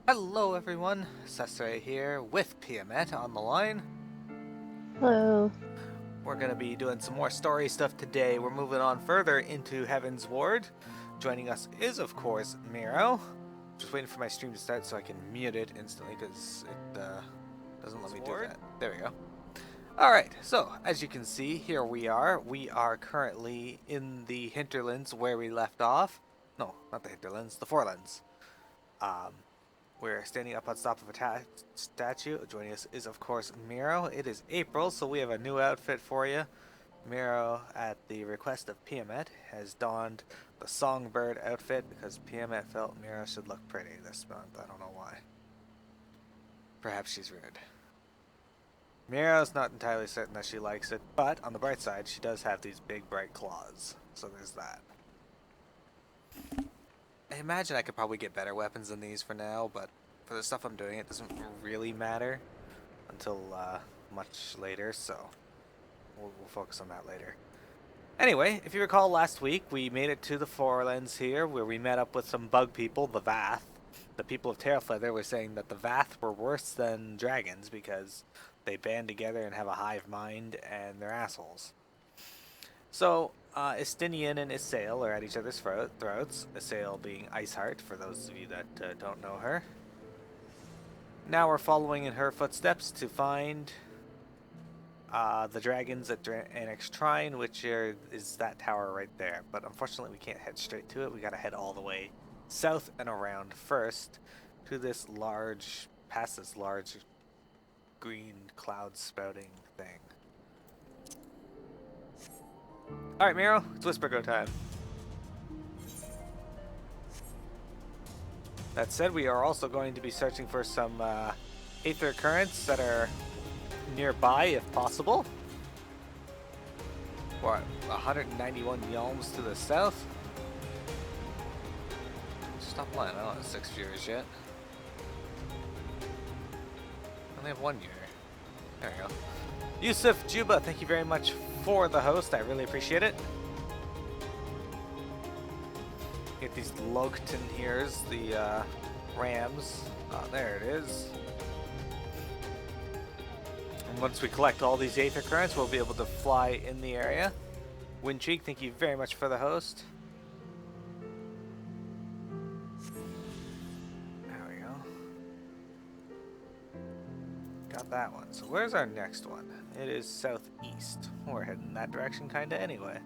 Hello everyone, Sesre here with Piamet on the line. Hello. We're going to be doing some more story stuff today. We're moving on further into Heaven's Ward. Joining us is, of course, Miro. Just waiting for my stream to start so I can mute it instantly because it doesn't let me do that. There we go. Alright, so as you can see, here we are. We are currently in the hinterlands where we left off. No, not the hinterlands, the forelands. We're standing up on top of a statue. Joining us is, of course, Miro. It is April, so we have a new outfit for you. Miro, at the request of Piamet, has donned the songbird outfit because Piamet felt Miro should look pretty this month. I don't know why. Perhaps she's rude. Miro's not entirely certain that she likes it, but on the bright side, she does have these big, bright claws. So there's that. I imagine I could probably get better weapons than these for now, but for the stuff I'm doing, it doesn't really matter until much later, so we'll focus on that later. Anyway, if you recall last week, we made it to the Forelands here, where we met up with some bug people, the Vath. The people of Terrafeather were saying that the Vath were worse than dragons because they band together and have a hive mind, and they're assholes. So, Estinian and Isail are at each other's throats, Isail being Iceheart, for those of you that don't know her. Now we're following in her footsteps to find the dragons at Annex Trine, which is that tower right there. But unfortunately we can't head straight to it, we gotta head all the way south and around first to this past this large green cloud spouting thing. Alright, Miro, it's Whisper Go time. That said, we are also going to be searching for some aether currents that are nearby, if possible. What, 191 yalms to the south? Stop lying, I don't have 6 viewers yet. I only have 1 viewer. There we go. Yusuf Juba, thank you very much for the host. I really appreciate it. Get these Logton here's the rams. Oh, there it is. And once we collect all these aether currents, we'll be able to fly in the area. Windcheek, thank you very much for the host. There we go. Got that one. So where's our next one? It is southeast. We're heading that direction kinda anyway.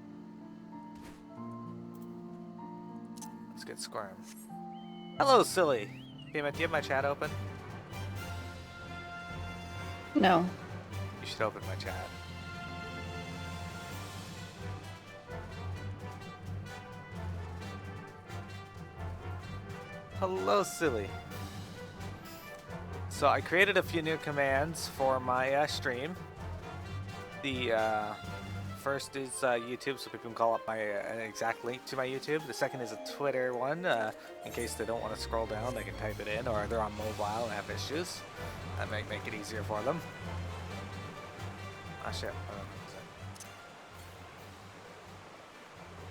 Let's get Squirm. Hello, silly. Damn it, do you have my chat open? No. You should open my chat. Hello, silly. So I created a few new commands for my stream. The first is YouTube, so people can call up an exact link to my YouTube. The second is a Twitter one, in case they don't want to scroll down, they can type it in, or they're on mobile and have issues. That might make it easier for them. Ah, shit.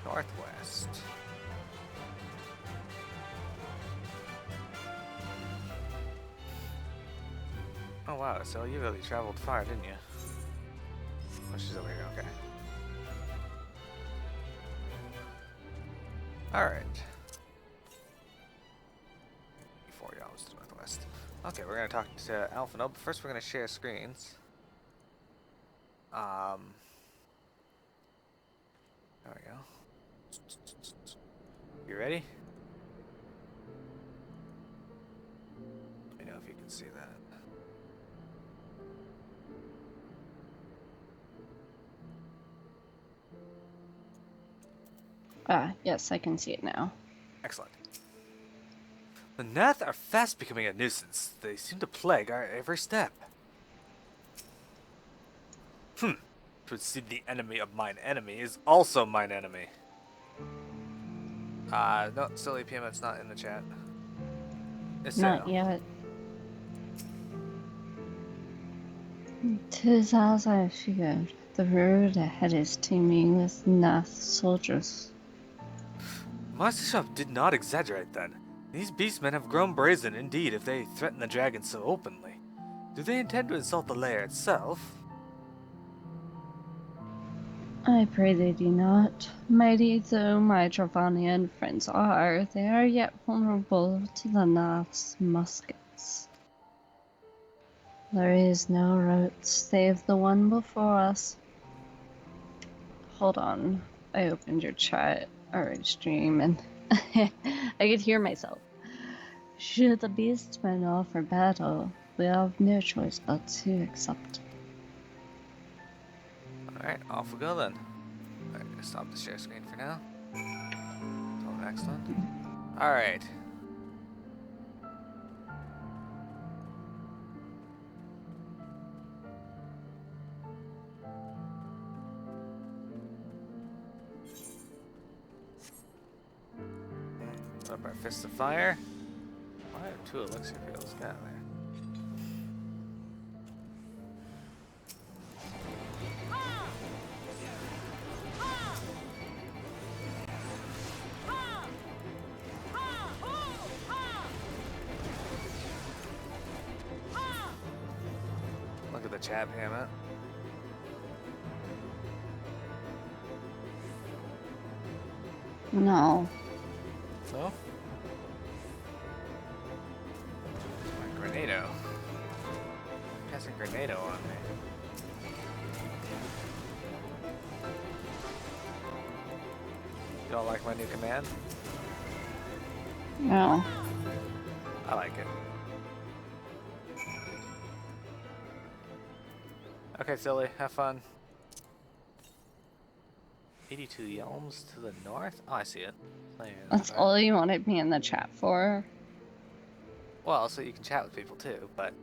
Northwest. Oh wow, so you really traveled far, didn't you? Oh, she's over here, okay. Alright. 4 yards to the northwest. Okay, we're gonna talk to Alphino, but first we're gonna share screens. There we go. You ready? Let me know if you can see that. Yes, I can see it now. Excellent. The Nath are fast becoming a nuisance. They seem to plague our every step. To see the enemy of mine enemy is also mine enemy. No, silly Piamet's not in the chat. Not yet. 'Tis as I figured. The road ahead is teeming with Nath soldiers. Master Shop did not exaggerate then. These beastmen have grown brazen indeed if they threaten the dragon so openly. Do they intend to insult the lair itself? I pray they do not. Mighty though my Travanian friends are, they are yet vulnerable to the Nath's muskets. There is no route save the one before us. Hold on. I opened your chat or stream and I could hear myself. Should the beastmen offer battle, we have no choice but to accept. Alright, off we go then. Alright, gonna stop the share screen for now. Until the next one. Alright. Put up our Fist of Fire. I have 2 elixir fields. Get out of there. Look at the chat, Hammett. No. So? My Grenado. Casting Grenado on me. You don't like my new command? No. I like it. Okay, silly. Have fun. 82 Yelms to the north? Oh, I see it. Oh, yeah, That's right. all you wanted me in the chat for? Well, so you can chat with people too, but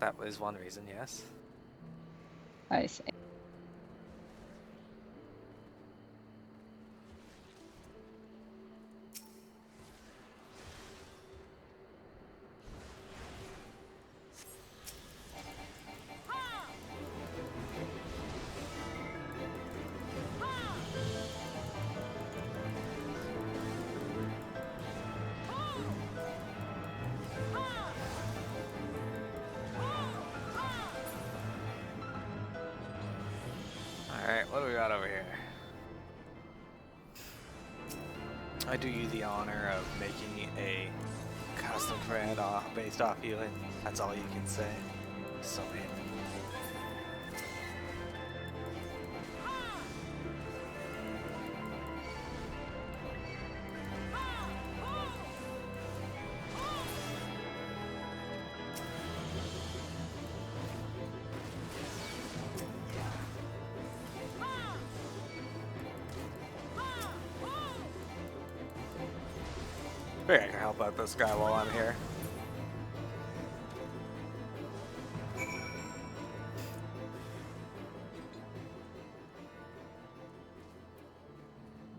that was one reason, yes. I see. Alright, what do we got over here? I do you the honor of making a custom command based off you, and that's all you can say. So handy. Maybe I can help out this guy while I'm here.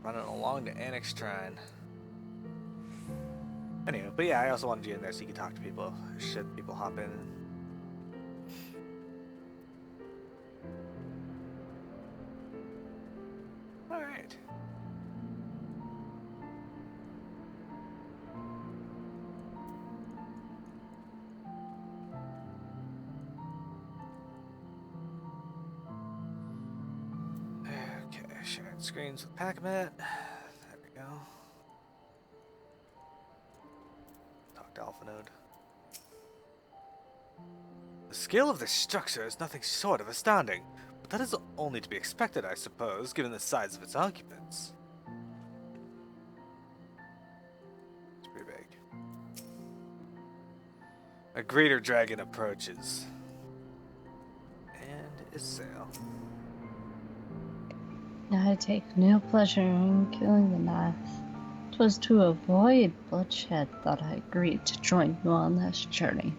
Running along to Annex Shrine. Anyway, but yeah, I also wanted you in there so you could talk to people. Should people hop in? Alright. Okay, sharing screens with Pac-Man. There we go. Talk to Alpha Node. The scale of this structure is nothing short of astounding, but that is only to be expected, I suppose, given the size of its occupants. It's pretty big. A greater dragon approaches. And is sail. I take no pleasure in killing the Nath. 'Twas to avoid bloodshed that I agreed to join you on this journey.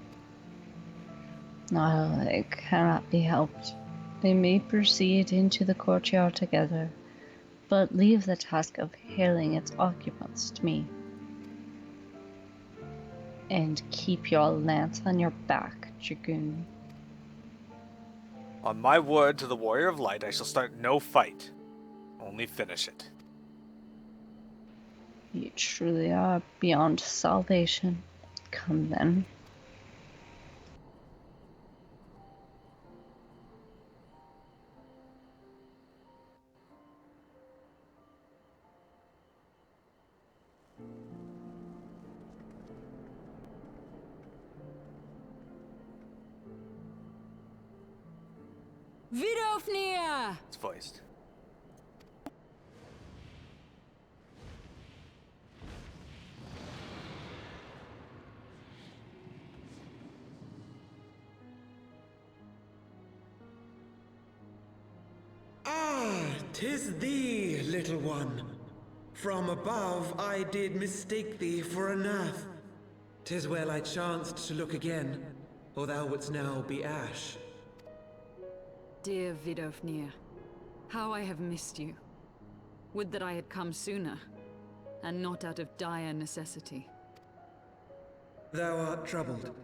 No, it cannot be helped. They may proceed into the courtyard together, but leave the task of hailing its occupants to me. And keep your lance on your back, Dragoon. On my word to the Warrior of Light, I shall start no fight. Only finish it. You truly are beyond salvation. Come then. Vidofnir! It's voiced. Ah, 'tis thee, little one. From above I did mistake thee for a nath. 'Tis well I chanced to look again, or thou wouldst now be ash. Dear Vidofnir, how I have missed you. Would that I had come sooner, and not out of dire necessity. Thou art troubled.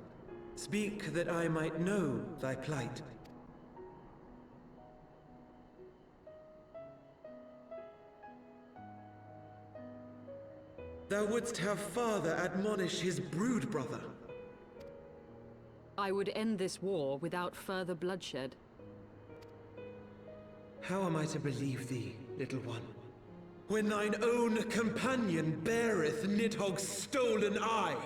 Speak that I might know thy plight. Thou wouldst have father admonish his brood brother. I would end this war without further bloodshed. How am I to believe thee, little one, when thine own companion beareth Nidhogg's stolen eye?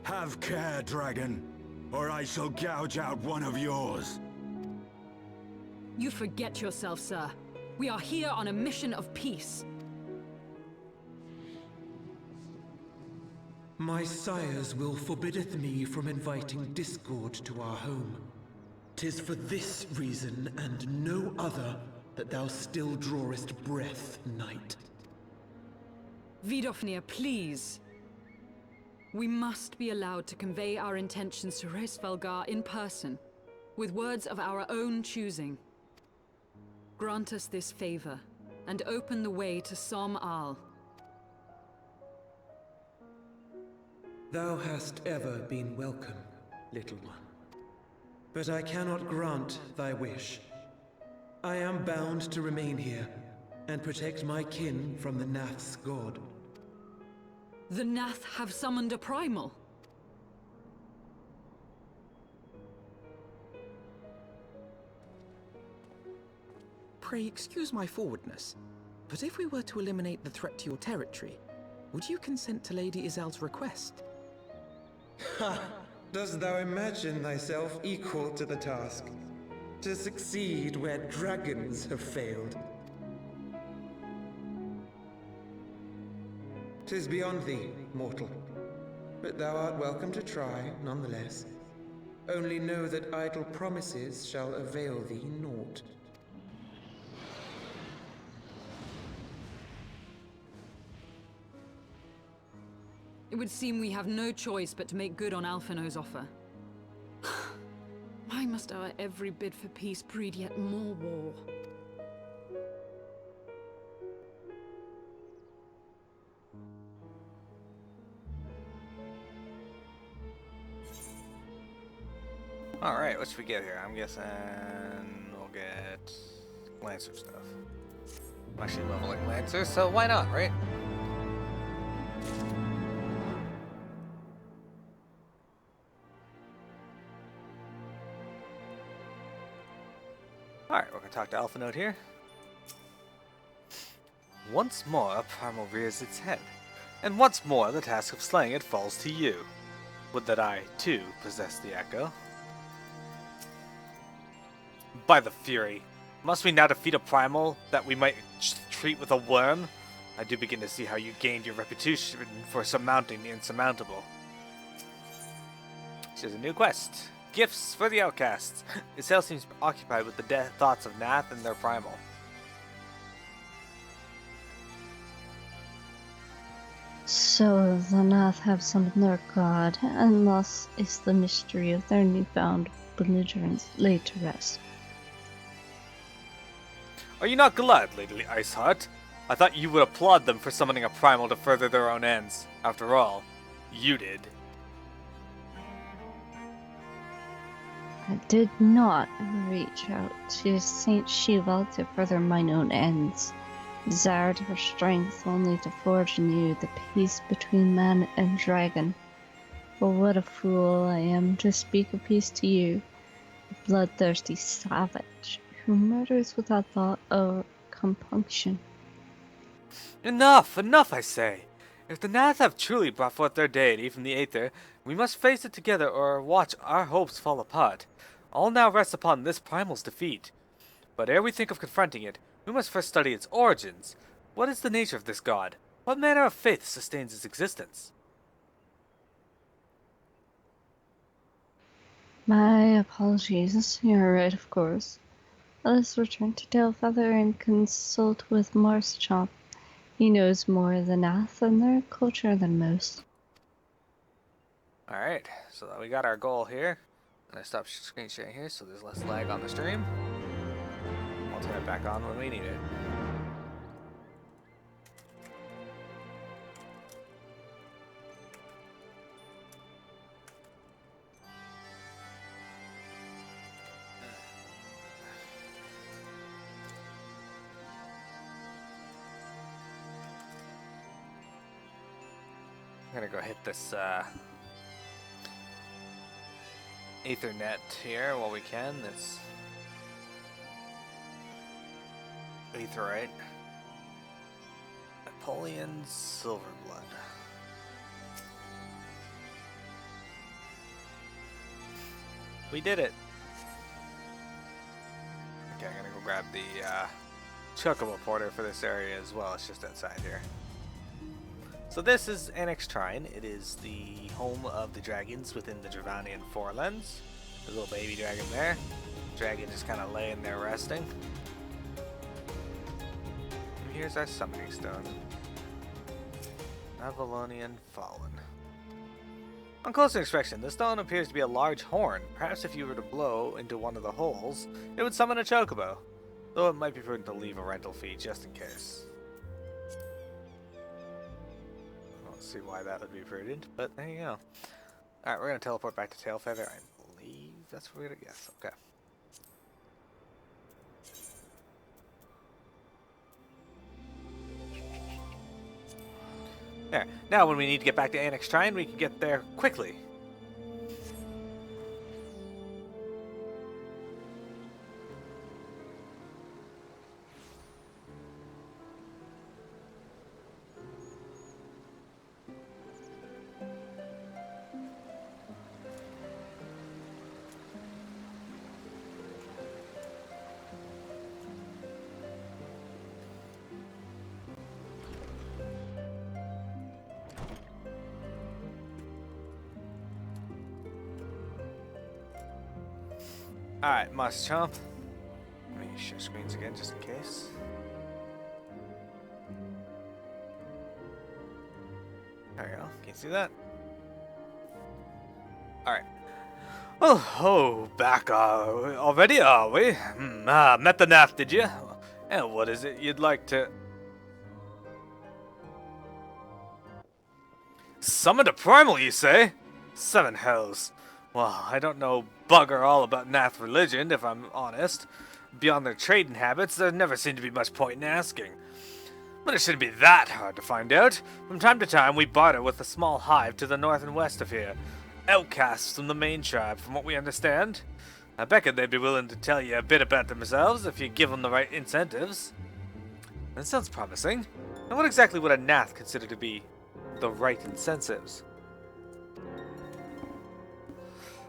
Have care, dragon, or I shall gouge out one of yours. You forget yourself, sir. We are here on a mission of peace. My sire's will forbiddeth me from inviting discord to our home. 'Tis for this reason and no other that thou still drawest breath, knight. Vidofnir, please. We must be allowed to convey our intentions to Hrisvelgar in person, with words of our own choosing. Grant us this favor, and open the way to Som Al. Thou hast ever been welcome, little one. But I cannot grant thy wish. I am bound to remain here, and protect my kin from the Nath's god. The Nath have summoned a primal. Pray excuse my forwardness, but if we were to eliminate the threat to your territory, would you consent to Lady Izel's request? Ha! Dost thou imagine thyself equal to the task? To succeed where dragons have failed? 'Tis beyond thee, mortal. But thou art welcome to try, nonetheless. Only know that idle promises shall avail thee naught. It would seem we have no choice but to make good on Alphino's offer. Why must our every bid for peace breed yet more war? Alright, what should we get here? I'm guessing we'll get Lancer stuff. I'm actually leveling Lancer, so why not, right? Alright, we're gonna talk to Alpha Note here. Once more, a primal rears its head, and once more the task of slaying it falls to you. Would that I, too, possess the echo. By the Fury, must we now defeat a primal that we might treat with a worm? I do begin to see how you gained your reputation for surmounting the insurmountable. Here's a new quest. Gifts for the outcasts. Isel seems occupied with the thoughts of Nath and their primal. So the Nath have summoned their god, and thus is the mystery of their newfound belligerence laid to rest. Are you not glad, Lady Iceheart? I thought you would applaud them for summoning a primal to further their own ends. After all, you did. I did not reach out to Saint Shiva to further mine own ends. Desired her strength only to forge anew the peace between man and dragon. But what a fool I am to speak of peace to you, a bloodthirsty savage who murders without thought or compunction. Enough! Enough, I say! If the Nath have truly brought forth their deity from the Aether, we must face it together or watch our hopes fall apart. All now rests upon this primal's defeat. But ere we think of confronting it, we must first study its origins. What is the nature of this god? What manner of faith sustains its existence? My apologies. You're right, of course. Let us return to Tailfeather and consult with Marschamp. He knows more of the Nath and their culture than most. Alright, so we got our goal here. I'm going to stop screen sharing here so there's less lag on the stream. I'll turn it back on when we need it. I'm gonna go hit this Ethernet here while we can. This Aetherite. Napoleon Silverblood. We did it! Okay, I'm gonna go grab the Chocobo Porter for this area as well. It's just outside here. So this is XIV. It is the home of the dragons within the Dravanian Forelands. There's a little baby dragon there. Dragon just kind of laying there resting. And here's our summoning stone. Avalonian Fallen. On closer inspection, the stone appears to be a large horn. Perhaps if you were to blow into one of the holes, it would summon a chocobo. Though it might be prudent to leave a rental fee just in case. See why that would be prudent, but there you go. Alright, we're going to teleport back to Tailfeather. I believe that's what we're going to guess. Okay. There. Now when we need to get back to Annex Shrine, we can get there quickly. Alright, Marschamp. Let me share screens again just in case. There you go. Can you see that? Alright. Oh, back already, are we? Met the Nath, did you? And what is it you'd like to... Summoned a primal, you say? 7 hells. Well, I don't know bugger all about Nath religion, if I'm honest. Beyond their trading habits, there never seemed to be much point in asking. But it shouldn't be that hard to find out. From time to time, we barter with a small hive to the north and west of here. Outcasts from the main tribe, from what we understand. I beckon they'd be willing to tell you a bit about themselves if you give them the right incentives. That sounds promising. And what exactly would a Nath consider to be the right incentives?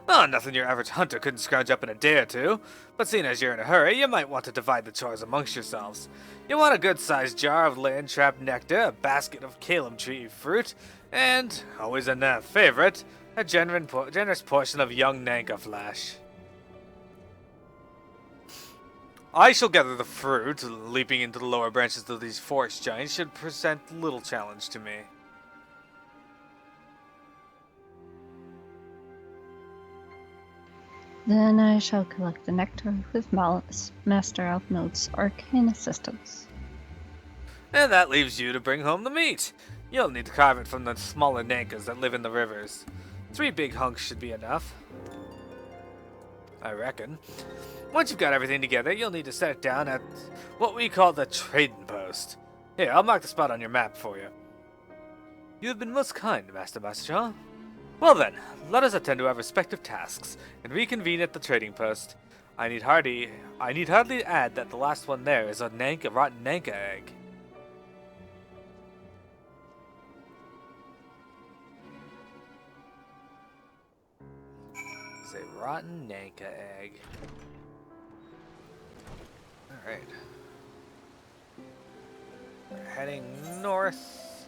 Oh, nothing your average hunter couldn't scrounge up in a day or two. But seeing as you're in a hurry, you might want to divide the chores amongst yourselves. You want a good-sized jar of land-trap nectar, a basket of Calum tree fruit, and, always a Nath favorite, a generous portion of young Nanka flesh. I shall gather the fruit. Leaping into the lower branches of these forest giants should present little challenge to me. Then I shall collect the nectar with Master Alpnode's arcane assistance. And that leaves you to bring home the meat. You'll need to carve it from the smaller Nankas that live in the rivers. 3 big hunks should be enough. I reckon. Once you've got everything together, you'll need to set it down at what we call the trading post. Here, I'll mark the spot on your map for you. You have been most kind, Master Master. Well then, let us attend to our respective tasks and reconvene at the trading post. I need hardly add that the last one there is a rotten Nanka egg. It's a rotten Nanka egg. Alright. We're heading north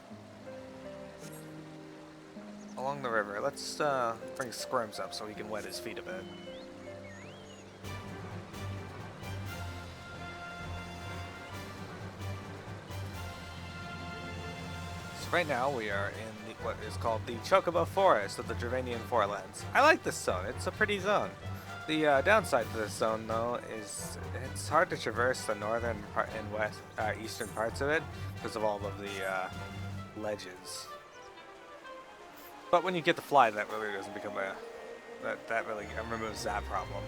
along the river. Let's bring Squirms up so he can wet his feet a bit. So right now we are in what is called the Chocobo Forest of the Dravanian Forelands. I like this zone. It's a pretty zone. The downside to this zone, though, is it's hard to traverse the northern part and eastern parts of it because of all of the ledges. But when you get the fly, that really doesn't become that really removes that problem.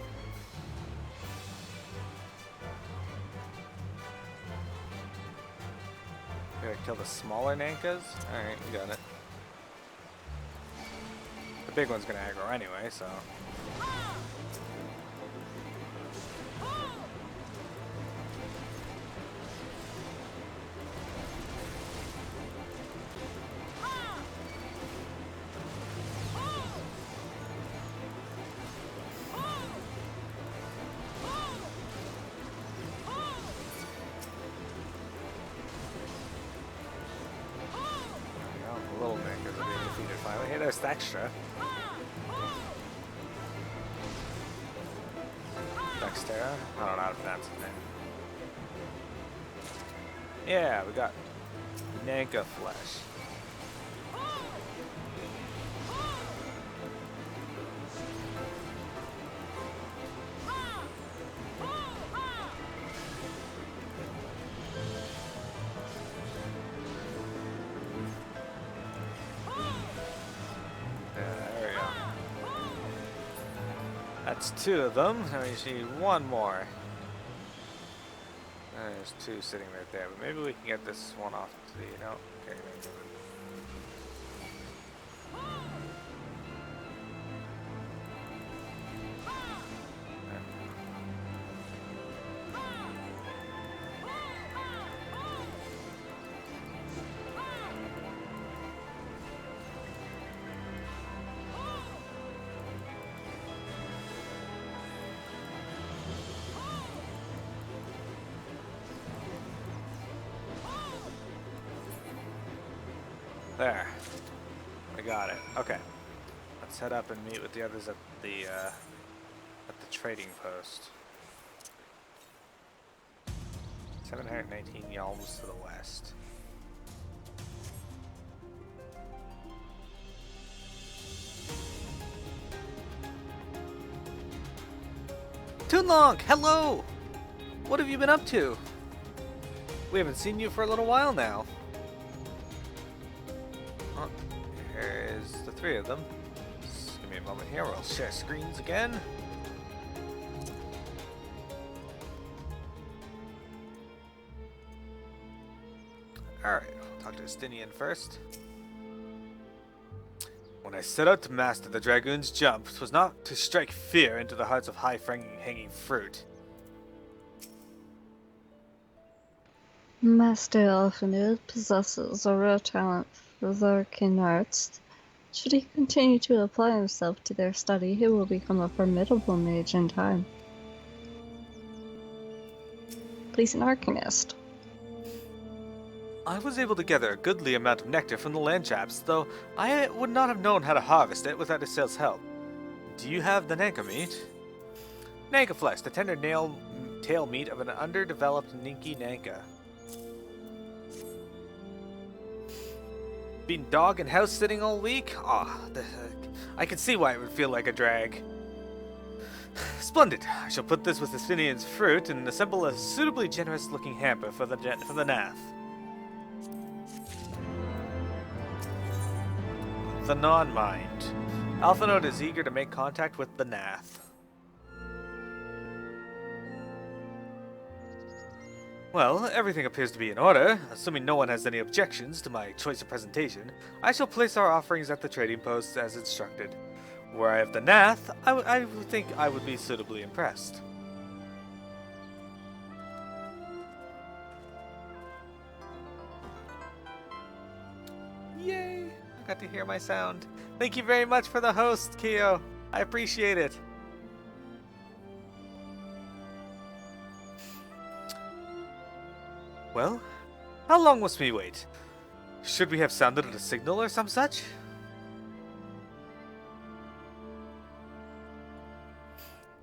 Gotta kill the smaller Nankas. All right, we got it. The big one's gonna aggro anyway, so. Little Nankas are being defeated finally. Hey, there's Thextra. Dextera? I don't know how to pronounce his name. Yeah, we got Nanka flesh. That's two of them. Now we just need one more. There's two sitting right there, but maybe we can get this one off to the, no? Okay. There. I got it. Okay. Let's head up and meet with the others at the trading post. 719 yalms to the west. Toonlong, hello! What have you been up to? We haven't seen you for a little while now. Oh, here's the three of them. Just give me a moment here. We'll share screens again. Alright, we'll talk to Estinian first. When I set out to master the Dragoon's jump, 'twas not to strike fear into the hearts of high-hanging fruit. Master Elfinid possesses a rare talent for the arcane arts. Should he continue to apply himself to their study, he will become a formidable mage in time. But he's an arcanist. I was able to gather a goodly amount of nectar from the land traps, though I would not have known how to harvest it without Isil's help. Do you have the Nanka meat? Nanka flesh, the tender tail meat of an underdeveloped Ninki Nanka. Been dog and house sitting all week? I can see why it would feel like a drag. Splendid. I shall put this with Estinian's fruit and assemble a suitably generous-looking hamper for the Nath. The non-mind. Alphanode is eager to make contact with the Nath. Well, everything appears to be in order. Assuming no one has any objections to my choice of presentation, I shall place our offerings at the trading posts as instructed. Were I of the Nath, I would think I would be suitably impressed. Yay! I got to hear my sound. Thank you very much for the host, Keo. I appreciate it. Well, how long must we wait? Should we have sounded a signal or some such?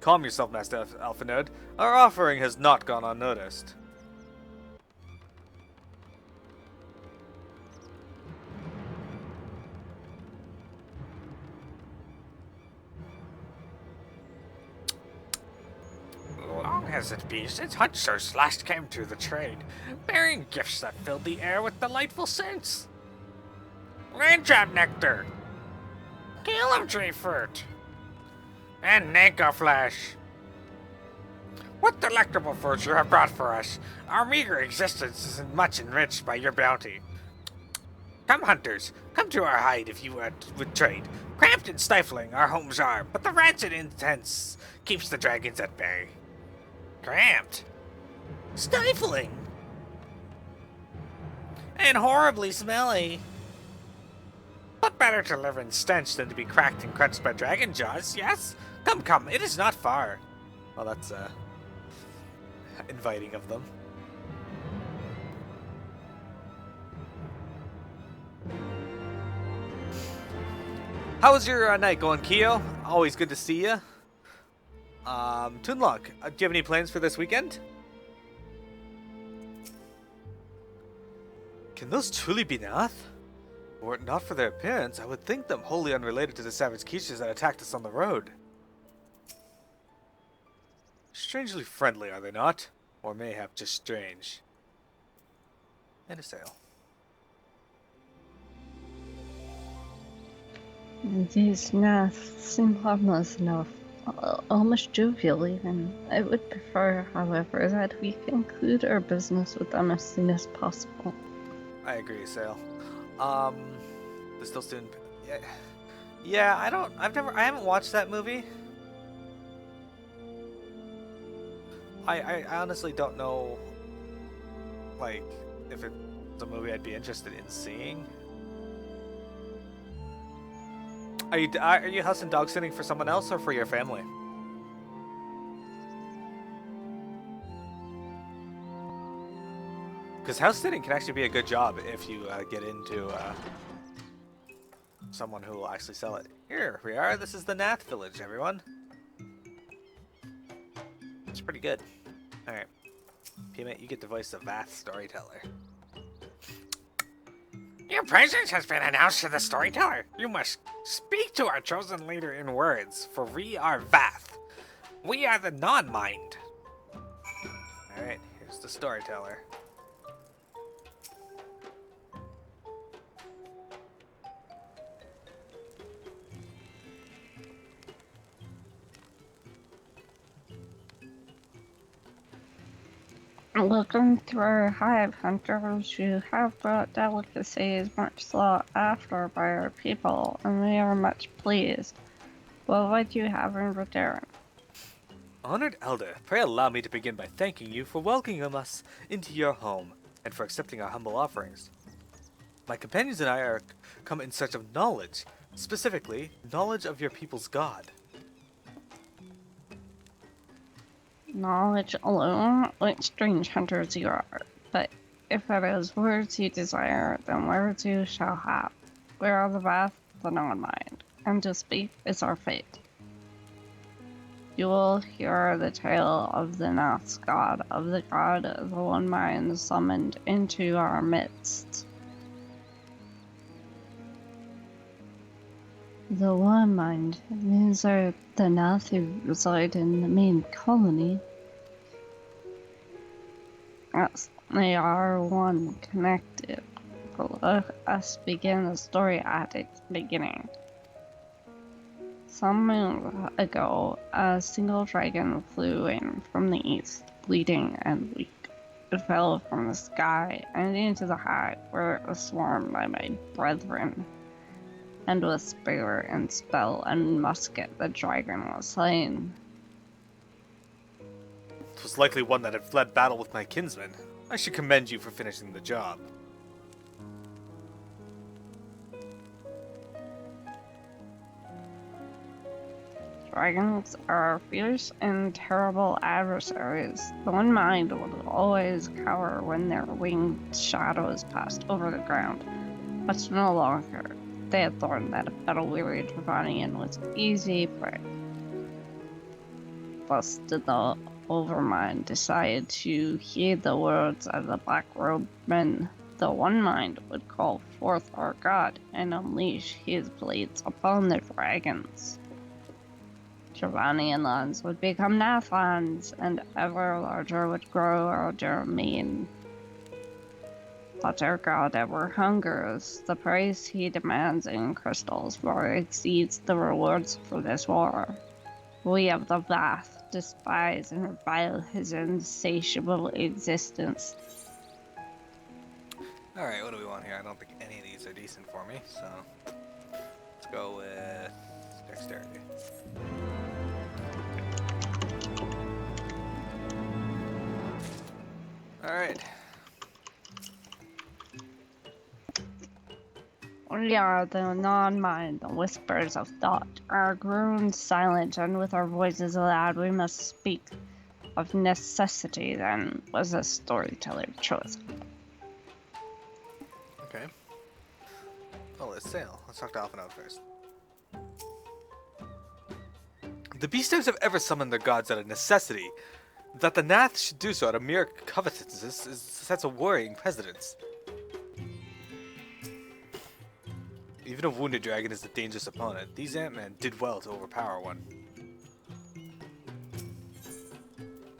Calm yourself, Master Alpha Nerd. Our offering has not gone unnoticed. Long has it been since hunters last came to the trade, bearing gifts that filled the air with delightful scents. Raindrop nectar, Gilliam tree fruit, and Nanko flesh. What delectable foods you have brought for us! Our meager existence is much enriched by your bounty. Come, hunters, come to our hide if you would trade. Cramped and stifling our homes are, but the rancid incense keeps the dragons at bay. Cramped, stifling, and horribly smelly. But better to live in stench than to be cracked and crunched by dragon jaws, yes? Come, come, it is not far. Well, that's, inviting of them. How was your night going, Keo? Always good to see you. Tunlock, do you have any plans for this weekend? Can those truly be Nath? Were it not for their appearance, I would think them wholly unrelated to the savage creatures that attacked us on the road. Strangely friendly, are they not? Or mayhap just strange. And a sail. These Naths seem harmless enough, almost jovial even. I would prefer, however, that we conclude our business with them as soon as possible. I agree, Sail. The Still Student. Yeah, I haven't watched that movie. I honestly don't know, like, if it's a movie I'd be interested in seeing. Are you house and dog sitting for someone else or for your family? Because house sitting can actually be a good job if you get into someone who will actually sell it. Here we are. This is the Nath Village, everyone. It's pretty good. All right, Peanut, you get to voice the Vath storyteller. Your presence has been announced to the storyteller. You must speak to our chosen leader in words, for we are Vath. We are the non-mind. All right, here's the storyteller. Looking through our hive, hunters, you have brought delicacies much sought after by our people, and we are much pleased. What would you have in return? Honored Elder, pray allow me to begin by thanking you for welcoming us into your home, and for accepting our humble offerings. My companions and I are come in search of knowledge, specifically, knowledge of your people's god. Knowledge alone? What strange hunters you are. But if it is words you desire, then words you shall have. We are the Vath, the non-mind, and to speak is our fate. You will hear the tale of the Nath's god, of the god of the one mind summoned into our midst. The one mind, these are the Nath who reside in the main colony. Yes, they are one connected. Let us begin the story at its beginning. Some moons ago, a single dragon flew in from the east, bleeding and weak. It fell from the sky and into the height where it was swarmed by my brethren. And with spear and spell and musket the dragon was slain. 'Twas likely one that had fled battle with my kinsman. I should commend you for finishing the job. Dragons are fierce and terrible adversaries. The one mind will always cower when their winged shadows passed over the ground, but no longer. They had learned that a battle-weary Dravanian was easy prey. Thus did the Overmind decide to heed the words of the Black-robed men. The One Mind would call forth our god and unleash his blades upon the dragons. Dravanian lands would become Nathlands, and ever larger would grow our domain. But our god ever hungers. The price he demands in crystals far exceeds the rewards for this war. We of the Vath despise and revile his insatiable existence. Alright, what do we want here? I don't think any of these are decent for me, so let's go with dexterity. Alright. We are the non-mind, the whispers of thought. Our groans silent, and with our voices loud, we must speak. Of necessity, then, was a storyteller chosen. Okay. Well, let's sail. Let's talk to Alphinaud first. The beasters have ever summoned their gods out of necessity. That the Nath should do so out of mere covetousness sets a worrying precedence. Even a wounded dragon is a dangerous opponent. These Ant-Men did well to overpower one.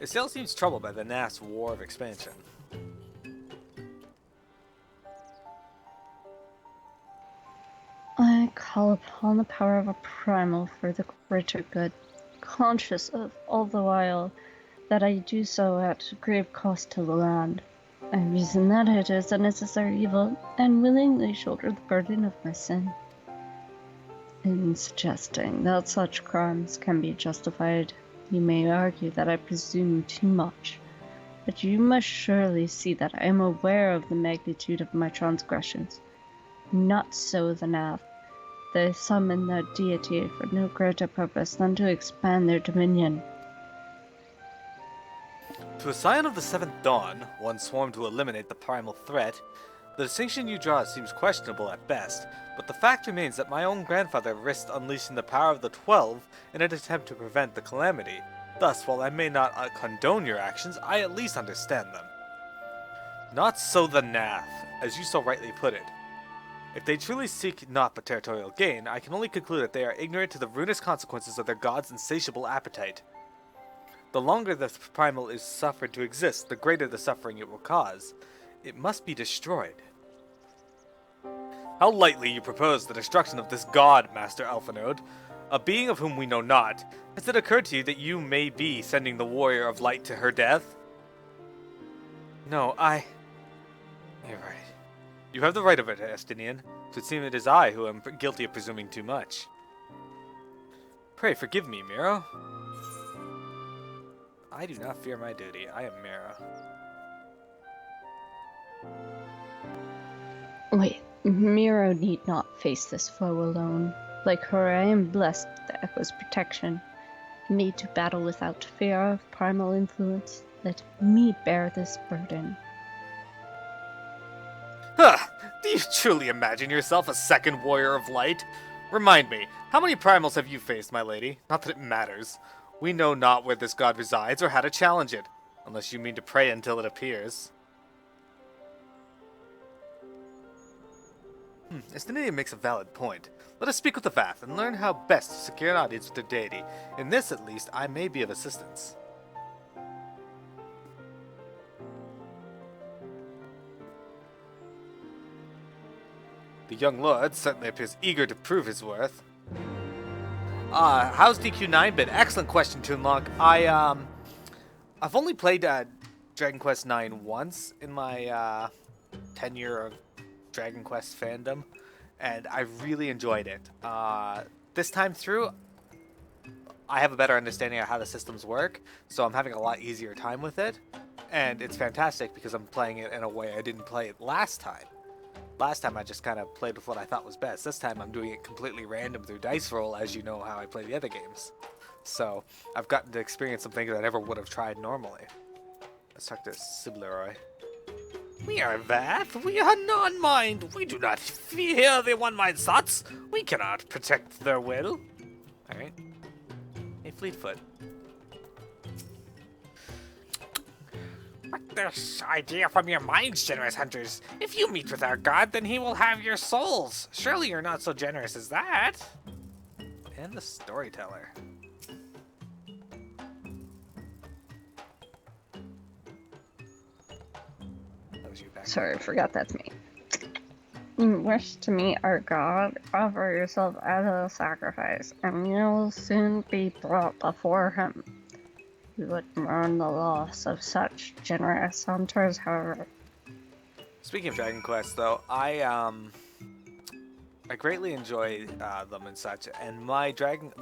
Isael seems troubled by the Nath's war of expansion. I call upon the power of a primal for the greater good, conscious of all the while that I do so at grave cost to the land. I reason that it is a necessary evil, and willingly shoulder the burden of my sin. In suggesting that such crimes can be justified, you may argue that I presume too much, but you must surely see that I am aware of the magnitude of my transgressions. Not so the Nath. They summon their deity for no greater purpose than to expand their dominion. To a scion of the Seventh Dawn, one sworn to eliminate the primal threat, the distinction you draw seems questionable at best, but the fact remains that my own grandfather risked unleashing the power of the 12 in an attempt to prevent the calamity. Thus, while I may not condone your actions, I at least understand them. Not so the Nath, as you so rightly put it. If they truly seek not but territorial gain, I can only conclude that they are ignorant to the ruinous consequences of their god's insatiable appetite. The longer the primal is suffered to exist, the greater the suffering it will cause. It must be destroyed. How lightly you propose the destruction of this god, Master Alphinaud, a being of whom we know not. Has it occurred to you that you may be sending the warrior of light to her death? No, You're right. You have the right of it, Estinian. It would seem it is I who am guilty of presuming too much. Pray forgive me, Miro. I do not fear my duty. I am Miro. Wait, Miro need not face this foe alone. Like her, I am blessed with the Echo's protection. I need to battle without fear of primal influence. Let me bear this burden. Huh! Do you truly imagine yourself a second warrior of light? Remind me, how many primals have you faced, my lady? Not that it matters. We know not where this god resides or how to challenge it, unless you mean to pray until it appears. Estinian makes a valid point. Let us speak with the Vath and learn how best to secure an audience with their deity. In this, at least, I may be of assistance. The young lord certainly appears eager to prove his worth. How's DQ9 been? Excellent question, Toonlock. I've only played Dragon Quest IX once in my tenure of Dragon Quest fandom, and I really enjoyed it. This time through, I have a better understanding of how the systems work, so I'm having a lot easier time with it, and it's fantastic because I'm playing it in a way I didn't play it last time. Last time I just kind of played with what I thought was best. This time I'm doing it completely random through dice roll, as you know how I play the other games. So I've gotten to experience some things I never would have tried normally. Let's talk to Sibleroy. We are Vath. We are non-mind. We do not fear the one-mind's thoughts. We cannot protect their will. Alright. Hey, Fleetfoot. What this idea from your minds, generous hunters? If you meet with our god, then he will have your souls. Surely you're not so generous as that. And the storyteller. That was you back. Sorry, I forgot that's me. You wish to meet our god? Offer yourself as a sacrifice, and you'll soon be brought before him. You would mourn the loss of such generous hunters, however. Speaking of Dragon Quest, though, I greatly enjoy them and such. And my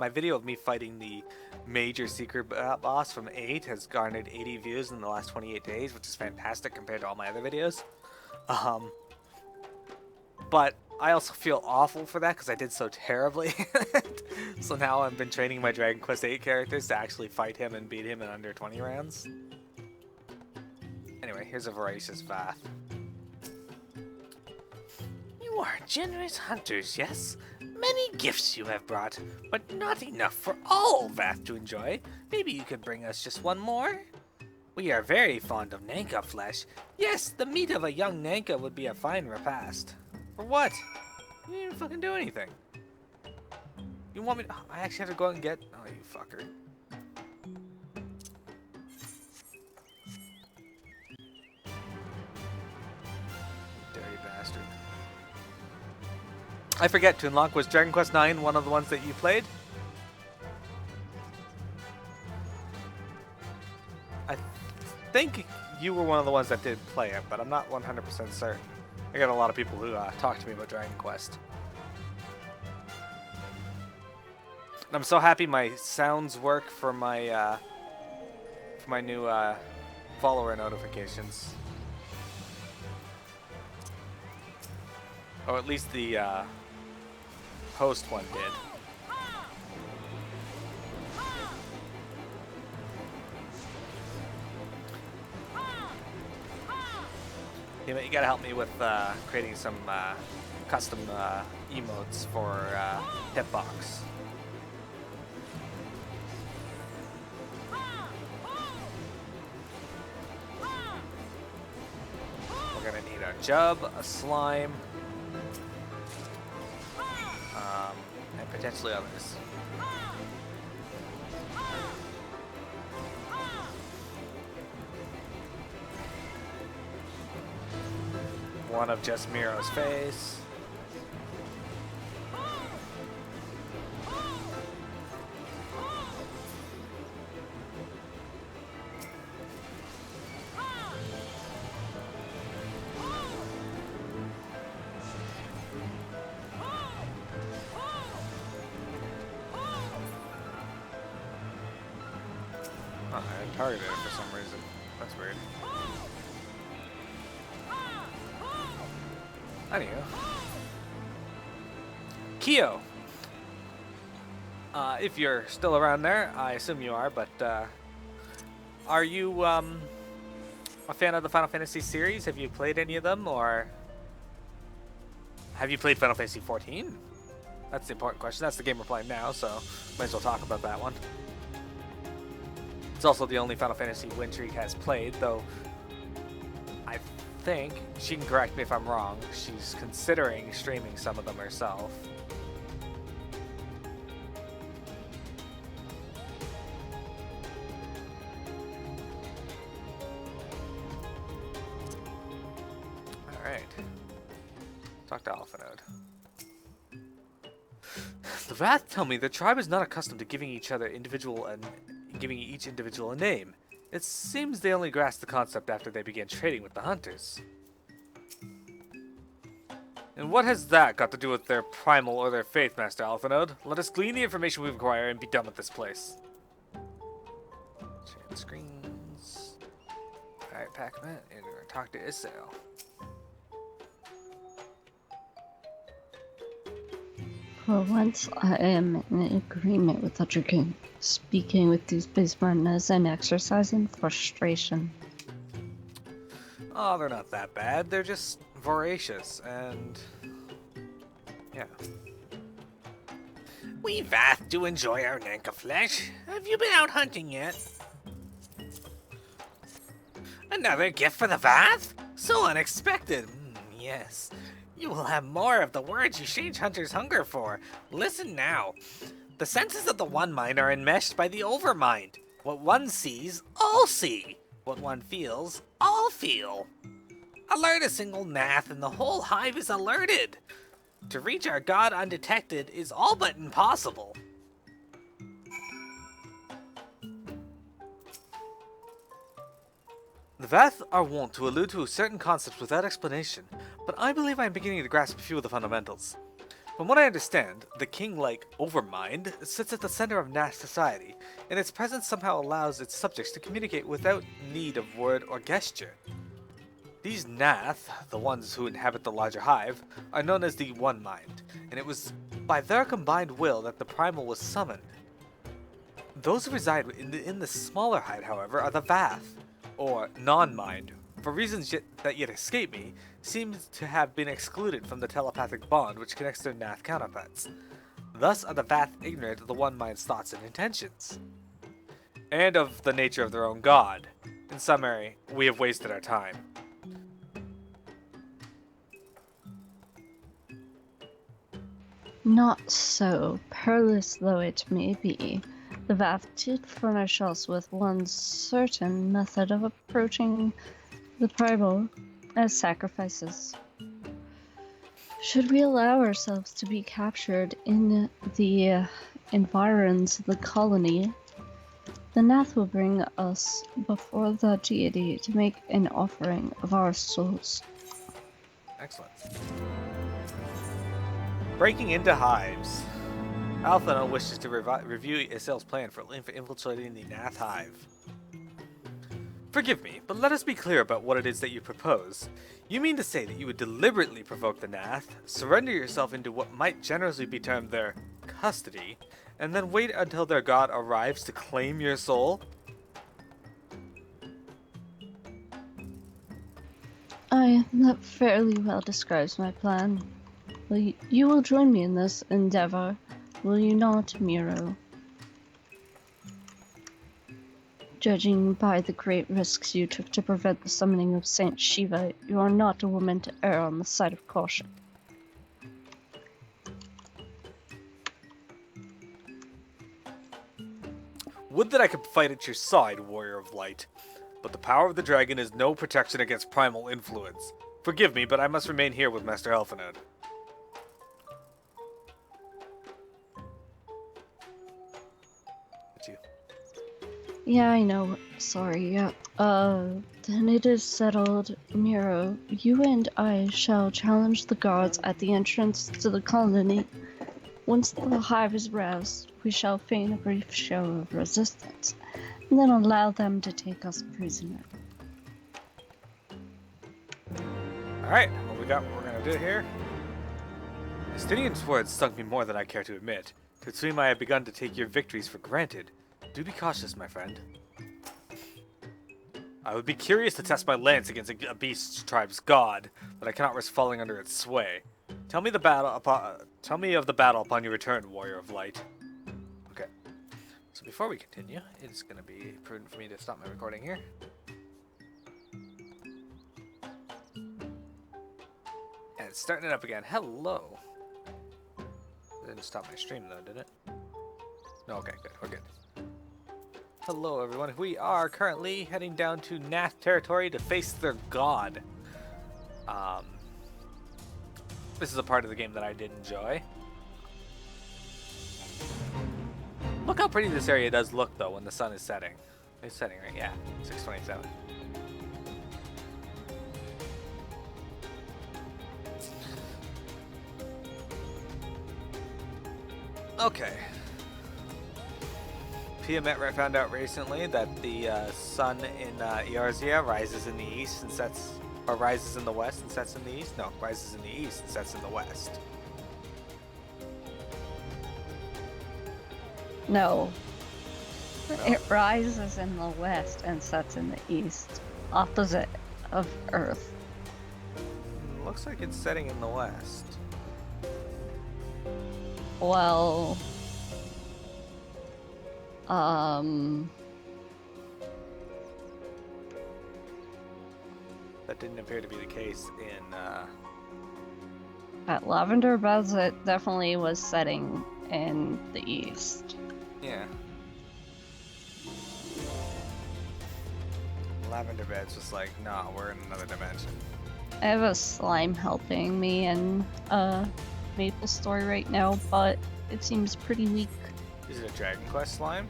video of me fighting the major secret boss from 8 has garnered 80 views in the last 28 days, which is fantastic compared to all my other videos. But I also feel awful for that because I did so terribly. So now I've been training my Dragon Quest 8 characters to actually fight him and beat him in under 20 rounds. Anyway, here's a voracious Vath. You are generous hunters, yes? Many gifts you have brought, but not enough for all Vath to enjoy. Maybe you could bring us just one more? We are very fond of Nanka flesh. Yes, the meat of a young Nanka would be a fine repast. For what? You didn't even fucking do anything. You want me to... I actually have to go out and get... Oh, you fucker. Dirty bastard. I forget, to unlock, was Dragon Quest IX one of the ones that you played? I think you were one of the ones that did play it, but I'm not 100% certain. I got a lot of people who talk to me about Dragon Quest. And I'm so happy my sounds work for my new follower notifications. Or at least the host one did. You gotta help me with creating some custom emotes for Hitbox. We're gonna need a Jub, a Slime, and potentially others. One of just Miro's face. Oh, I targeted it for some reason. That's weird. Anywho. Kyo! If you're still around there, I assume you are, but are you a fan of the Final Fantasy series? Have you played any of them, or have you played Final Fantasy 14? That's the important question. That's the game we're playing now, so might as well talk about that one. It's also the only Final Fantasy Wintrigue has played, though I think, she can correct me if I'm wrong, she's considering streaming some of them herself. Alright. Talk to Alphanode. The Vath tell me the tribe is not accustomed to giving each individual a name. It seems they only grasped the concept after they began trading with the hunters. And what has that got to do with their primal or their faith, Master Alphanode? Let us glean the information we require and be done with this place. Share screens. Alright, Pac-Man, and we're gonna talk to Issael. For once, I am in agreement with the dragoon. Speaking with these bismarnas and exercising frustration. Oh, they're not that bad. They're just voracious and... yeah. We Vath do enjoy our Nanka flesh. Have you been out hunting yet? Another gift for the Vath? So unexpected. Yes. You will have more of the words you Shage Hunters hunger for. Listen now. The senses of the One Mind are enmeshed by the Overmind. What one sees, all see. What one feels, all feel. Alert a single Nath and the whole hive is alerted. To reach our god undetected is all but impossible. The Vath are wont to allude to certain concepts without explanation, but I believe I am beginning to grasp a few of the fundamentals. From what I understand, the king-like Overmind sits at the center of Nath society, and its presence somehow allows its subjects to communicate without need of word or gesture. These Nath, the ones who inhabit the larger hive, are known as the One Mind, and it was by their combined will that the Primal was summoned. Those who reside in the smaller hive, however, are the Vath, or non-mind, for reasons that yet escape me, seems to have been excluded from the telepathic bond which connects their Nath counterparts. Thus are the Vath ignorant of the One Mind's thoughts and intentions, and of the nature of their own god. In summary, we have wasted our time. Not so, perilous though it may be. The Vath did furnish us with one certain method of approaching the primal as sacrifices. Should we allow ourselves to be captured in the environs of the colony, the Nath will bring us before the deity to make an offering of our souls. Excellent. Breaking into hives. Alphana wishes to review Issael's plan for infiltrating the Nath hive. Forgive me, but let us be clear about what it is that you propose. You mean to say that you would deliberately provoke the Nath, surrender yourself into what might generously be termed their custody, and then wait until their god arrives to claim your soul? That fairly well describes my plan. You will join me in this endeavor, will you not, Miro? Judging by the great risks you took to prevent the summoning of Saint Shiva, you are not a woman to err on the side of caution. Would that I could fight at your side, Warrior of Light. But the power of the dragon is no protection against primal influence. Forgive me, but I must remain here with Master Alphanode. It's you. Yeah, I know. Sorry. Then it is settled, Miro. You and I shall challenge the guards at the entrance to the colony. Once the hive is roused, we shall feign a brief show of resistance, and then allow them to take us prisoner. Alright, what we got, what we're gonna do here? Justinian's words stung me more than I care to admit. It would seem I have begun to take your victories for granted. Do be cautious, my friend. I would be curious to test my lance against a beast tribe's god, but I cannot risk falling under its sway. Tell me of the battle upon your return, Warrior of Light. Okay. So before we continue, it's going to be prudent for me to stop my recording here. And it's starting it up again. Hello. Didn't stop my stream though, did it? No, okay, good. We're good. Hello, everyone. We are currently heading down to Nath territory to face their god. This is a part of the game that I did enjoy. Look how pretty this area does look, though, when the sun is setting. It's setting, right? Yeah, 6:27. Okay. Piamet found out recently that the sun in Eorzea rises in the east and sets, or rises in the west and sets in the east. No, rises in the east and sets in the west. No. No. It rises in the west and sets in the east, opposite of Earth. Looks like it's setting in the west. Well, That didn't appear to be the case in. at Lavender Beds, it definitely was setting in the east. Yeah. Lavender Beds was like, nah, we're in another dimension. I have a slime helping me in Maple Story right now, but it seems pretty weak. Is it a Dragon Quest slime?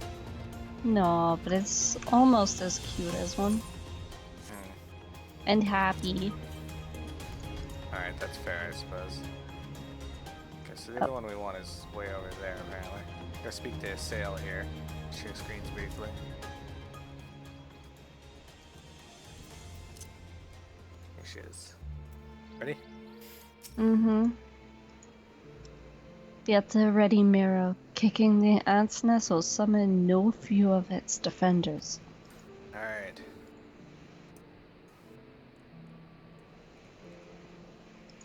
No, but it's almost as cute as one. Hmm. And happy. Alright, that's fair, I suppose. Okay, so the other one we want is way over there, apparently. Gotta speak to Sail here. Share screens briefly. Here she is. Ready? Mm-hmm. Yet the ready mirror, kicking the ant's nest will summon no few of its defenders. Alright.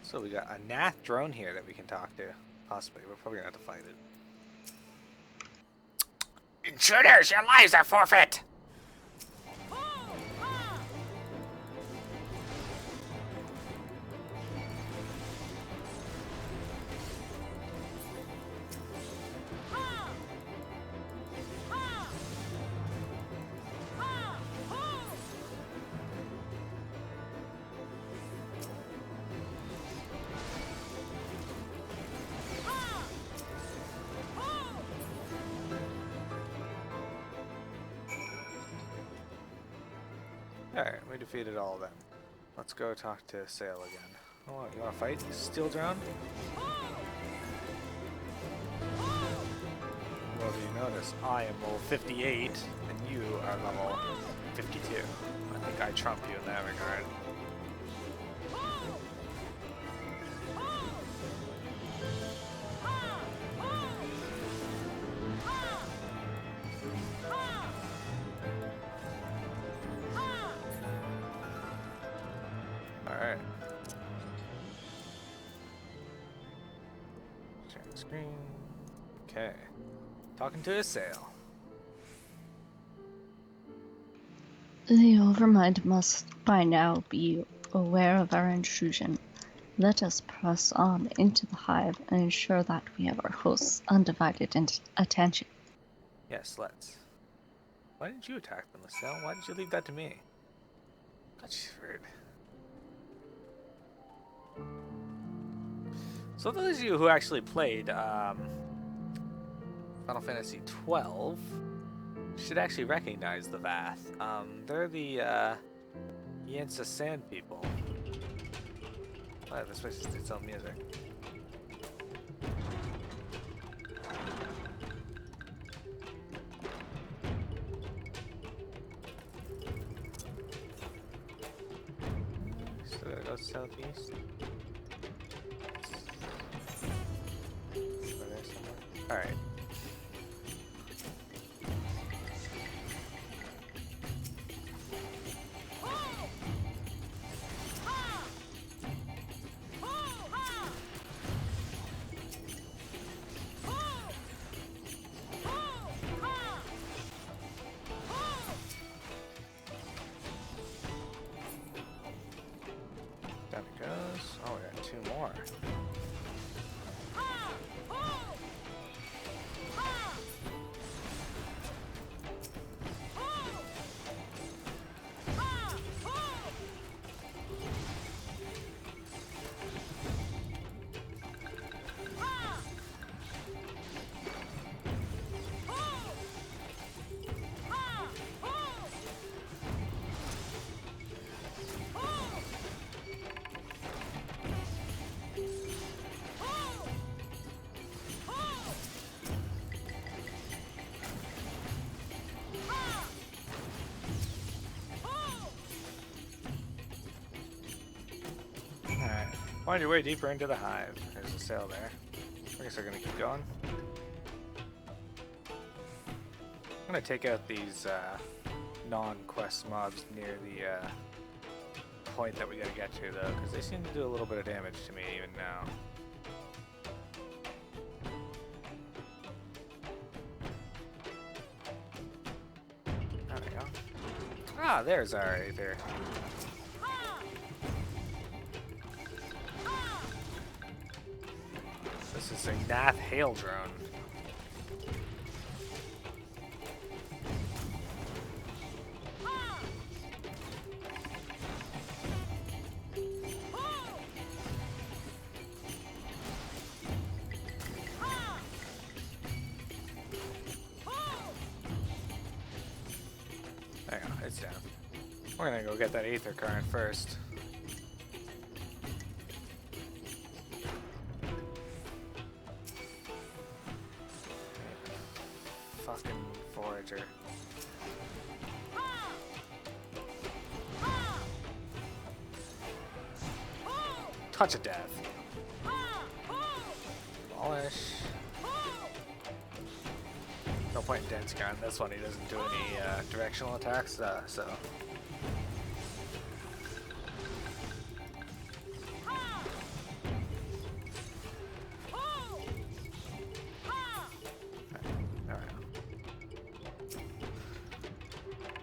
So we got a Nath drone here that we can talk to. Possibly. We're probably gonna have to fight it. Intruders, your lives are forfeit! Alright, we defeated all of them. Let's go talk to Sail again. Oh, you wanna fight, Steel Drone? Well, do you notice I am level 58 and you are level 52. I think I trump you in that regard. Alright. Sharing screen. Okay. Talking to a Sail. The Overmind must by now be aware of our intrusion. Let us press on into the hive and ensure that we have our host's undivided attention. Yes, let's. Why didn't you attack them, Sail? Why did you leave that to me? God, she's rude. So those of you who actually played Final Fantasy XII should actually recognize the Vath. They're the Yensa Sand people. Wow, this place is its own music. So gotta go southeast. Alright. Down it goes. Oh, we got two more. Find your way deeper into the hive. There's a sail there. I guess we're gonna keep going. I'm gonna take out these non-quest mobs near the point that we gotta get to though, because they seem to do a little bit of damage to me even now. There we go. Ah, there's our Aether. This is a Nath Hail Drone. There you go, it's down. We're gonna go get that Aether current first. Fucking forager. Touch of death. Demolish. No point in dense gun. This one he doesn't do any directional attacks, so.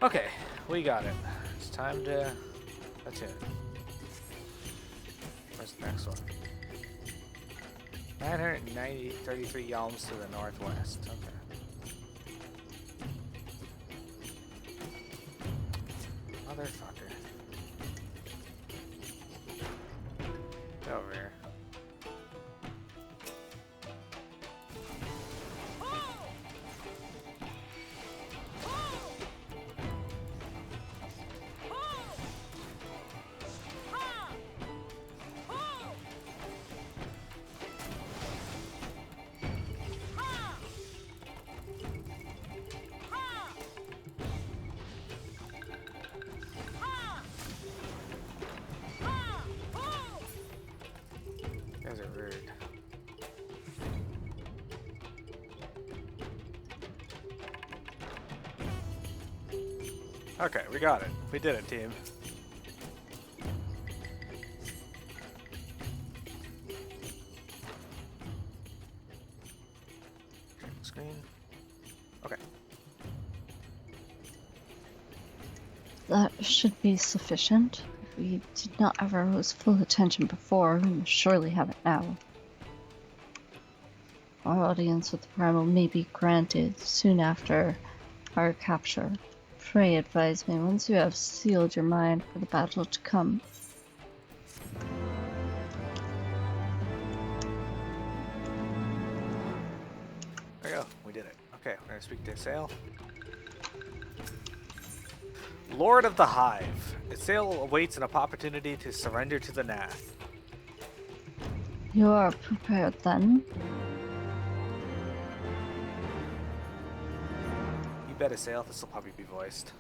Okay, we got it. It's time to. That's it. Where's the next one? 933 yalms to the northwest. Okay. Motherfucker. Get over here. You guys are rude. Okay, we got it. We did it, team. Screen. Okay. That should be sufficient. If we did not have our host's full attention before, we must surely have it now. Our audience with the primal may be granted soon after our capture. Pray advise me once you have sealed your mind for the battle to come. There we go. We did it. Okay, we're gonna speak to Sail. Lord of the Hive. Sail awaits an opportunity to surrender to the Nath. You are prepared then? You bet a Sail, this will probably be voiced.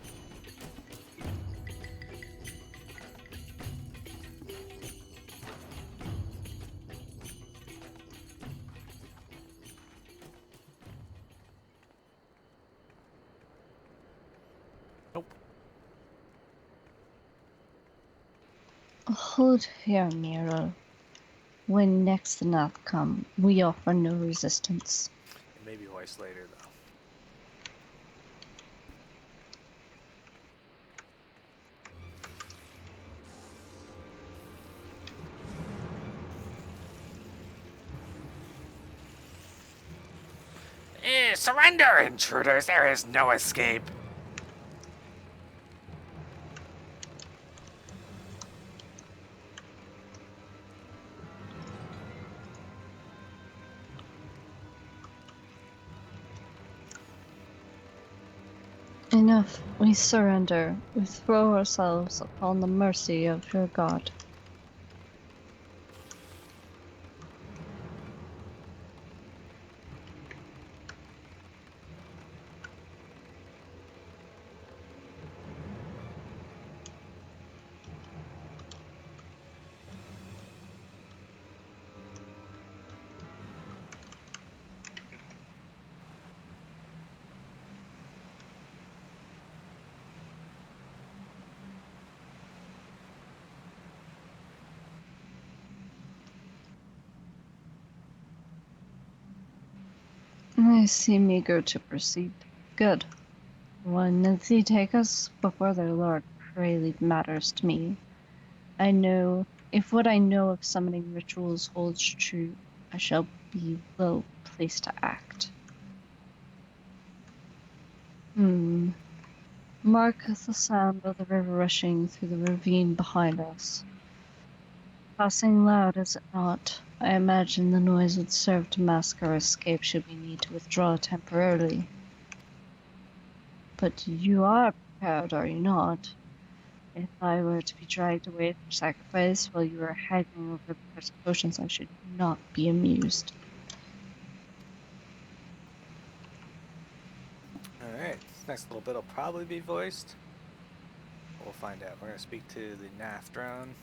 Nope. Hold here, Nero. When next the Nath come, we offer no resistance. It may be voiced later, though. Surrender, intruders! There is no escape! Enough. We surrender. We throw ourselves upon the mercy of your God. I seem eager to proceed. Good. When does he take us before their lord really matters to me? I know if what I know of summoning rituals holds true, I shall be well placed to act. Mark the sound of the river rushing through the ravine behind us. Passing loud, is it not? I imagine the noise would serve to mask our escape should we need to withdraw temporarily. But you are prepared, are you not? If I were to be dragged away for sacrifice while you are haggling over the price of potions, I should not be amused. Alright, this next little bit will probably be voiced. We'll find out. We're going to speak to the Nath drone.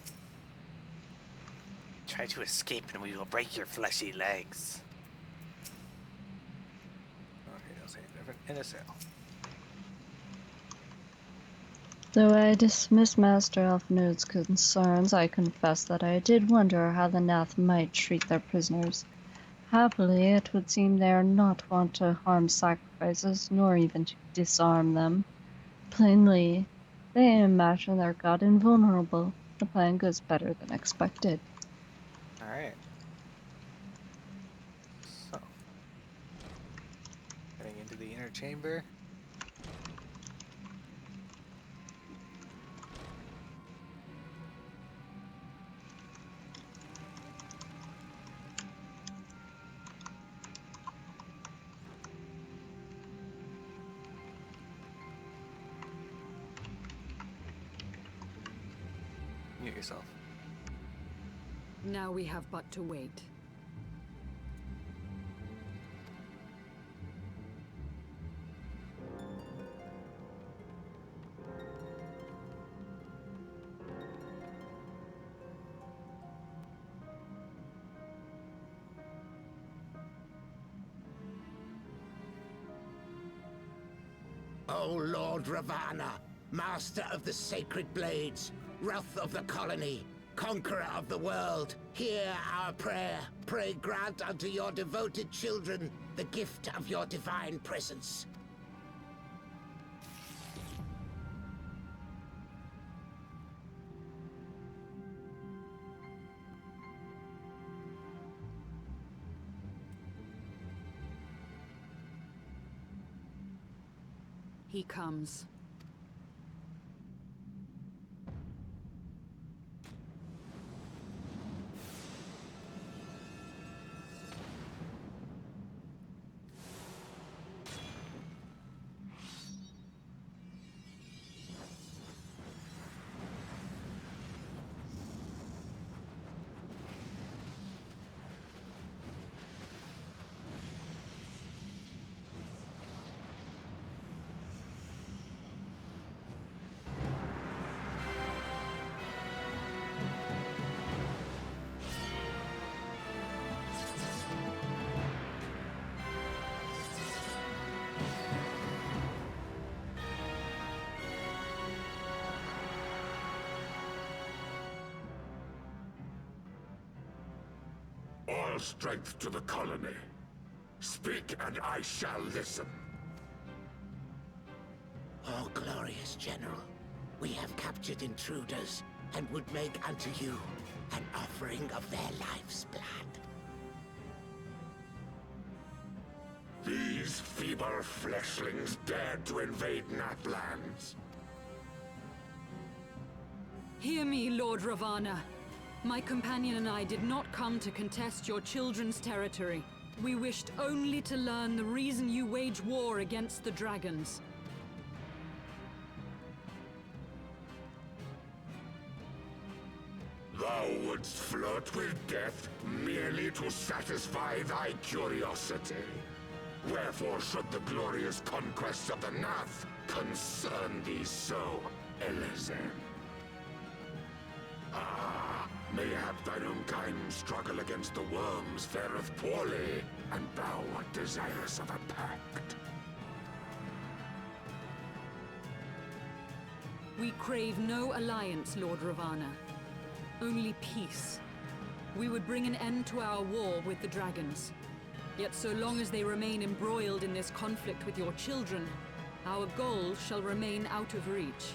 Try to escape and we will break your fleshy legs. Okay, don't say anything different. In a sail. Though I dismiss Master Alphinaud's concerns, I confess that I did wonder how the Nath might treat their prisoners. Happily, it would seem they are not wont to harm sacrifices, nor even to disarm them. Plainly, they imagine their god invulnerable. The plan goes better than expected. Alright. So. Heading into the inner chamber. Mute yourself. Now we have but to wait. O Lord Ravana, master of the sacred blades, wrath of the colony, conqueror of the world, hear our prayer. Pray grant unto your devoted children the gift of your divine presence. He comes. All strength to the colony. Speak and I shall listen. O glorious general, we have captured intruders and would make unto you an offering of their life's blood. These feeble fleshlings dared to invade Natlands. Hear me, Lord Ravana. My companion and I did not come to contest your children's territory. We wished only to learn the reason you wage war against the dragons. Thou wouldst flirt with death merely to satisfy thy curiosity. Wherefore should the glorious conquests of the Nath concern thee so, Elezen? Ah, mayhap thine own kind struggle against the worms fareth poorly, and thou art desirous of a pact. We crave no alliance, Lord Ravana. Only peace. We would bring an end to our war with the dragons. Yet so long as they remain embroiled in this conflict with your children, our goal shall remain out of reach.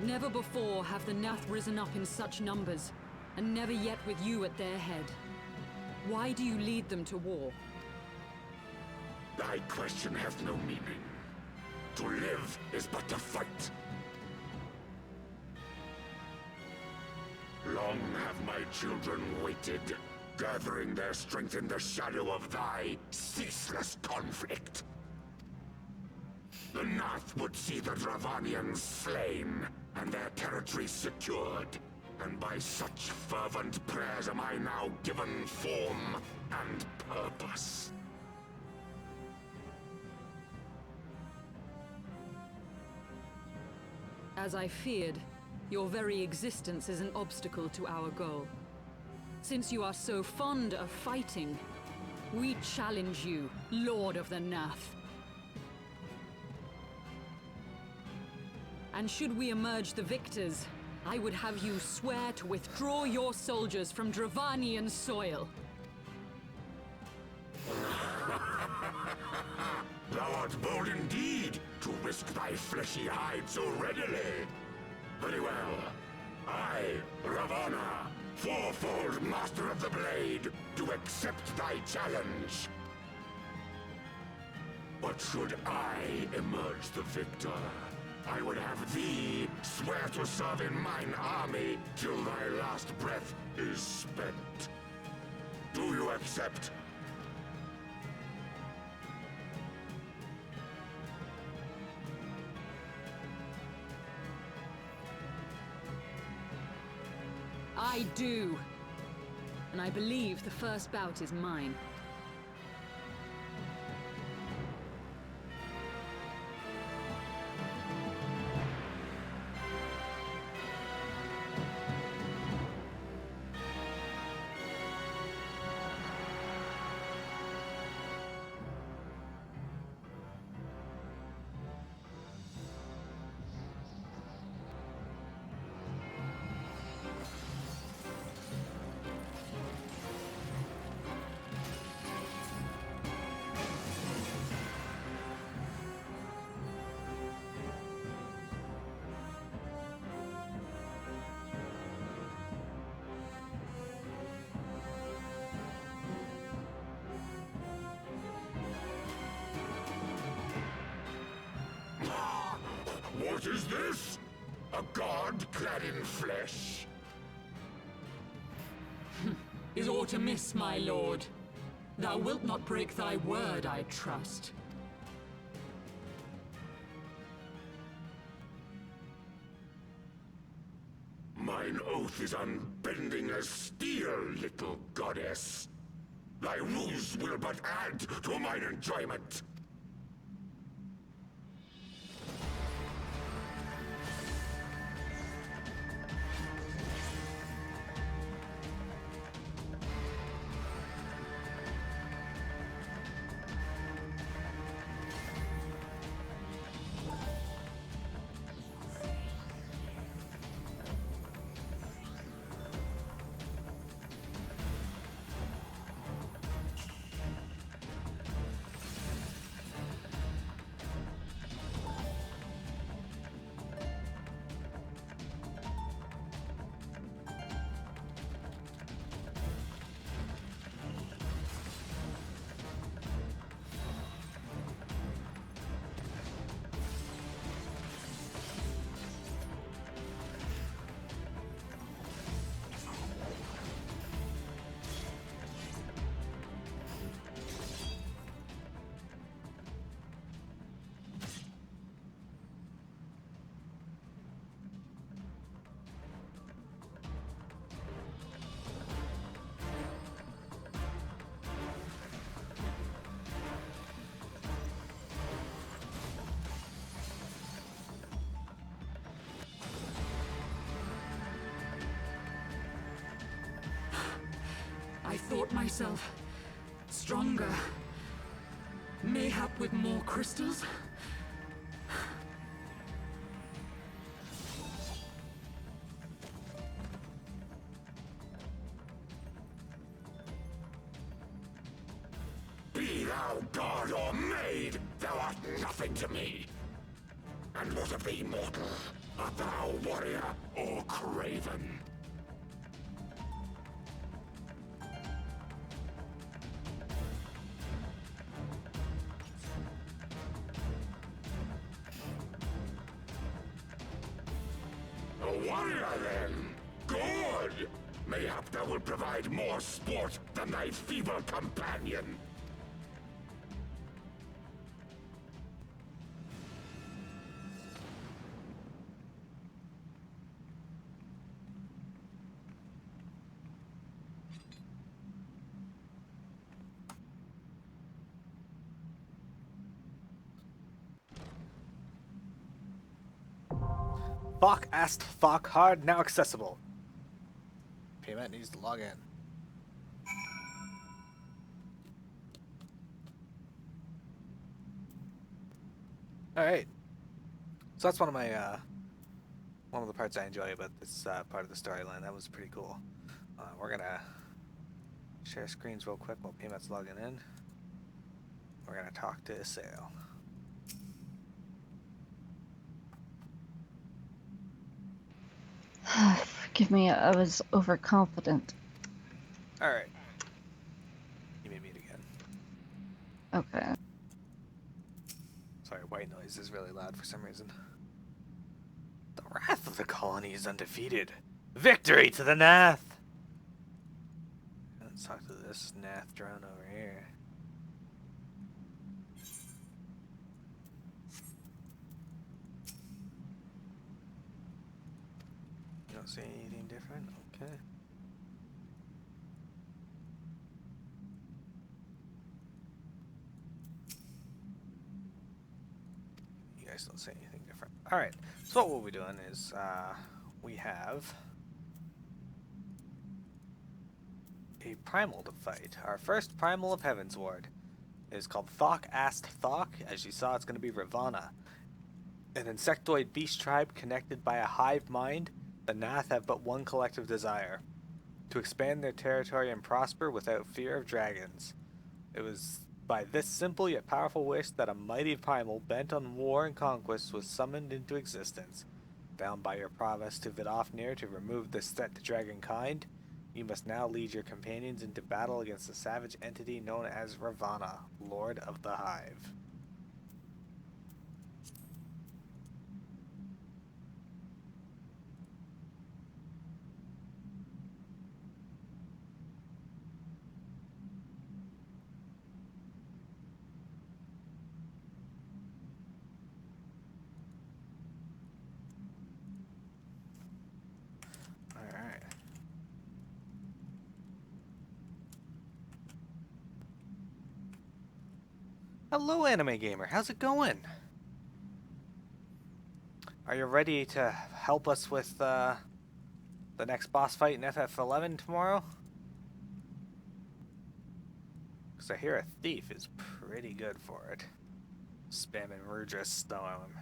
Never before have the Nath risen up in such numbers, and never yet with you at their head. Why do you lead them to war? Thy question hath no meaning. To live is but to fight. Long have my children waited, gathering their strength in the shadow of thy ceaseless conflict. The Nath would see the Dravanians slain, and their territory secured. And by such fervent prayers am I now given form and purpose. As I feared, your very existence is an obstacle to our goal. Since you are so fond of fighting, we challenge you, Lord of the Nath. And should we emerge the victors, I would have you swear to withdraw your soldiers from Dravanian soil. Thou art bold indeed to risk thy fleshy hide so readily. Very well. I, Ravana, fourfold Master of the Blade, do accept thy challenge. But should I emerge the victor, I would have thee swear to serve in mine army till thy last breath is spent. Do you accept? I do. And I believe the first bout is mine. What is this? A god clad in flesh? Is aught amiss, my lord? Thou wilt not break thy word, I trust. Mine oath is unbending as steel, little goddess. Thy ruse will but add to mine enjoyment. I thought myself stronger. Mayhap with more crystals? Thou god or maid, thou art nothing to me. And what of thee, mortal? Art thou warrior or craven? A warrior, then? Good! Mayhap thou will provide more sport than thy feeble companion. Thok asked Thok hard, now accessible. Payment needs to log in. Alright. So that's one of the parts I enjoy about this part of the storyline. That was pretty cool. We're gonna share screens real quick while Payment's logging in. We're gonna talk to Isael. Forgive me, I was overconfident. Alright. You may meet again. Okay. Sorry, white noise is really loud for some reason. The wrath of the colony is undefeated. Victory to the Nath! Let's talk to this Nath drone over here. You don't see anything different? Okay. You guys don't say anything different. Alright, so what we'll be doing is, we have a primal to fight. Our first primal of Heavensward is called Thok Asked Thok. As you saw, it's going to be Ravana. An insectoid beast tribe connected by a hive mind, the Nath have but one collective desire: to expand their territory and prosper without fear of dragons. It was by this simple yet powerful wish that a mighty primal bent on war and conquest was summoned into existence. Bound by your promise to Vidofnir to remove this threat to dragonkind, you must now lead your companions into battle against the savage entity known as Ravana, Lord of the Hive. Alright. Hello, Anime Gamer. How's it going? Are you ready to help us with the next boss fight in FF11 tomorrow? Because I hear a thief is pretty good for it. Spamming Rudra Storm.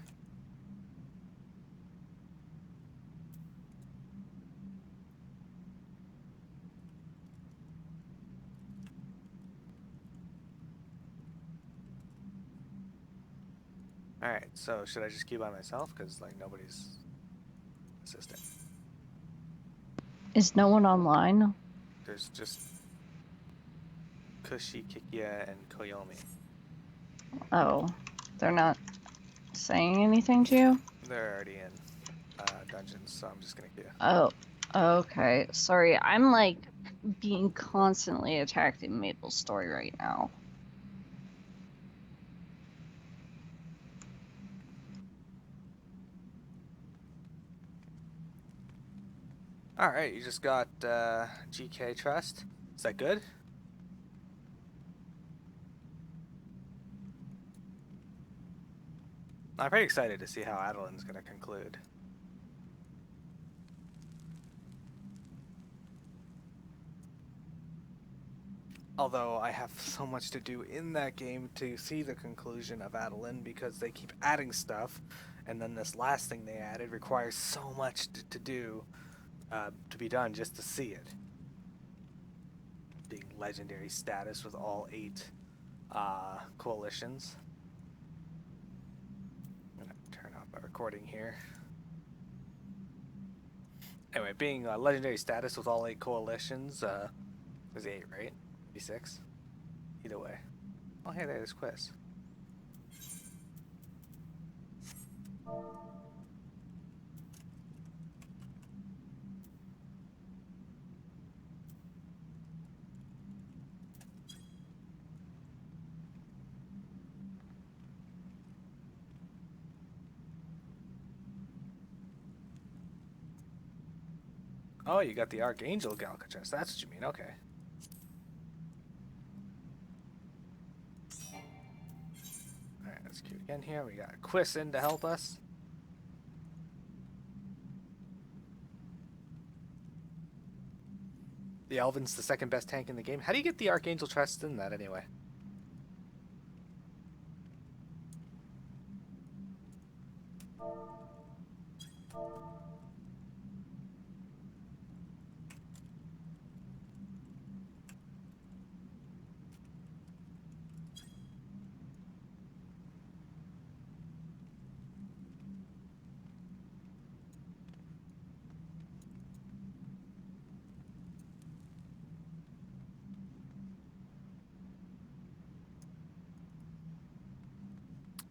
Alright, so should I just queue by myself? Because, like, nobody's assisting. Is no one online? There's just Kushi, Kikia, and Koyomi. Oh, they're not saying anything to you? They're already in dungeons, so I'm just gonna queue. Oh, okay. Sorry, I'm like being constantly attacked in Maple's story right now. Alright, you just got GK Trust. Is that good? I'm pretty excited to see how Adelin's going to conclude. Although I have so much to do in that game to see the conclusion of Adeline, because they keep adding stuff, and then this last thing they added requires so much to do, to be done just to see it. Being legendary status with all 8 coalitions. I'm gonna turn off my recording here. Anyway, being legendary status with all 8 coalitions, there's 8, right? Maybe 6? Either way. Oh, hey, there's Quiz. Oh, you got the Archangel Galcatras. That's what you mean. Okay. Alright, let's queue again here. We got Quiz in to help us. The Elven's the second best tank in the game. How do you get the Archangel Trust in that anyway?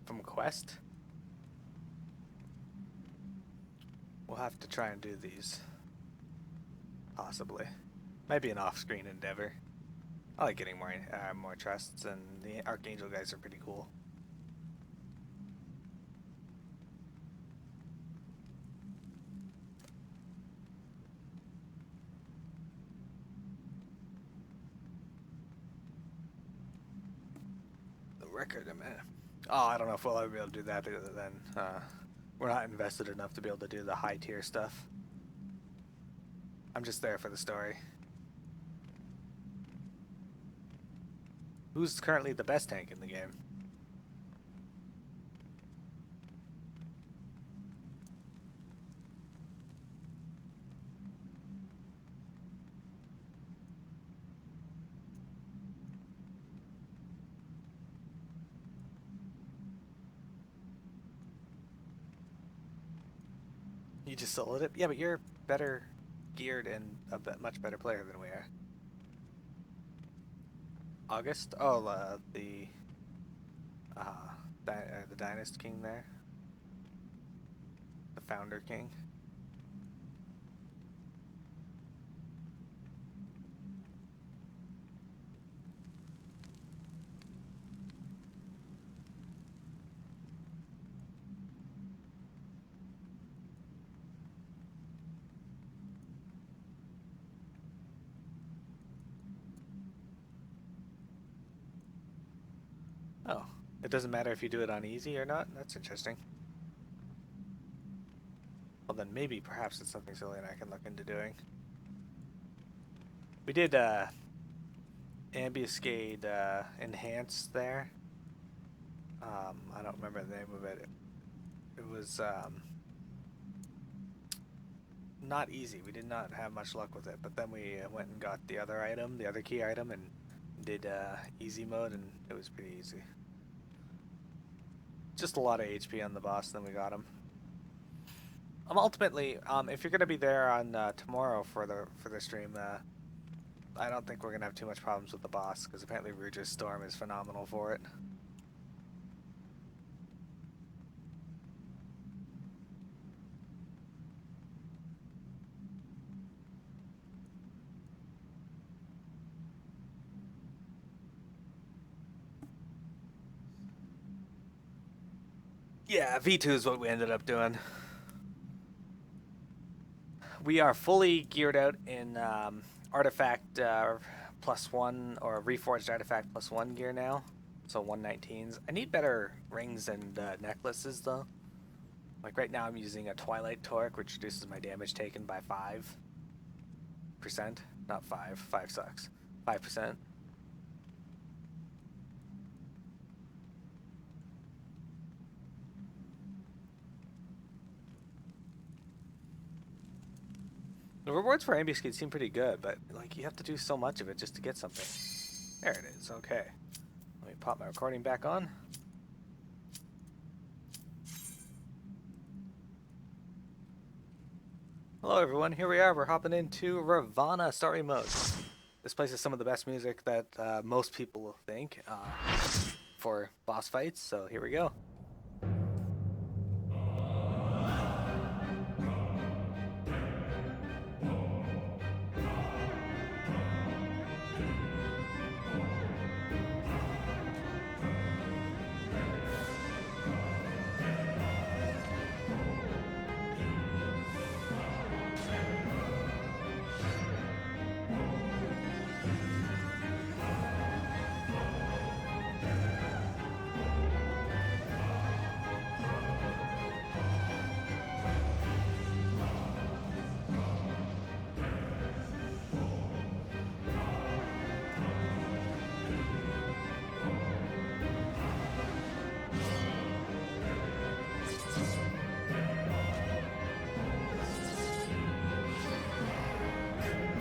From Quest? We'll have to try and do these. Possibly. Might be an off-screen endeavor. I like getting more trusts, and the Archangel guys are pretty cool. The record, man. Oh, I don't know if we'll ever be able to do that then. We're not invested enough to be able to do the high tier stuff. I'm just there for the story. Who's currently the best tank in the game? You just sold it? Yeah, but you're better geared and a much better player than we are. August? Oh, the Dynast King there. The Founder King. Oh, it doesn't matter if you do it on easy or not? That's interesting. Well then maybe perhaps it's something Silly and I can look into doing. We did Ambuscade Enhanced there. I don't remember the name of it. It was not easy. We did not have much luck with it, but then we went and got the other item, the other key item, and did easy mode, and it was pretty easy. Just a lot of HP on the boss, then we got him. Ultimately, if you're gonna be there on tomorrow for the stream, I don't think we're gonna have too much problems with the boss, because apparently Ruger's Storm is phenomenal for it. Yeah, V2 is what we ended up doing. We are fully geared out in Artifact +1 or Reforged Artifact +1 gear now. So 119s. I need better rings and necklaces though. Like right now I'm using a Twilight Torque, which reduces my damage taken by 5%. Not 5. 5 sucks. 5%. The rewards for Ambuscade seem pretty good, but like you have to do so much of it just to get something. There it is. Okay. Let me pop my recording back on. Hello everyone, here we are. We're hopping into Ravana story mode. This plays some of the best music that most people will think for boss fights, so here we go.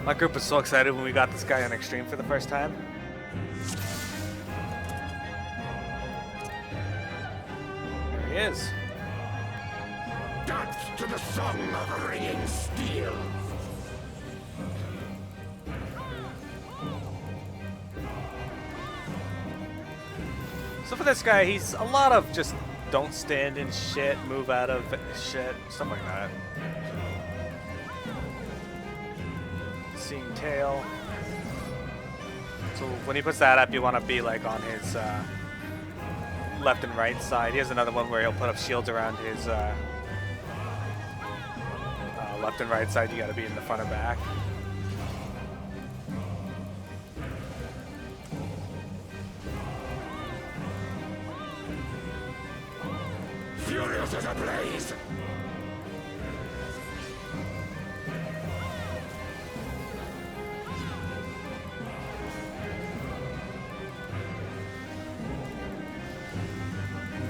My group was so excited when we got this guy on Extreme for the first time. There he is. Dance to the song of ringing steel. So for this guy, he's a lot of just don't stand in shit, move out of shit, stuff like that. Seeing tail. So when he puts that up, you want to be like on his left and right side. He has another one where he'll put up shields around his left and right side. You got to be in the front or back. Furious as a blaze.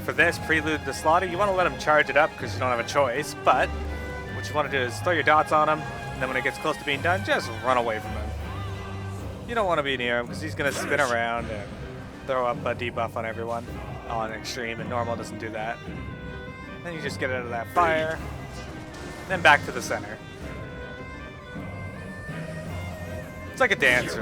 For this prelude to slaughter, you want to let him charge it up because you don't have a choice, but what you want to do is throw your dots on him, and then when it gets close to being done, just run away from him. You don't want to be near him because he's going to spin around and throw up a debuff on everyone on Extreme, and normal doesn't do that. Then you just get out of that fire, then back to the center. It's like a dancer.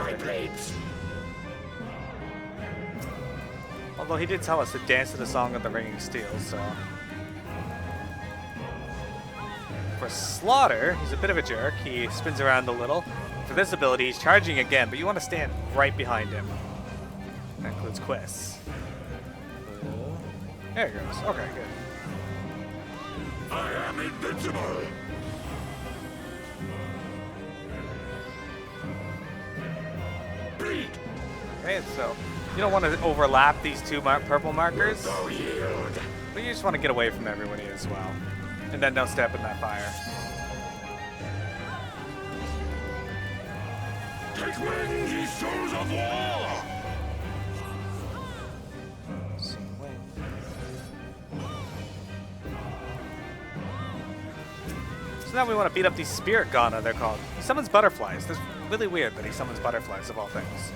Although he did tell us to dance to the song of the ringing steel, so... For Slaughter, he's a bit of a jerk. He spins around a little. For this ability, he's charging again, but you want to stand right behind him. That includes Quiz. There he goes. Okay, good. I am invincible. Bleed. Okay, so you don't want to overlap these two purple markers, No yield. but you just want to get away from everybody as well. And then don't step in that fire. Take wing, ye souls of war. So now we want to beat up these Spirit Ghana, they're called. He summons butterflies. That's really weird that he summons butterflies of all things.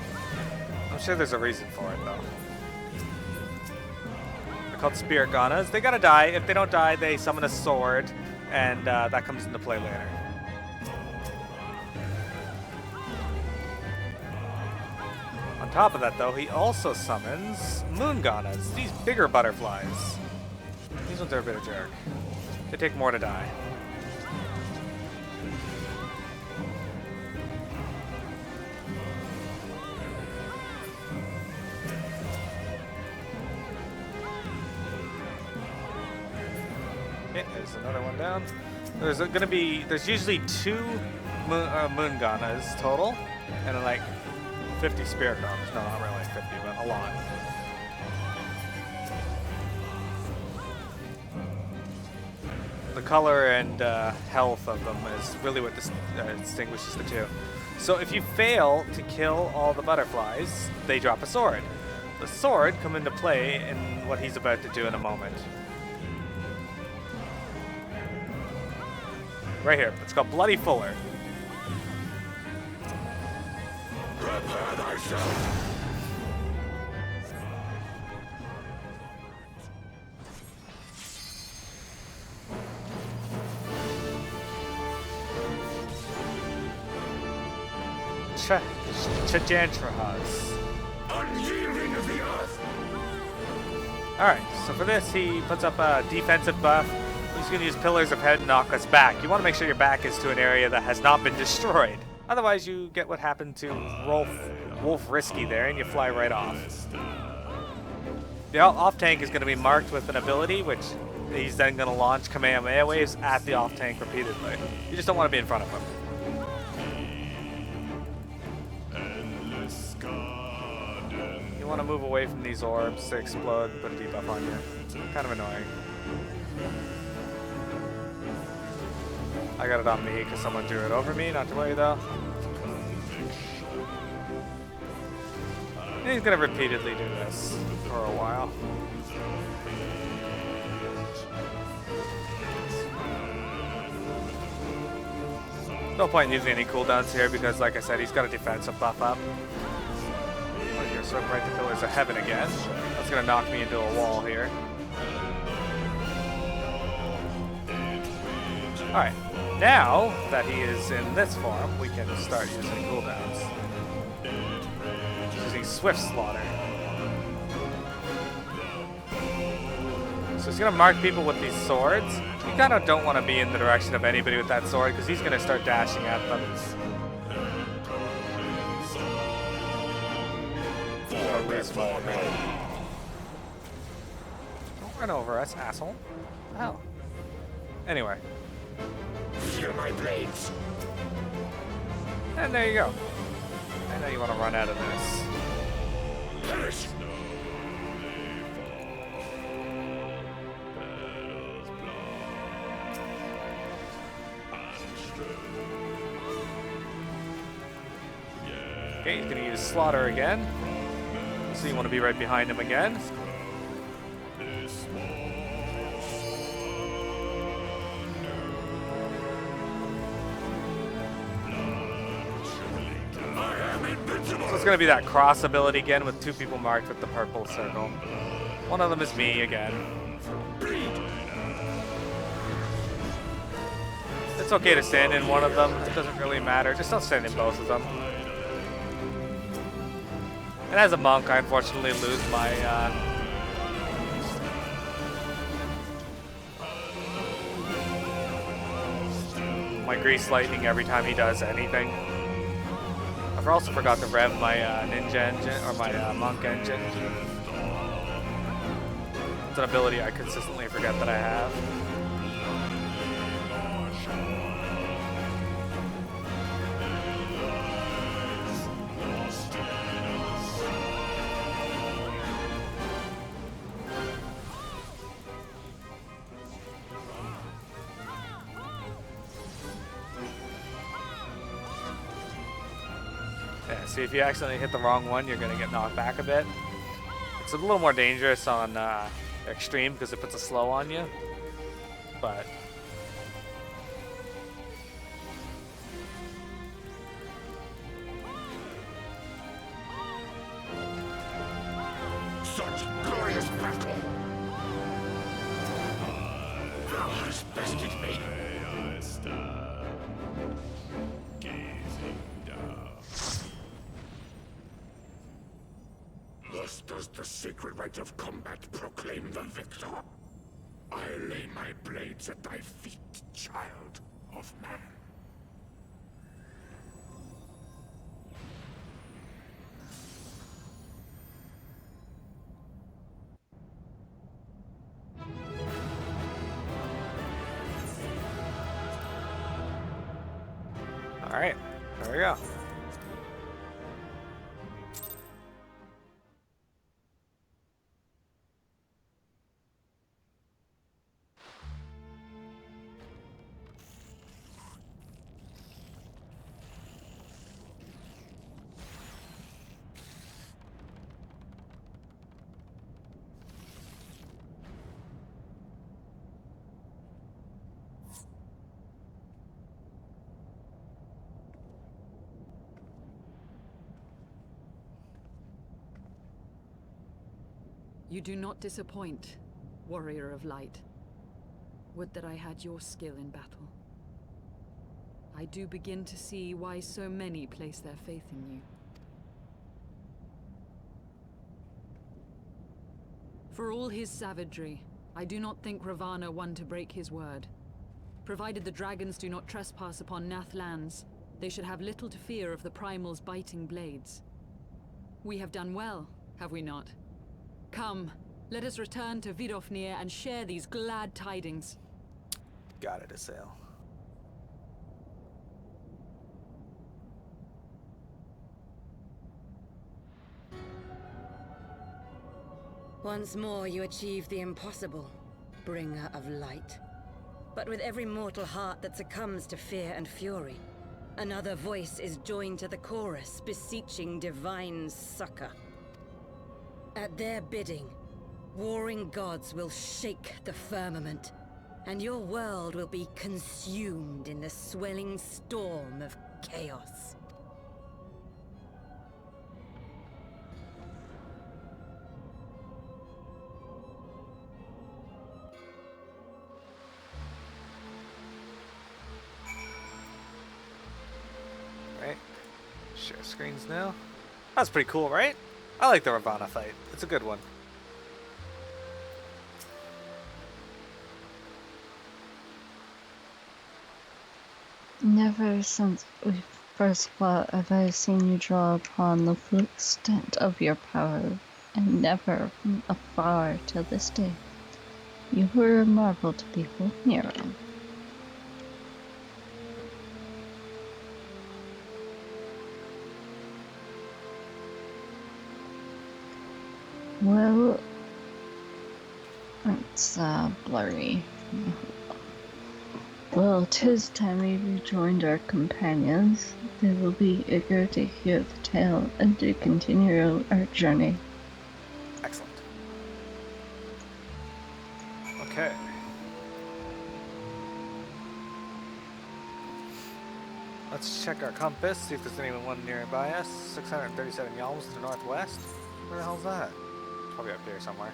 I'm sure there's a reason for it, though. They're called Spirit Ghanas. They gotta die. If they don't die, they summon a sword, and that comes into play later. On top of that, though, he also summons Moon Ghanas, these bigger butterflies. These ones are a bit of a jerk. They take more to die. There's another one down. There's usually 2 Moon Ghanas total, and then like 50 Spirit Ghanas. No, not really 50, but a lot. The color and health of them is really what distinguishes the two. So if you fail to kill all the butterflies, they drop a sword. The sword come into play in what he's about to do in a moment. Right here. It's called Bloody Fuller. Prepare thyself. Chajantrahas. Unyielding of the earth! Alright, so for this, he puts up a defensive buff. He's going to use Pillars of Head and knock us back. You want to make sure your back is to an area that has not been destroyed. Otherwise, you get what happened to Wolf Risky there, and you fly right off. The off-tank is going to be marked with an ability, which he's then going to launch Kamehameha waves at the off-tank repeatedly. You just don't want to be in front of him. You want to move away from these orbs to explode and put a debuff on you. Kind of annoying. I got it on me because someone drew it over me, not to worry though. And he's going to repeatedly do this for a while. No point in using any cooldowns here because, like I said, he's got a defensive buff up. I'm going to swim right to Pillars of Heaven again. That's going to knock me into a wall here. Alright, now that he is in this form, we can start using cooldowns. Using Swift Slaughter. So he's going to mark people with these swords. You kind of don't want to be in the direction of anybody with that sword because he's going to start dashing at them. Don't run over us, asshole. Oh. Anyway. Feel my blades. And there you go. I know you want to run out of this. Perish. Okay, he's going to use Slaughter again. So you want to be right behind him again. So it's going to be that cross ability again with two people marked with the purple circle. One of them is me again. It's okay to stand in one of them. It doesn't really matter. Just don't stand in both of them. And as a monk, I unfortunately lose my Grease Lightning every time he does anything. I've also forgot to rev my ninja engine, or my monk engine. It's an ability I consistently forget that I have. Yeah, see, if you accidentally hit the wrong one, you're going to get knocked back a bit. It's a little more dangerous on extreme because it puts a slow on you, but Such glorious battle. Thou hast bested me. Thus does the sacred rite of combat proclaim the victor. I lay my blades at thy feet, child of man. alright, there we go. You do not disappoint, warrior of light. Would that I had your skill in battle. I do begin to see why so many place their faith in you. For all his savagery, I do not think Ravana one to break his word. Provided the dragons do not trespass upon Nath lands, they should have little to fear of the Primal's biting blades. We have done well, have we not? Come, let us return to Vidofnir and share these glad tidings. Got it, Assail. Once more you achieve the impossible, bringer of light. But with every mortal heart that succumbs to fear and fury, another voice is joined to the chorus, beseeching divine succor. At their bidding, warring gods will shake the firmament, and your world will be consumed in the swelling storm of chaos. Right. Share screens now. That's pretty cool, right? I like the Ravana fight. It's a good one. Never since we first fought have I seen you draw upon the full extent of your power, and never from afar till this day. You were a marvel to behold, Nero. Well, it's blurry. Well, 'tis time we rejoined our companions. They will be eager to hear the tale and to continue our journey. Excellent. Okay. Let's check our compass, see if there's anyone nearby us. 637 yalms to the northwest. Where the hell's that? Probably up here somewhere.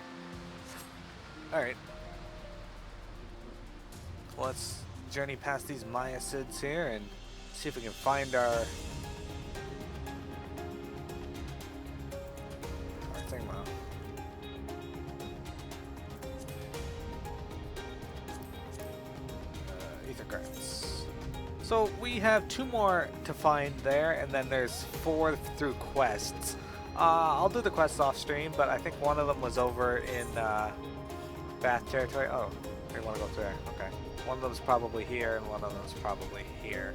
Alright. Let's journey past these Maiacids here and see if we can find our thingamab. Ether currents. So we have 2 more to find there, and then there's 4 through quests. I'll do the quests off stream, but I think one of them was over in Bath territory. Oh, they want to go through there. Okay. One of them's probably here, and one of them's probably here.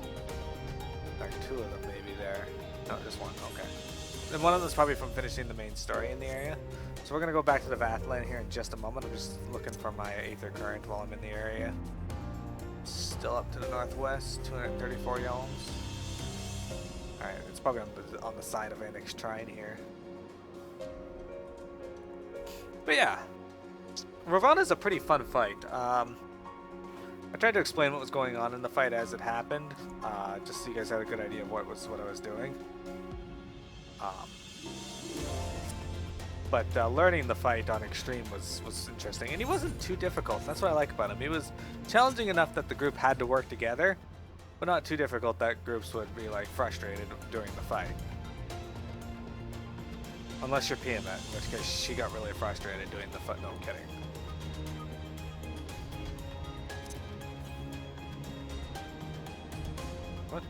Like 2 of them maybe there. No, just 1. Okay. Then one of them's probably from finishing the main story in the area. So we're gonna go back to the Vathland here in just a moment. I'm just looking for my Aether Current while I'm in the area. Still up to the northwest, 234 yalms. Alright, it's probably on the side of Annex Trine here. But yeah, Ravana's a pretty fun fight. I tried to explain what was going on in the fight as it happened, just so you guys had a good idea of what I was doing. But learning the fight on Extreme was interesting, and he wasn't too difficult. That's what I like about him. He was challenging enough that the group had to work together, but not too difficult that groups would be like frustrated during the fight. Unless you're Piamet, in which case she got really frustrated doing the fight. No, I'm kidding. What?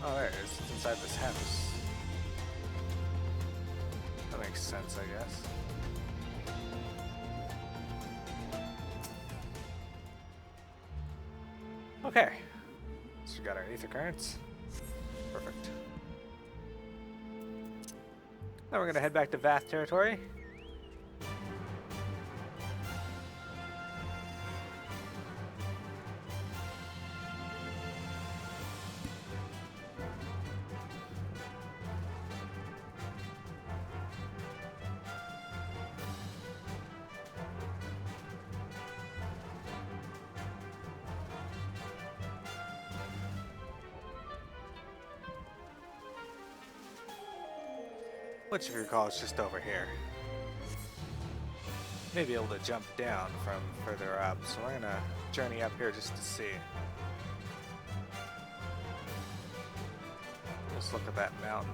Oh, there it is. It's inside this house. That makes sense, I guess. Okay. So we got our Aether Currents. Perfect. Now we're going to head back to Vath territory. Which, if you recall, is just over here. may be able to jump down from further up, so we're gonna journey up here just to see. Let's look at that mountain.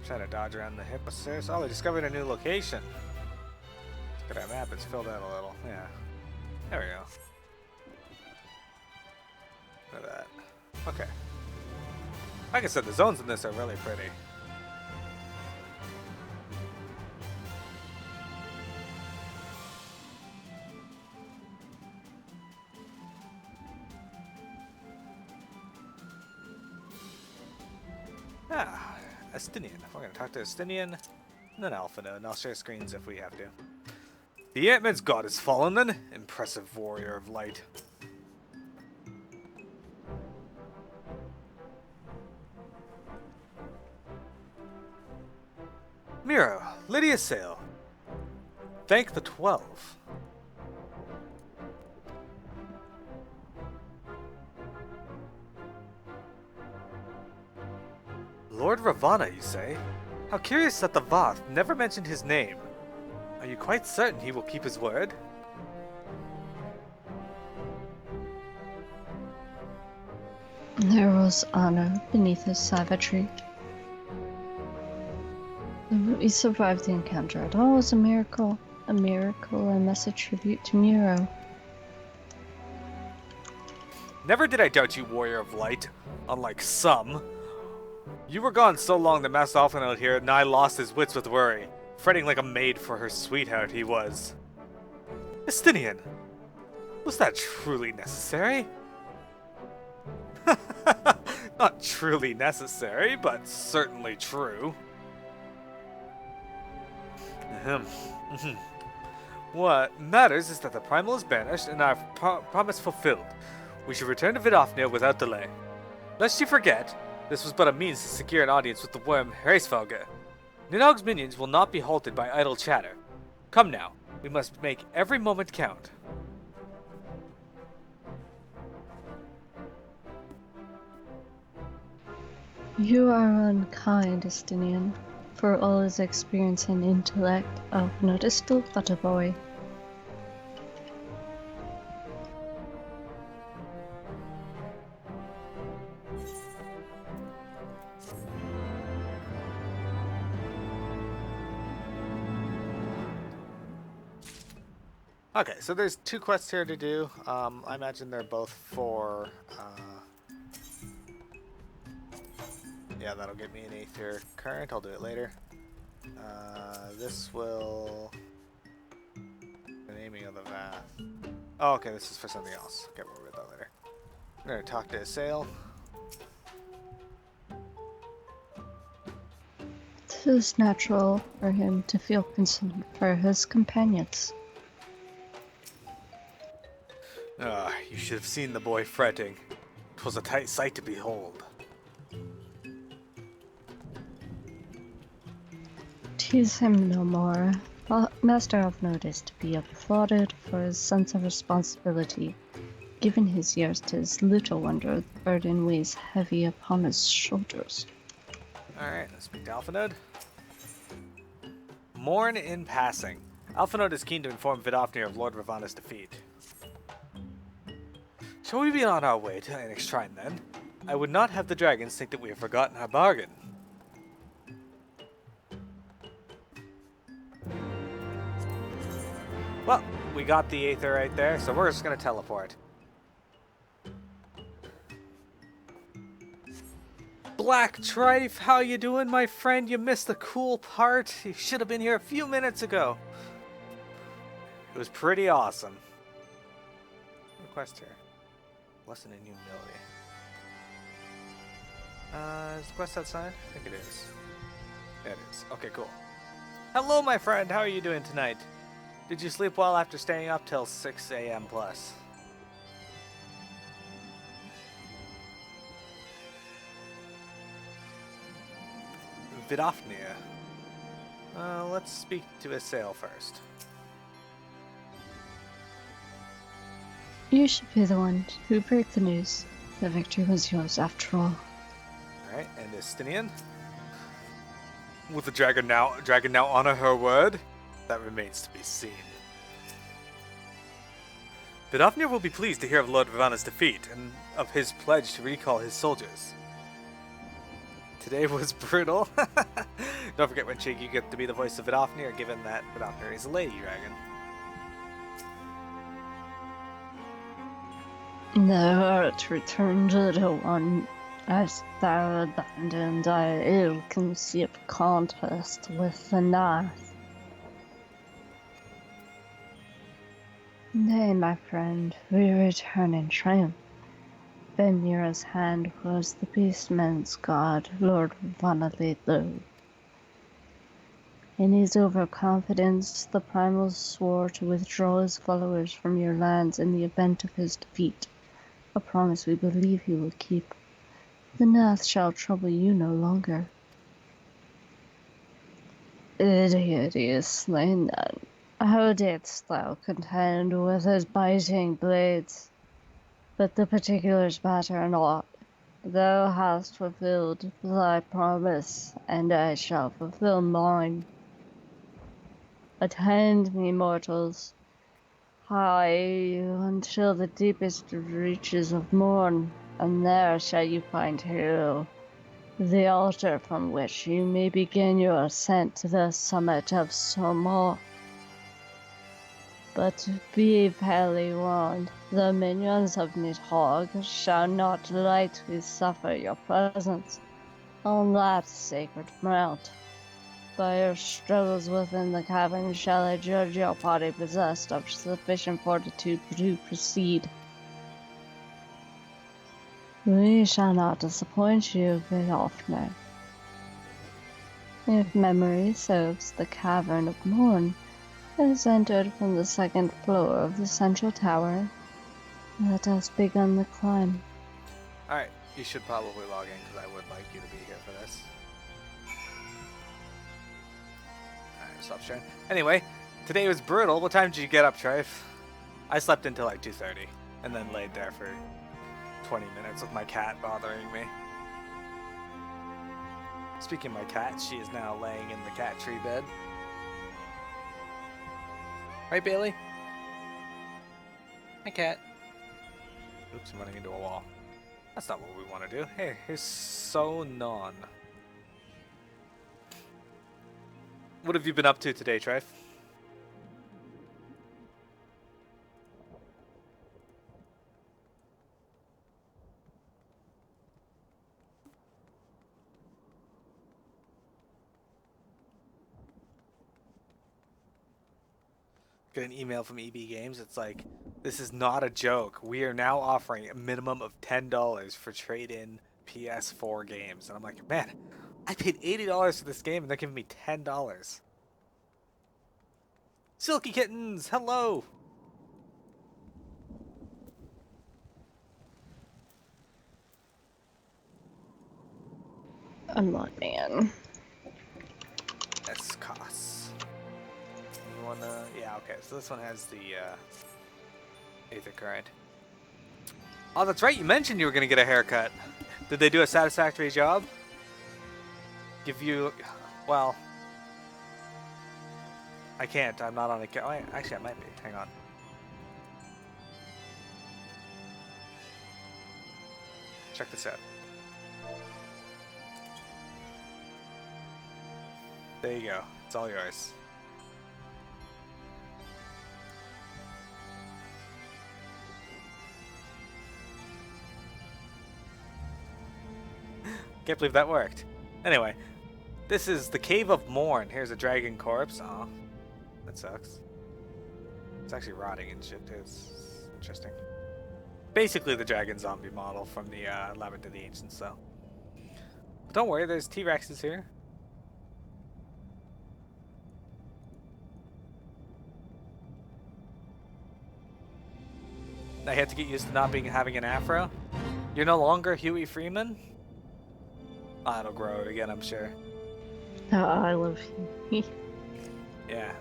Trying to dodge around the hippostairs. Oh, they discovered a new location. Look at that map, it's filled out a little. Yeah. There we go. Look at that. Okay. Like I said, the zones in this are really pretty. Ah, Estinian. We're going to talk to Estinian and then Alphino, and I'll share screens if we have to. The Ant-Man's god has fallen then? Impressive warrior of light. Miro, Lydia Sale. Thank the 12. Lord Ravana, you say? How curious that the Voth never mentioned his name. Are you quite certain he will keep his word? There was honor beneath his savagery. We survived the encounter. It all was a miracle I must attribute to Miro. Never did I doubt you, warrior of light, unlike some. You were gone so long that Master Alphino here nigh lost his wits with worry, fretting like a maid for her sweetheart he was. Estinian, was that truly necessary? Not truly necessary, but certainly true. What matters is that the primal is banished and our promise fulfilled. We should return to Vidofnir without delay. Lest you forget, this was but a means to secure an audience with the worm Hraesvelge. Nidhogg's minions will not be halted by idle chatter. Come now, we must make every moment count. You are unkind, Estinian. For all his experience and intellect, Alphino is still but a boy. Okay, so there's 2 quests here to do. I imagine they're both for... yeah, that'll get me an Aether Current. I'll do it later. This will... the naming of the Vath. Oh, okay, this is for something else. Okay, we'll read that later. I'm going to talk to Asael. It is natural for him to feel concern for his companions. You should have seen the boy fretting. 'Twas a tight sight to behold. Tease him no more. Master of Notice to be applauded for his sense of responsibility. Given his years, 'tis little wonder the burden weighs heavy upon his shoulders. Alright, let's speak to Alphanode. Mourn in passing. Alphanode is keen to inform Vidofnir of Lord Ravana's defeat. Shall we be on our way to Annex Shrine then? I would not have the dragons think that we have forgotten our bargain. Well, we got the Aether right there, so we're just gonna teleport. Black Trife, how you doing, my friend? You missed the cool part. You should have been here a few minutes ago. It was pretty awesome. Request here. Lesson in humility. Is the quest outside? I think it is. Yeah, it is. Okay, cool. Hello, my friend. How are you doing tonight? Did you sleep well after staying up till 6 a.m. plus? Vidofnir. Let's speak to Asael first. You should be the one who break the news. The victory was yours after all. Alright, and Istinian. Will the dragon now honor her word? That remains to be seen. Vidofnir will be pleased to hear of Lord Ravana's defeat, and of his pledge to recall his soldiers. Today was brutal. Don't forget when Cheek, you get to be the voice of Vidofnir, given that Vidofnir is a lady dragon. Thou art returned, little one, as thou abandoned thy ill-conceived contest with the North. Nay, my friend, we return in triumph. Venera's hand was the beastman's god, Lord Ravana laid low. In his overconfidence, the Primal swore to withdraw his followers from your lands in the event of his defeat, a promise we believe he will keep. The North shall trouble you no longer. Idiot, he is slain then. How didst thou contend with his biting blades? But the particulars matter not. Thou hast fulfilled thy promise, and I shall fulfill mine. Attend me, mortals, high until the deepest reaches of morn, and there shall you find Hero, the altar from which you may begin your ascent to the summit of Sormor. But be fairly warned, the minions of Nidhogg shall not lightly suffer your presence on that sacred mount. By your struggles within the cavern shall I judge your body possessed of sufficient fortitude to proceed. We shall not disappoint you, Vidofnir. If memory serves, the Cavern of Morn is entered from the second floor of the central tower. Let us begin the climb. Alright, you should probably log in because I would like you to be here for this. Alright, stop sharing. Anyway, today was brutal. What time did you get up, Trife? I slept until like 2:30 and then laid there for 20 minutes with my cat bothering me. Speaking of my cat, she is now laying in the cat tree bed. Right, Bailey? Hi, cat. Oops, I'm running into a wall. That's not what we want to do. Hey, here's Sonon. What have you been up to today, Trife? Get an email from EB Games. It's like, this is not a joke. We are now offering a minimum of $10 for trade-in PS4 games. And I'm like, man, I paid $80 for this game and they're giving me $10. Silky Kittens, hello! I'm not, man. Escos. You wanna... Yeah, okay. So this one has the Aether Current. Oh, that's right. You mentioned you were going to get a haircut. Did they do a satisfactory job? Give you... Well... I can't. I'm not on a... Oh, actually, I might be. Hang on. Check this out. There you go. It's all yours. Can't believe that worked. Anyway, this is the Cave of Morn. Here's a dragon corpse. Aw, that sucks. It's actually rotting and shit too. It's interesting. Basically the dragon zombie model from the Labyrinth of the Ancients, so. But don't worry, there's T-Rexes here. I had to get used to not having an afro. You're no longer Huey Freeman? It'll grow it again, I'm sure. I love you. Yeah.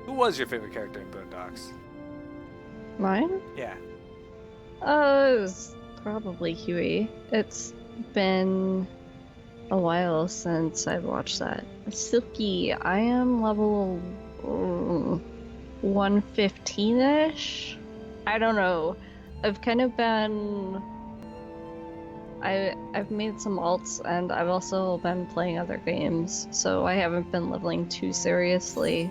Who was your favorite character in Boondocks? Mine? Yeah. It was Probably Huey. It's been a while since I've watched that. Silky, I am level 115-ish? I don't know. I've kind of been... I've made some alts, and I've also been playing other games, so I haven't been leveling too seriously.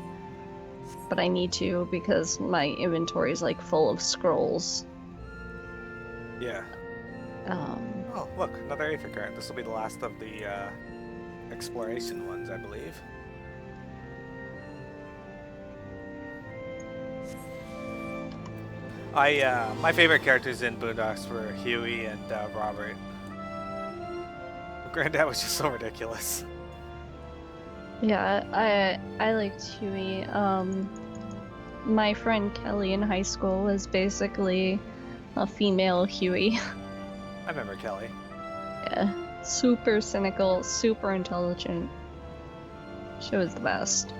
But I need to, because my inventory is like full of scrolls. Yeah. Oh, look, another Aether card. This will be the last of the exploration ones, I believe. My favorite characters in Boondocks were Huey and Robert. Granddad was just so ridiculous. Yeah, I liked Huey. My friend Kelly in high school was basically a female Huey. I remember Kelly. Yeah, super cynical, super intelligent. She was the best.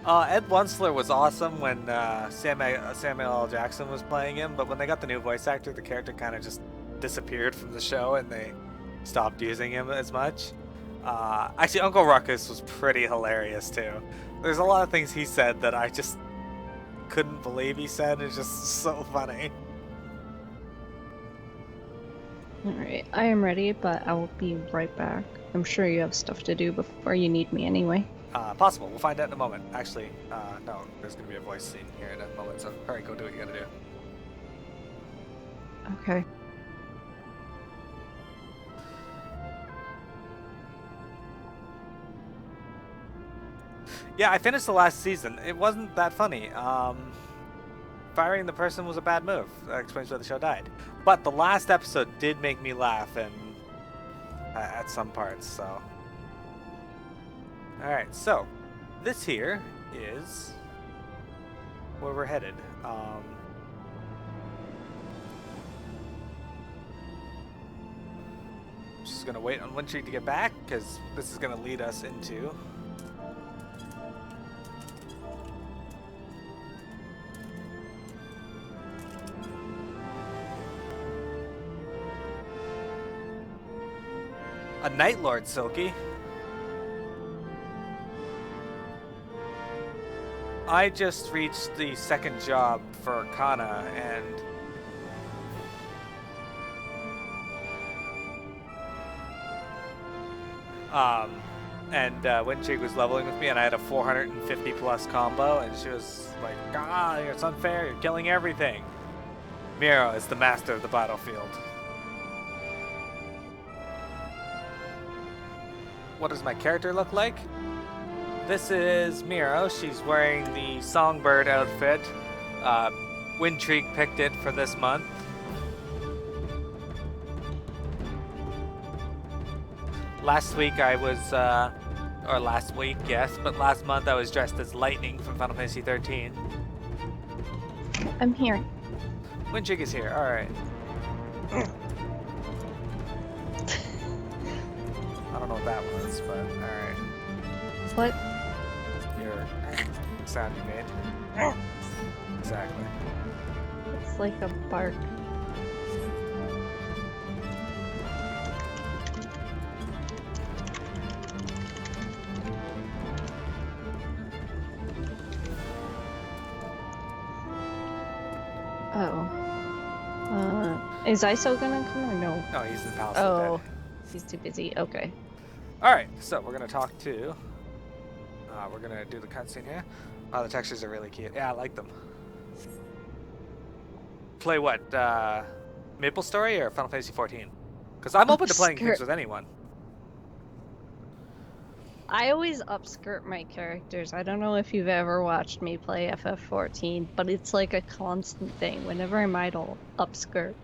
Ed Wunsler was awesome when Samuel L. Jackson was playing him, but when they got the new voice actor, the character kind of just disappeared from the show and they stopped using him as much. Actually, Uncle Ruckus was pretty hilarious too. There's a lot of things he said that I just couldn't believe he said. It's just so funny. Alright, I am ready, but I will be right back. I'm sure you have stuff to do before you need me anyway. Possible. We'll find out in a moment. Actually, no, there's going to be a voice scene here in a moment, so alright, go do what you gotta do. Okay. Yeah, I finished the last season. It wasn't that funny. Firing the person was a bad move. That explains why the show died. But the last episode did make me laugh and at some parts, so... Alright, so this here is where we're headed. Just gonna wait on Windstreak to get back, because this is gonna lead us into... a Night Lord, Silky. I just reached the second job for Kana, and Windcheek was leveling with me, and I had a 450 plus combo, and she was like, "Ah, it's unfair. You're killing everything." Miro is the master of the battlefield. What does my character look like? This is Miro. She's wearing the Songbird outfit. Windtreak picked it for this month. Last week I was, or last week, yes, but last month I was dressed as Lightning from Final Fantasy 13. I'm here. Windtreak is here, alright. I don't know what that was, but alright. What? Your sound you made. Exactly. It's like a bark. Oh. Is ISO gonna come or no? No, he's in the Palace Oh, of the Dead. he's too busy. Okay. Alright, so we're gonna talk to... we're gonna do the cutscene here. Oh, the textures are really cute. Yeah, I like them. Play what? Maple Story or Final Fantasy 14? Because I'm open to playing games with anyone. I always upskirt my characters. I don't know if you've ever watched me play FF14, but it's like a constant thing. Whenever I'm idle, upskirt.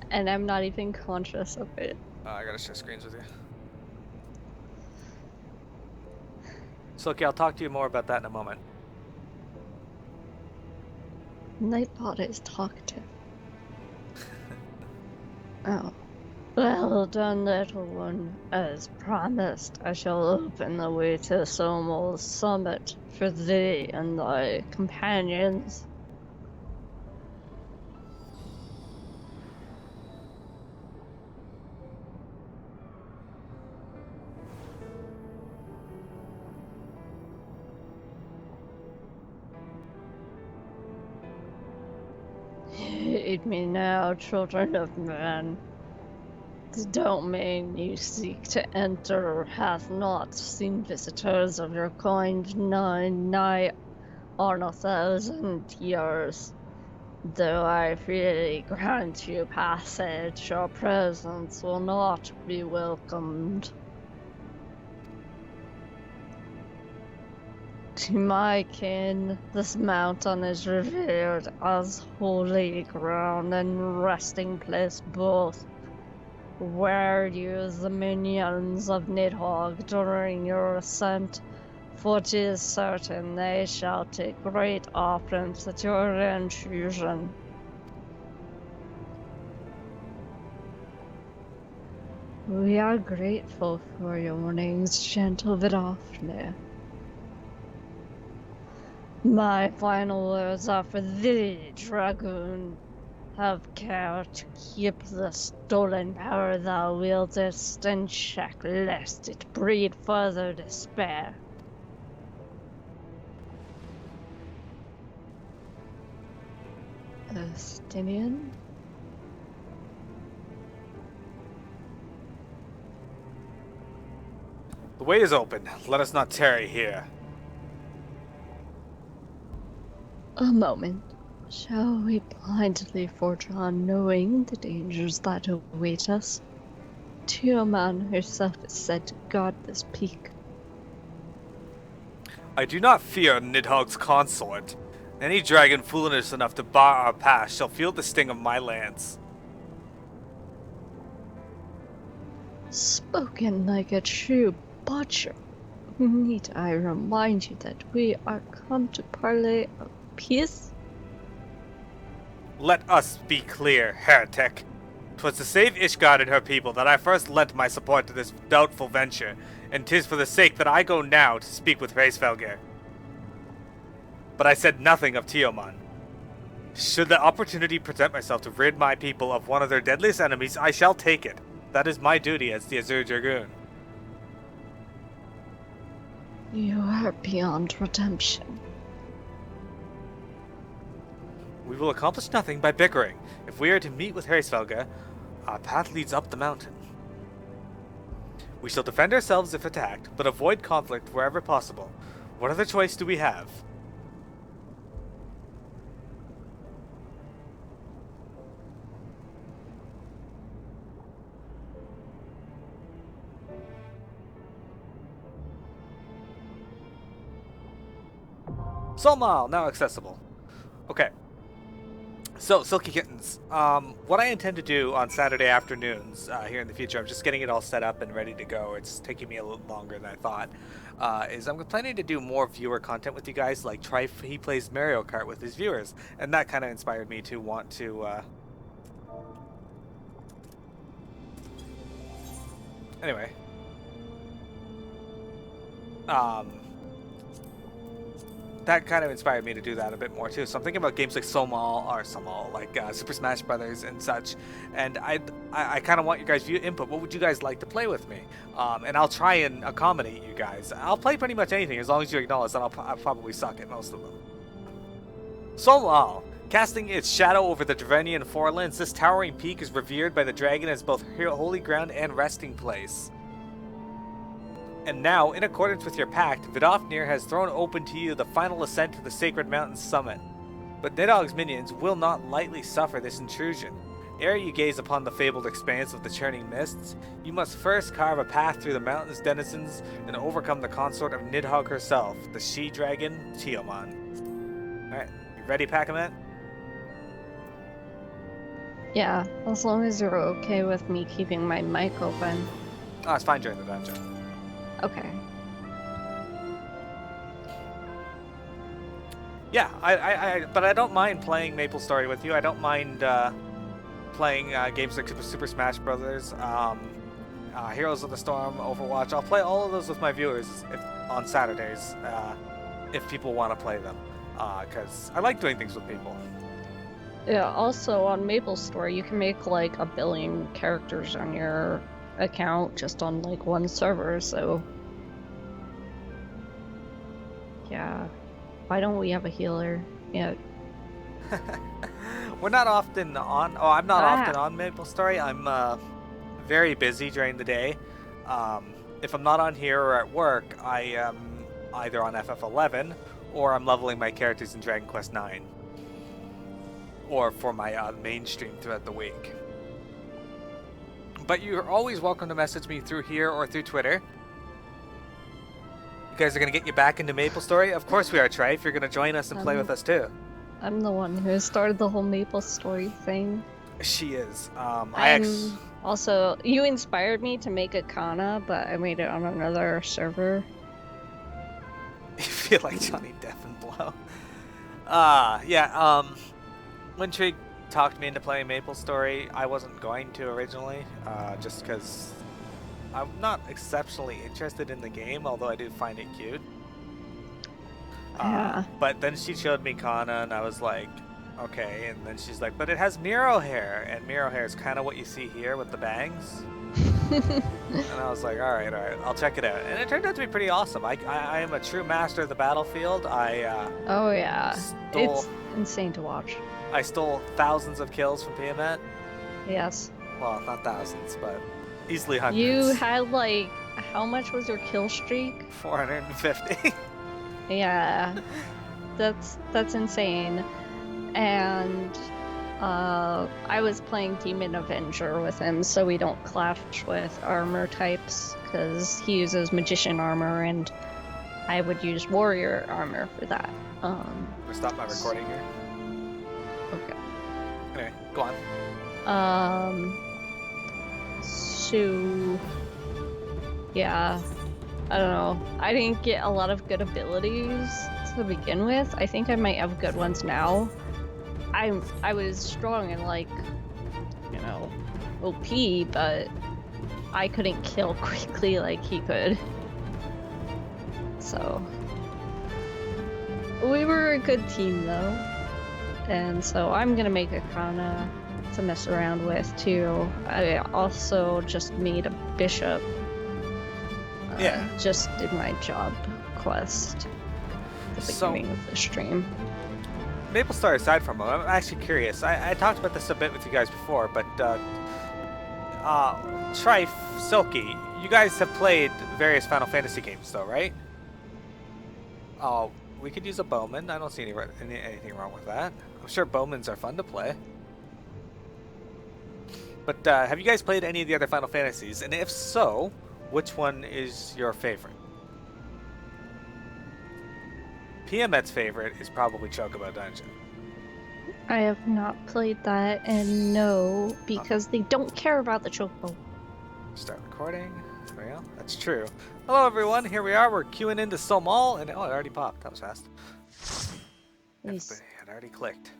And I'm not even conscious of it. I gotta share screens with you. So, okay, I'll talk to you more about that in a moment. Nightbot is talkative. Oh. Well done, little one. As promised, I shall open the way to Somol's summit for thee and thy companions. Heed me now, children of men. The domain you seek to enter hath not seen visitors of your kind nigh on 1,000 years. Though I freely grant you passage, your presence will not be welcomed. To my kin, this mountain is revered as holy ground and resting place both. Where use the minions of Nidhogg during your ascent, for 'tis certain they shall take great offense at your intrusion. We are grateful for your warnings, gentle Vidofne. My final words are for thee, Dragoon. Have care to keep the stolen power thou wieldest in check, lest it breed further despair. Stimian? The way is open. Let us not tarry here. A moment. Shall we blindly forge on, knowing the dangers that await us? Tiaman herself is said to guard this peak. I do not fear Nidhogg's consort. Any dragon foolish enough to bar our path shall feel the sting of my lance. Spoken like a true butcher. Need I remind you that we are come to parley of peace? Let us be clear, heretic. 'Twas to save Ishgard and her people that I first lent my support to this doubtful venture, and 'tis for the sake that I go now to speak with Hraesvelgr. But I said nothing of Tiaman. Should the opportunity present myself to rid my people of one of their deadliest enemies, I shall take it. That is my duty as the Azure Dragoon. You are beyond redemption. We will accomplish nothing by bickering. If we are to meet with Hraesvelgr, our path leads up the mountain. We shall defend ourselves if attacked, but avoid conflict wherever possible. What other choice do we have? Solmal, now accessible. Okay. So, Silky Kittens, what I intend to do on Saturday afternoons here in the future, I'm just getting it all set up and ready to go. It's taking me a little longer than I thought. Is I'm planning to do more viewer content with you guys, like he plays Mario Kart with his viewers, and that kind of inspired me to want to. Anyway. That kind of inspired me to do that a bit more too. So I'm thinking about games like Somal, like Super Smash Brothers and such. And I kind of want your guys' input. What would you guys like to play with me? And I'll try and accommodate you guys. I'll play pretty much anything as long as you acknowledge that I'll probably suck at most of them. Somal. Casting its shadow over the Dravenian forelands, this towering peak is revered by the dragon as both holy ground and resting place. And now, in accordance with your pact, Vidofnir has thrown open to you the final ascent to the Sacred Mountain's summit. But Nidhogg's minions will not lightly suffer this intrusion. Ere you gaze upon the fabled expanse of the churning mists, you must first carve a path through the mountain's denizens and overcome the consort of Nidhogg herself, the she-dragon, Tiaman. Alright, you ready, Packaman? Yeah, as long as you're okay with me keeping my mic open. Oh, it's fine during the dungeon. Okay. Yeah, but I don't mind playing Maple Story with you. I don't mind playing games like Super Smash Brothers, Heroes of the Storm, Overwatch. I'll play all of those with my viewers on Saturdays if people want to play them, because I like doing things with people. Yeah, also on MapleStory, you can make like 1 billion characters on your account just on like one server, so yeah. Why don't we have a healer? Yeah. We're not often on. Oh, I'm not Ah. often on MapleStory. I'm very busy during the day. If I'm not on here or at work, I am either on FF11 or I'm leveling my characters in Dragon Quest IX. Or for my main stream throughout the week. But you're always welcome to message me through here or through Twitter. You guys are going to get you back into MapleStory? Of course we are, Trey, if you're going to join us and play with us too. I'm the one who started the whole MapleStory thing. She is. Also, you inspired me to make a Kana, but I made it on another server. You feel like Johnny Depp and Blow. When Trig talked me into playing MapleStory, I wasn't going to originally, just because I'm not exceptionally interested in the game, although I do find it cute. Yeah. But then she showed me Kana, and I was like, okay. And then she's like, but it has Miro hair, and Miro hair is kind of what you see here with the bangs. And I was like, all right, I'll check it out. And it turned out to be pretty awesome. I am a true master of the battlefield. Oh yeah, it's insane to watch. I stole thousands of kills from Tiamat. Yes. Well, not thousands, but easily hundreds. You had like, how much was your kill streak? 450. Yeah, that's insane. And I was playing Demon Avenger with him, so we don't clash with armor types, because he uses magician armor and I would use warrior armor for that. Stop my recording here. Okay. Anyway, go on. So yeah, I don't know. I didn't get a lot of good abilities to begin with. I think I might have good ones now. I was strong and like, you know, OP, but I couldn't kill quickly like he could. So we were a good team though. And so I'm gonna make a Kana to mess around with too. I also just made a bishop. Yeah. Just did my job quest at the beginning of the stream. MapleStory aside from it, I'm actually curious. I talked about this a bit with you guys before, but Trife, Silky, you guys have played various Final Fantasy games though, right? Oh, we could use a bowman. I don't see anything wrong with that. I'm sure bowmans are fun to play. But have you guys played any of the other Final Fantasies? And if so, which one is your favorite? Tiamat's favorite is probably Chocobo Dungeon. I have not played that, and no, because they don't care about the Chocobo. Start recording. There we go. That's true. Hello, everyone. Here we are. We're queuing into Somal, and oh, it already popped. That was fast. Nice. It had already clicked.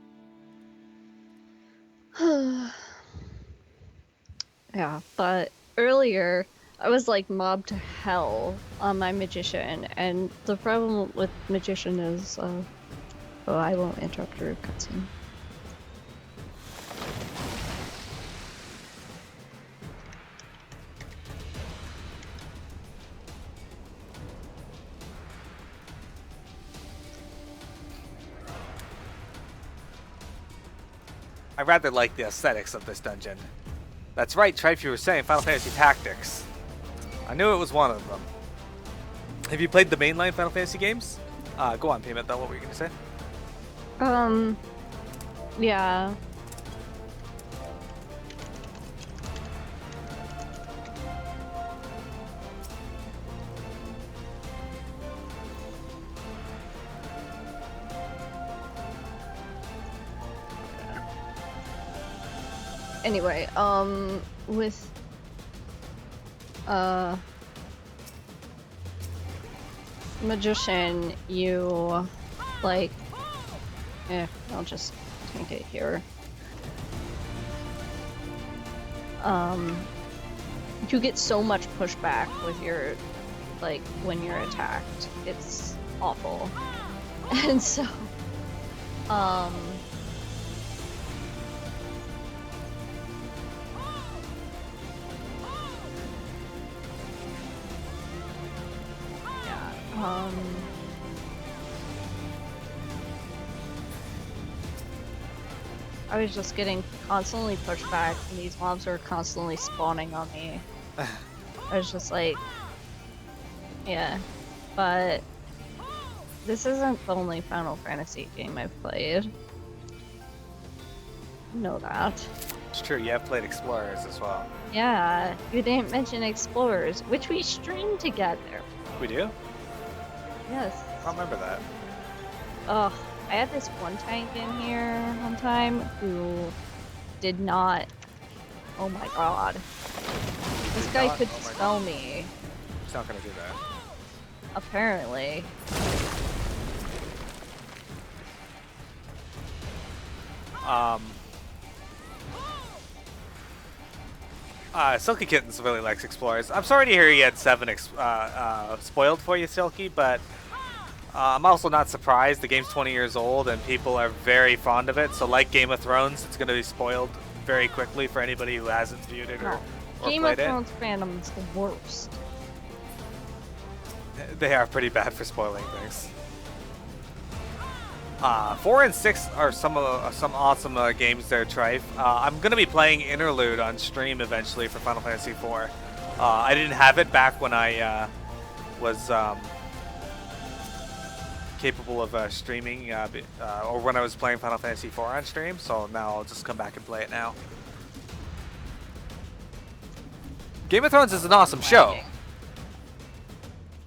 Yeah, but earlier I was like mobbed to hell on my magician, and the problem with magician is, oh, I won't interrupt your cutscene. I rather like the aesthetics of this dungeon. That's right, Trife, you were saying Final Fantasy Tactics. I knew it was one of them. Have you played the mainline Final Fantasy games? Go on, Payment, though. What were you going to say? Yeah. Anyway, with magician, you like, I'll just take it here. You get so much pushback with your, like, when you're attacked. It's awful. And so, I was just getting constantly pushed back, and these mobs were constantly spawning on me. I was just like, yeah. But this isn't the only Final Fantasy game I've played. You know that. It's true, you have played Explorers as well. Yeah, you didn't mention Explorers, which we streamed together. We do? Yes. I don't remember that. Ugh, I had this one tank in here one time who did not. Oh my god. This Did guy not? could Oh my spell me, He's not gonna do that. apparently. Silky Kittens really likes Explorers. I'm sorry to hear you had 7 spoiled for you, Silky, but I'm also not surprised. The game's 20 years old and people are very fond of it. So like Game of Thrones, it's going to be spoiled very quickly for anybody who hasn't viewed it or Game of played Thrones fandom's the worst. it. They are pretty bad for spoiling things. 4 and 6 are some awesome games there, Trife. I'm going to be playing Interlude on stream eventually for Final Fantasy IV. I didn't have it back when I was capable of streaming, or when I was playing Final Fantasy IV on stream, so now I'll just come back and play it now. Game of Thrones is an awesome show,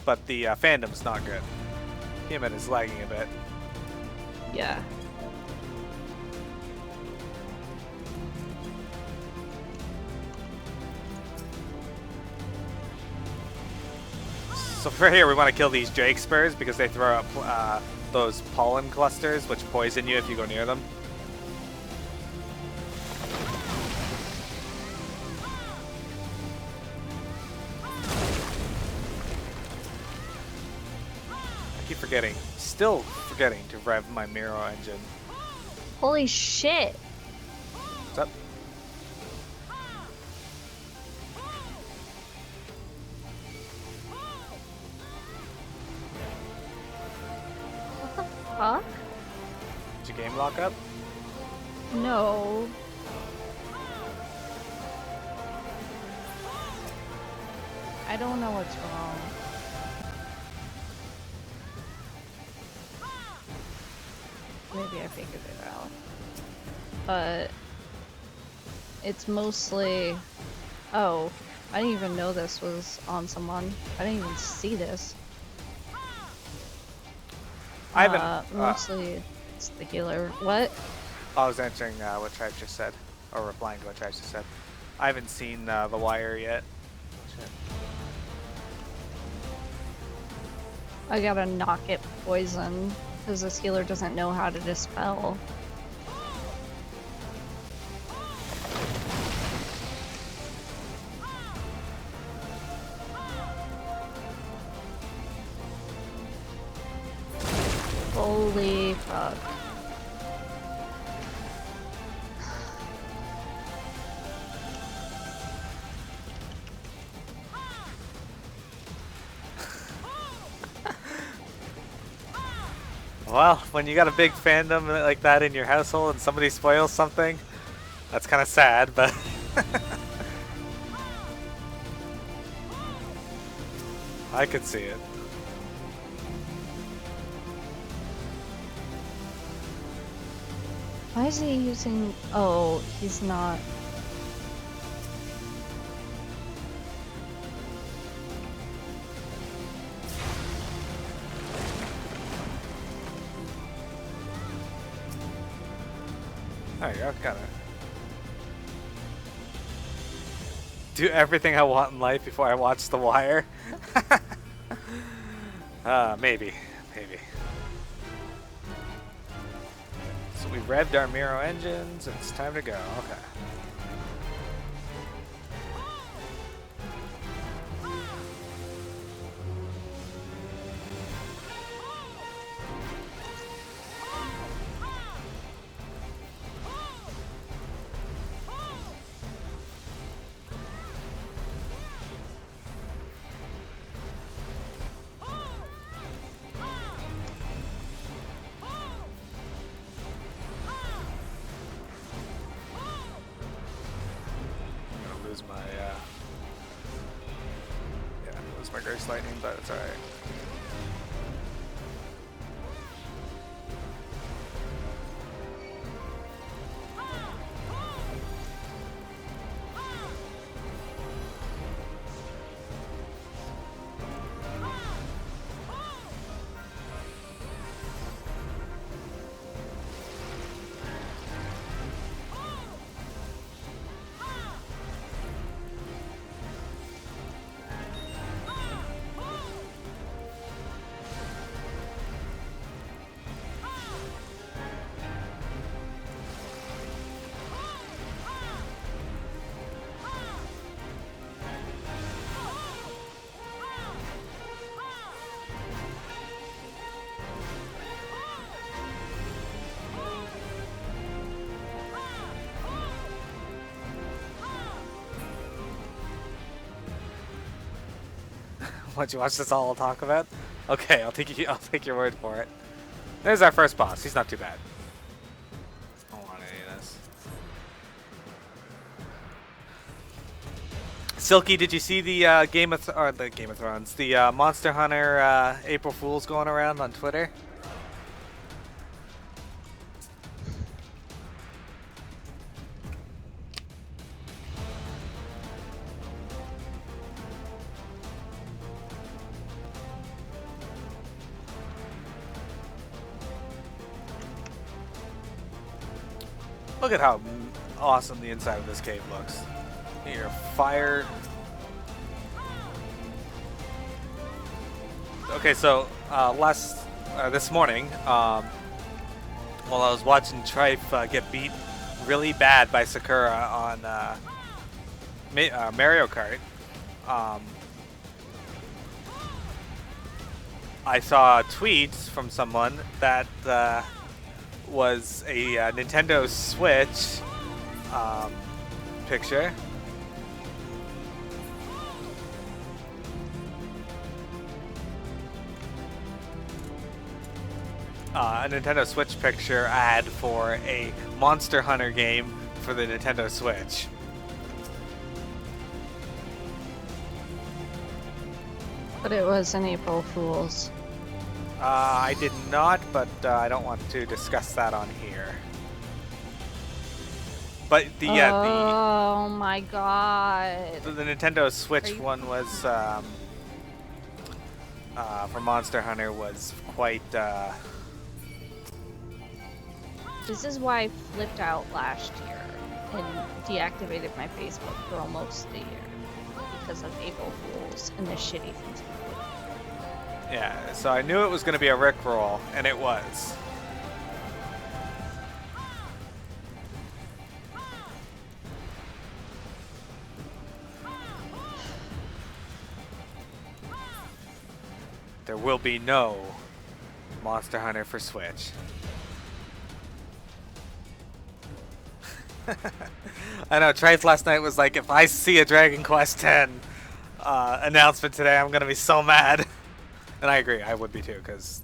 but the fandom's not good. Game is lagging a bit. Yeah. So for here, we want to kill these Drake Spurs because they throw up those pollen clusters, which poison you if you go near them. I keep forgetting, still forgetting to rev my Miro engine. Holy shit! What's up? What the fuck? Did your game lock up? No. I don't know what's wrong. Maybe I figured it out. But it's mostly... Oh, I didn't even know this was on someone. I didn't even see this. I haven't. Mostly it's the healer. What? I was answering what Tribe just said, or replying to what Tribe just said. I haven't seen the wire yet. Shit. I gotta knock it poison, because this healer doesn't know how to dispel. Holy fuck. Well, when you got a big fandom like that in your household and somebody spoils something, that's kind of sad, but... I could see it. Why is he using... Oh, he's not... There you go, gotta do everything I want in life before I watch The Wire. Maybe. So we revved our Miro engines and it's time to go. Okay. triggers lightning, but it's alright. What, you watch this all I'll talk about? Okay, I'll take your word for it. There's our first boss. He's not too bad. I don't want any of this. Silky, did you see the Game of Thrones, the Monster Hunter April Fools going around on Twitter? Look at how awesome the inside of this cave looks. Here, fire. Okay, so this morning, while I was watching Trife get beat really bad by Sakura on Mario Kart, I saw tweets from someone that was a Nintendo Switch picture. A Nintendo Switch picture ad for a Monster Hunter game for the Nintendo Switch. But it was an April Fool's. I did not, but I don't want to discuss that on here. But oh my god. The Nintendo Switch one was for Monster Hunter was quite. This is why I flipped out last year and deactivated my Facebook for almost a year because of April Fools and the shitty things people do. Yeah, so I knew it was going to be a Rickroll, and it was. There will be no Monster Hunter for Switch. I know, Trice last night was like, if I see a Dragon Quest X announcement today, I'm going to be so mad. And I agree, I would be too, because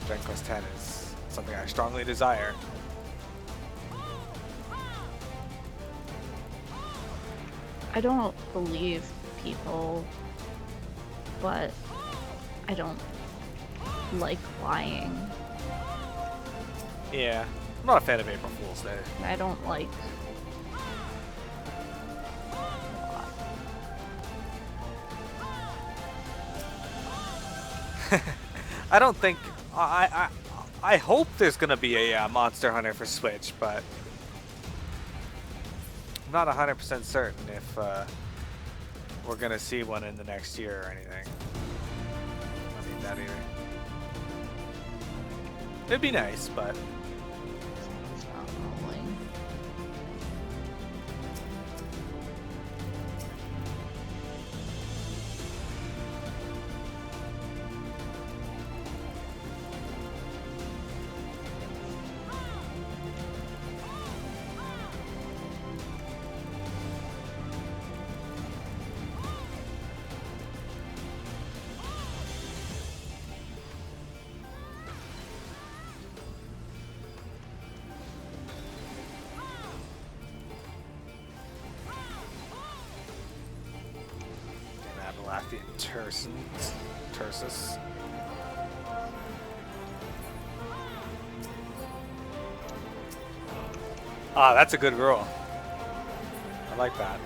Dragon Quest X is something I strongly desire. I don't believe people, but I don't like lying. Yeah, I'm not a fan of April Fool's Day. I don't like. I don't think I hope there's gonna be a Monster Hunter for Switch, but I'm not 100% certain if we're gonna see one in the next year or anything. I need that either. It'd be nice, but It's not rolling. Parthian Tursus. Ah, that's a good rule. I like that.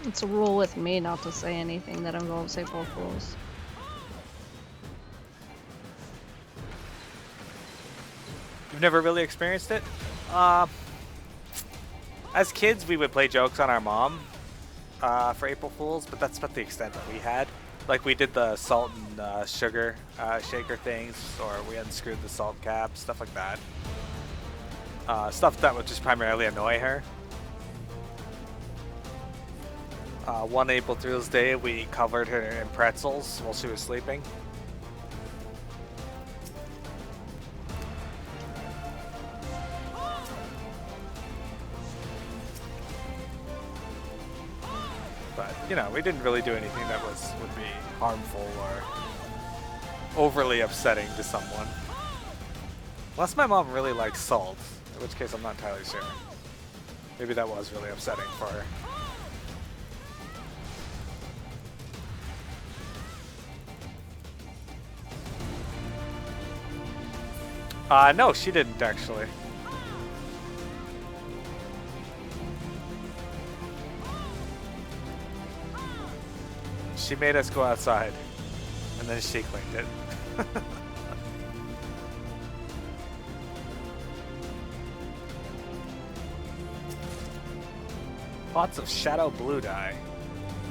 It's a rule with me not to say anything that involves April Fools. You've never really experienced it? As kids, we would play jokes on our mom for April Fools, but that's about the extent that we had. Like, we did the salt and sugar shaker things, or we unscrewed the salt cap, stuff like that. Stuff that would just primarily annoy her. One April Fool's Day, we covered her in pretzels while she was sleeping. But, you know, we didn't really do anything that would be harmful or overly upsetting to someone. Unless my mom really likes salt, in which case I'm not entirely sure. Maybe that was really upsetting for her. No, she didn't actually. She made us go outside, and then she cleaned it. Lots of shadow blue dye.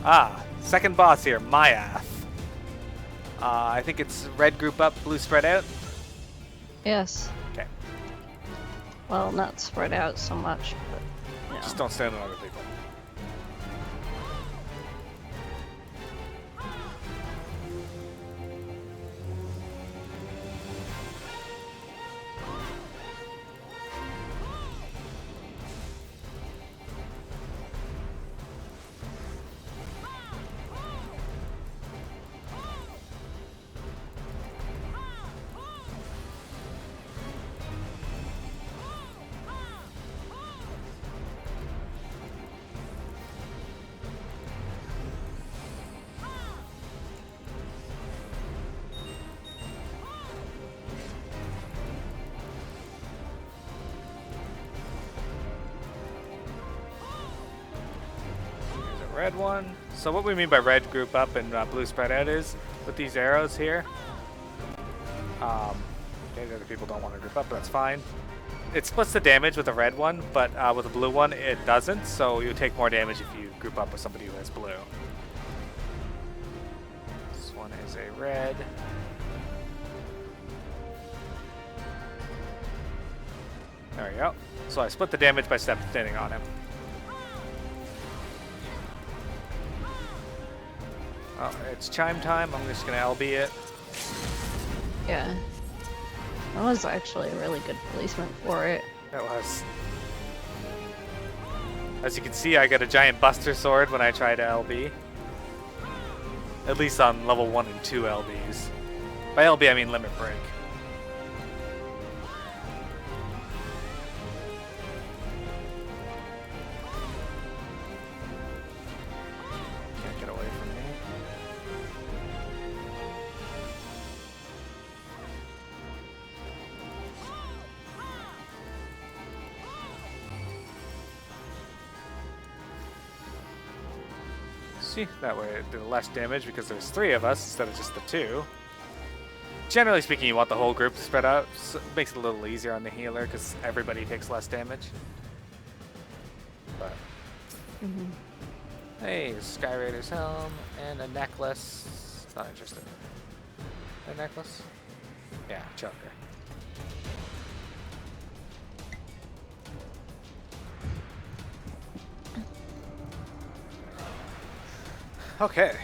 Ah, second boss here, Myath. I think it's red group up, blue spread out. Yes. Okay. Well, not spread out so much, but yeah. Just don't stand on other people. Red one. So what we mean by red group up and blue spread out is with these arrows here. Okay, the other people don't want to group up, but that's fine. It splits the damage with the red one, but with the blue one it doesn't. So you take more damage if you group up with somebody who has blue. This one is a red. There we go. So I split the damage by standing on him. Oh, it's chime time. I'm just gonna LB it. Yeah. That was actually a really good placement for it. That was. As you can see, I got a giant buster sword when I try to LB. At least on level 1 and 2 LBs. By LB, I mean limit break. Can't get away from me. See, that way it did less damage because there's 3 of us instead of just the 2. Generally speaking, you want the whole group to spread out. So it makes it a little easier on the healer because everybody takes less damage. But hey, Sky Raider's helm and a necklace. Not interested. A necklace? Yeah, choker. Okay.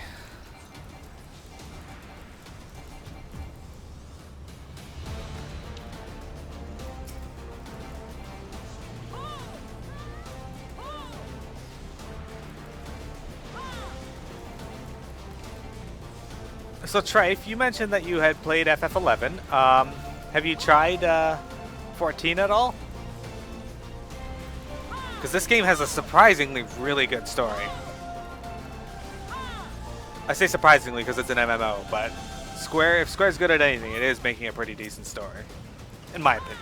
So Trife, you mentioned that you had played FF11. Have you tried 14 at all? Because this game has a surprisingly really good story. I say surprisingly because it's an MMO, but if Square's good at anything, it is making a pretty decent story, in my opinion.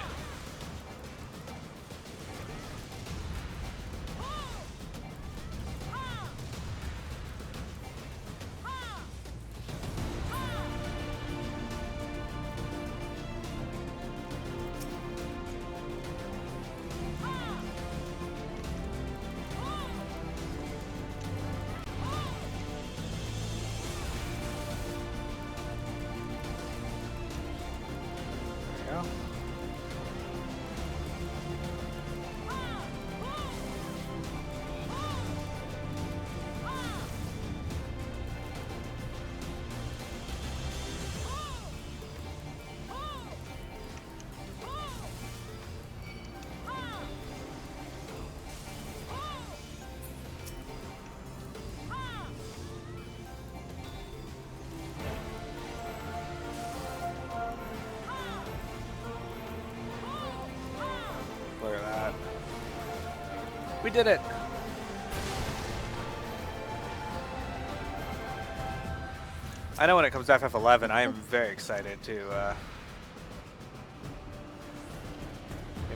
Look at that. We did it! I know when it comes to FF11, I am very excited to, I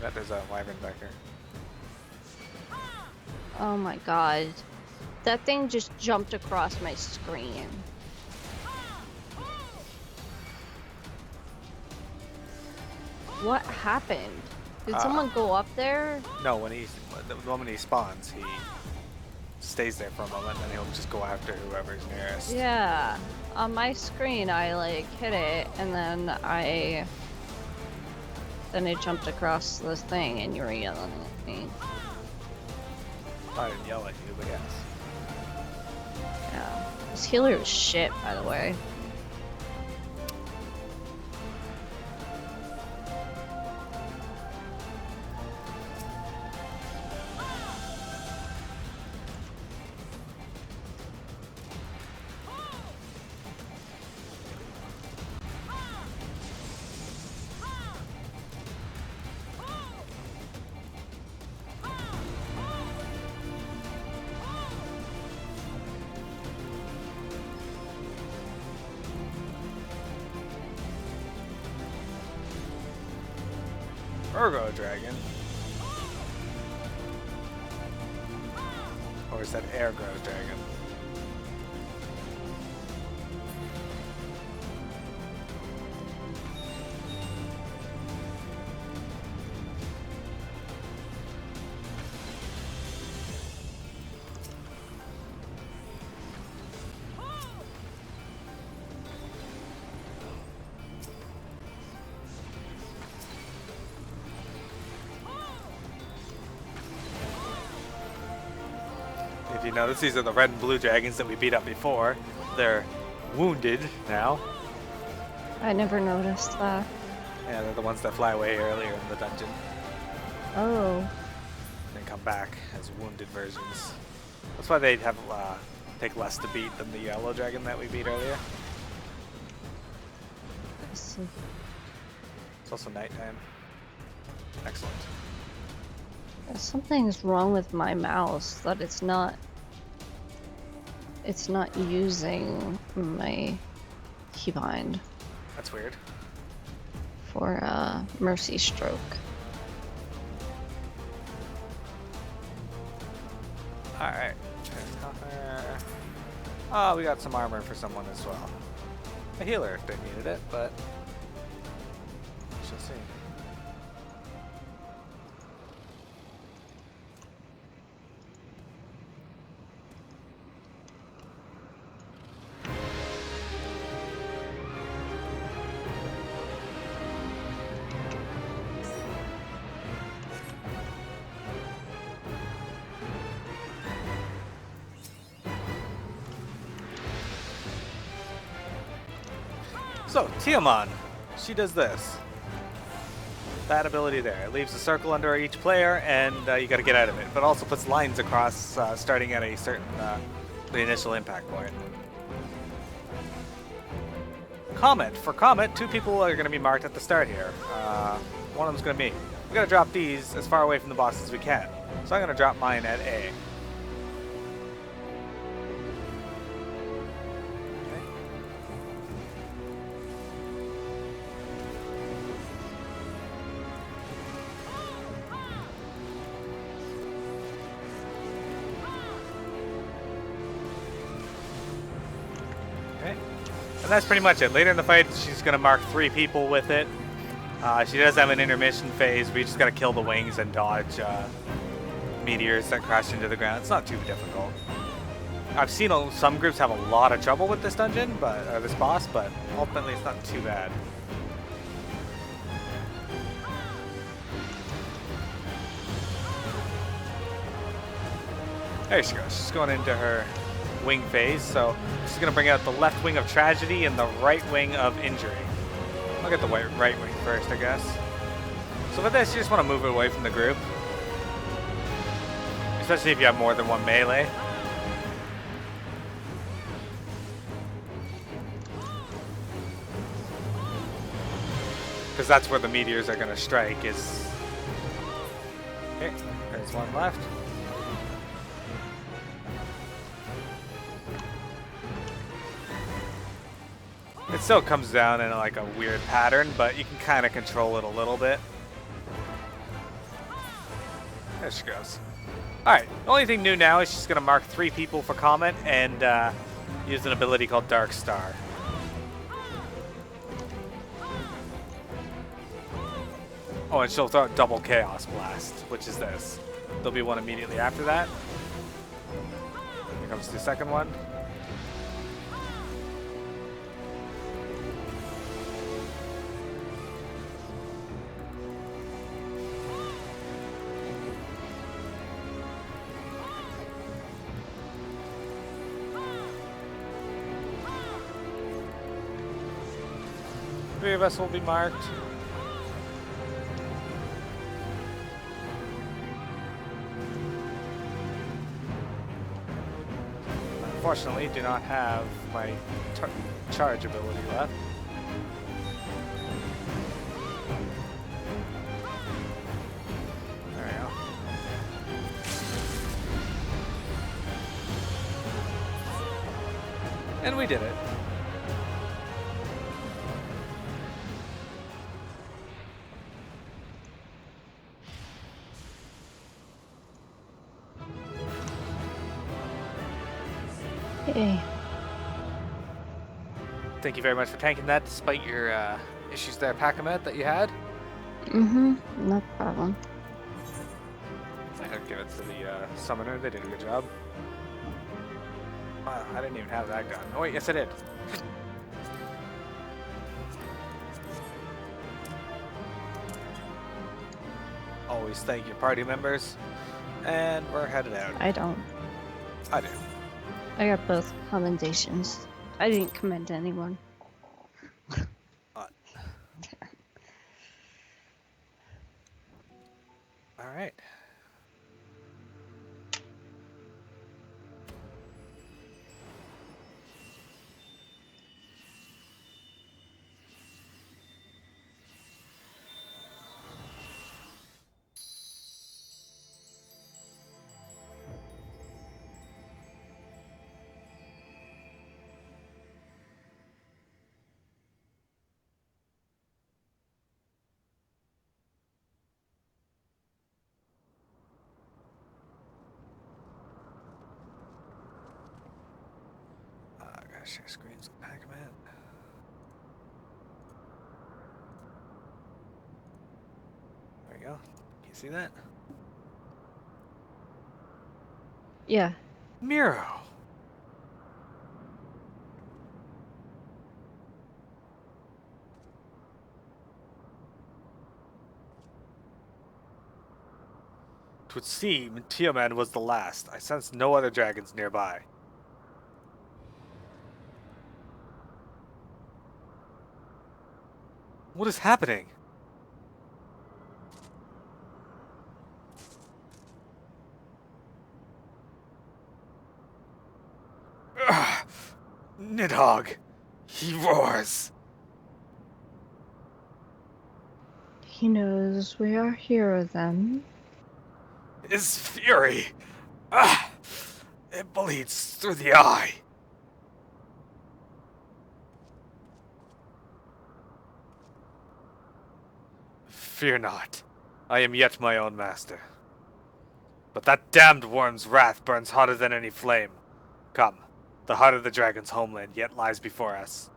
bet there's a wyvern back here. Oh my god. That thing just jumped across my screen. What happened? Did someone go up there? No, the moment he spawns, he stays there for a moment, and he'll just go after whoever's nearest. Yeah. On my screen, I like hit it, and then it jumped across this thing, and you were yelling at me. I didn't yell at you, but yes. Yeah. This healer is shit, by the way. Ergo Dragon. Or is that Ergo Dragon? If you notice, these are the red and blue dragons that we beat up before. They're wounded now. I never noticed that. Yeah, they're the ones that fly away earlier in the dungeon. Oh. And then come back as wounded versions. That's why they'd have take less to beat than the yellow dragon that we beat earlier. I see. It's also nighttime. Excellent. Something's wrong with my mouse that it's not using my keybind That's weird. for Mercy Stroke. Alright. Oh, we got some armor for someone as well. A healer if they needed it, but we shall see. So, Tiamat, she does this. That ability there. It leaves a circle under each player, and you gotta get out of it. But also puts lines across, starting at a certain, the initial impact point. Comet. For Comet, 2 people are gonna be marked at the start here. One of them's gonna be me. We gotta drop these as far away from the boss as we can. So I'm going to drop mine at A. Okay. And that's pretty much it. Later in the fight, she's going to mark 3 people with it. She does have an intermission phase. We just got to kill the wings and dodge meteors that crash into the ground. It's not too difficult. I've seen some groups have a lot of trouble with this dungeon, or this boss, but ultimately it's not too bad. There she goes. She's going into her wing phase, so she's going to bring out the left wing of tragedy and the right wing of injury. I'll get the right wing first, I guess. So for this, you just want to move it away from the group. Especially if you have more than one melee. Because that's where the meteors are going to strike is... Okay, there's one left. It still comes down in like a weird pattern, but you can kind of control it a little bit. There she goes. Alright, the only thing new now is she's going to mark 3 people for comment and use an ability called Dark Star. Oh, and she'll throw out double Chaos Blast, which is this. There'll be one immediately after that. Here comes the second one. Three of us will be marked. Unfortunately, do not have my charge ability left. There we go. And we did it. Hey. Thank you very much for tanking that, despite your issues there, Pakamet, that you had. No problem. I could give it to the summoner. They did a good job. Wow, I didn't even have that gun. Oh wait, yes I did. Always thank your party members. And we're headed out. I don't. I do. I got both commendations. I didn't commend anyone. All right. Share screens with Pac-Man. There we go. Can you see that? Yeah. Miro. Twould seem Tiamat was the last. I sense no other dragons nearby. What is happening? Ugh. Nidhogg. He roars. He knows we are here then. His fury. Ah, it bleeds through the eye. Fear not. I am yet my own master. But that damned worm's wrath burns hotter than any flame. Come, the heart of the dragon's homeland yet lies before us.